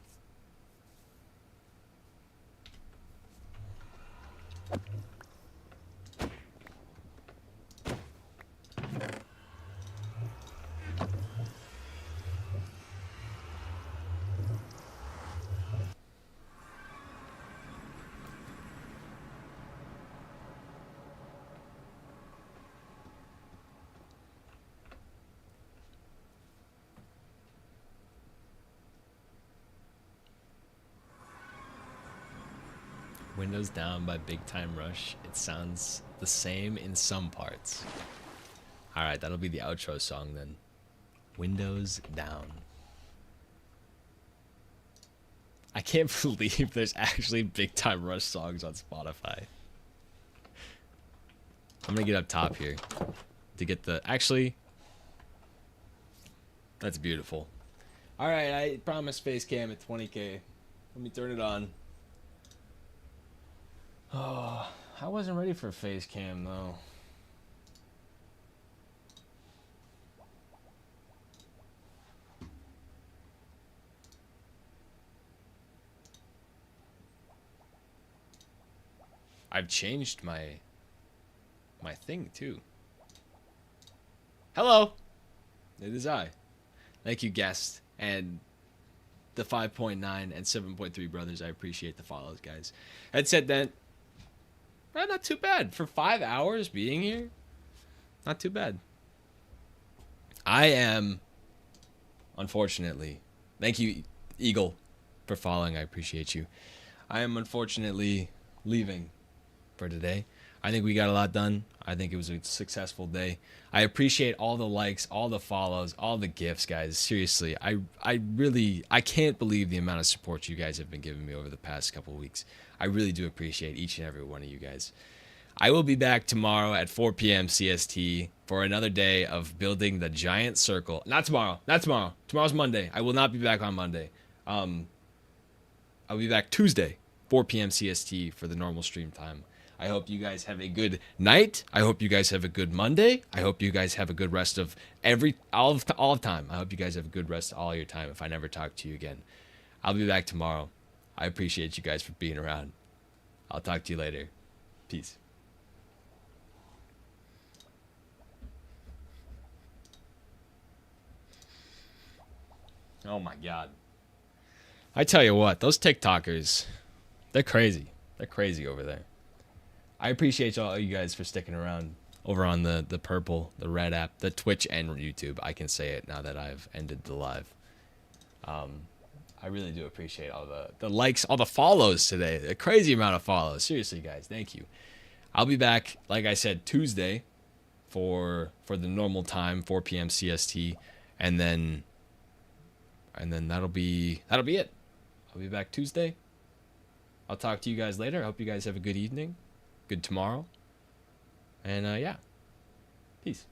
Windows Down by Big Time Rush. It sounds the same in some parts. Alright, that'll be the outro song then. Windows Down. I can't believe there's actually Big Time Rush songs on Spotify. I'm gonna get up top here to get the... Actually, that's beautiful. Alright, I promised face cam at 20k. Let me turn it on. Oh, I wasn't ready for face cam though. I've changed my thing too. Hello. It is I. Thank you, guest, and the 5.9 and 7.3 brothers. I appreciate the follows, guys. Headset Dent. Not too bad for 5 hours being here. Not too bad. I am, unfortunately, thank you, Eagle, for following. I appreciate you. I am unfortunately leaving for today. I think we got a lot done. I think it was a successful day. I appreciate all the likes, all the follows, all the gifts, guys. Seriously, I can't believe the amount of support you guys have been giving me over the past couple of weeks. I really do appreciate each and every one of you guys. I will be back tomorrow at 4 p.m. CST for another day of building the giant circle. Not tomorrow. Not tomorrow. Tomorrow's Monday. I will not be back on Monday. I'll be back Tuesday, 4 p.m. CST for the normal stream time. I hope you guys have a good night. I hope you guys have a good Monday. I hope you guys have a good rest of all of time. I hope you guys have a good rest of all your time if I never talk to you again. I'll be back tomorrow. I appreciate you guys for being around. I'll talk to you later. Peace. Oh my God. I tell you what, those TikTokers, they're crazy. They're crazy over there. I appreciate all you guys for sticking around over on the purple, the red app, the Twitch and YouTube. I can say it now that I've ended the live. I really do appreciate all the likes, all the follows today. A crazy amount of follows. Seriously, guys, thank you. I'll be back, like I said, Tuesday for the normal time, 4 p.m. CST, and then that'll be it. I'll be back Tuesday. I'll talk to you guys later. I hope you guys have a good evening, good tomorrow, and yeah, peace.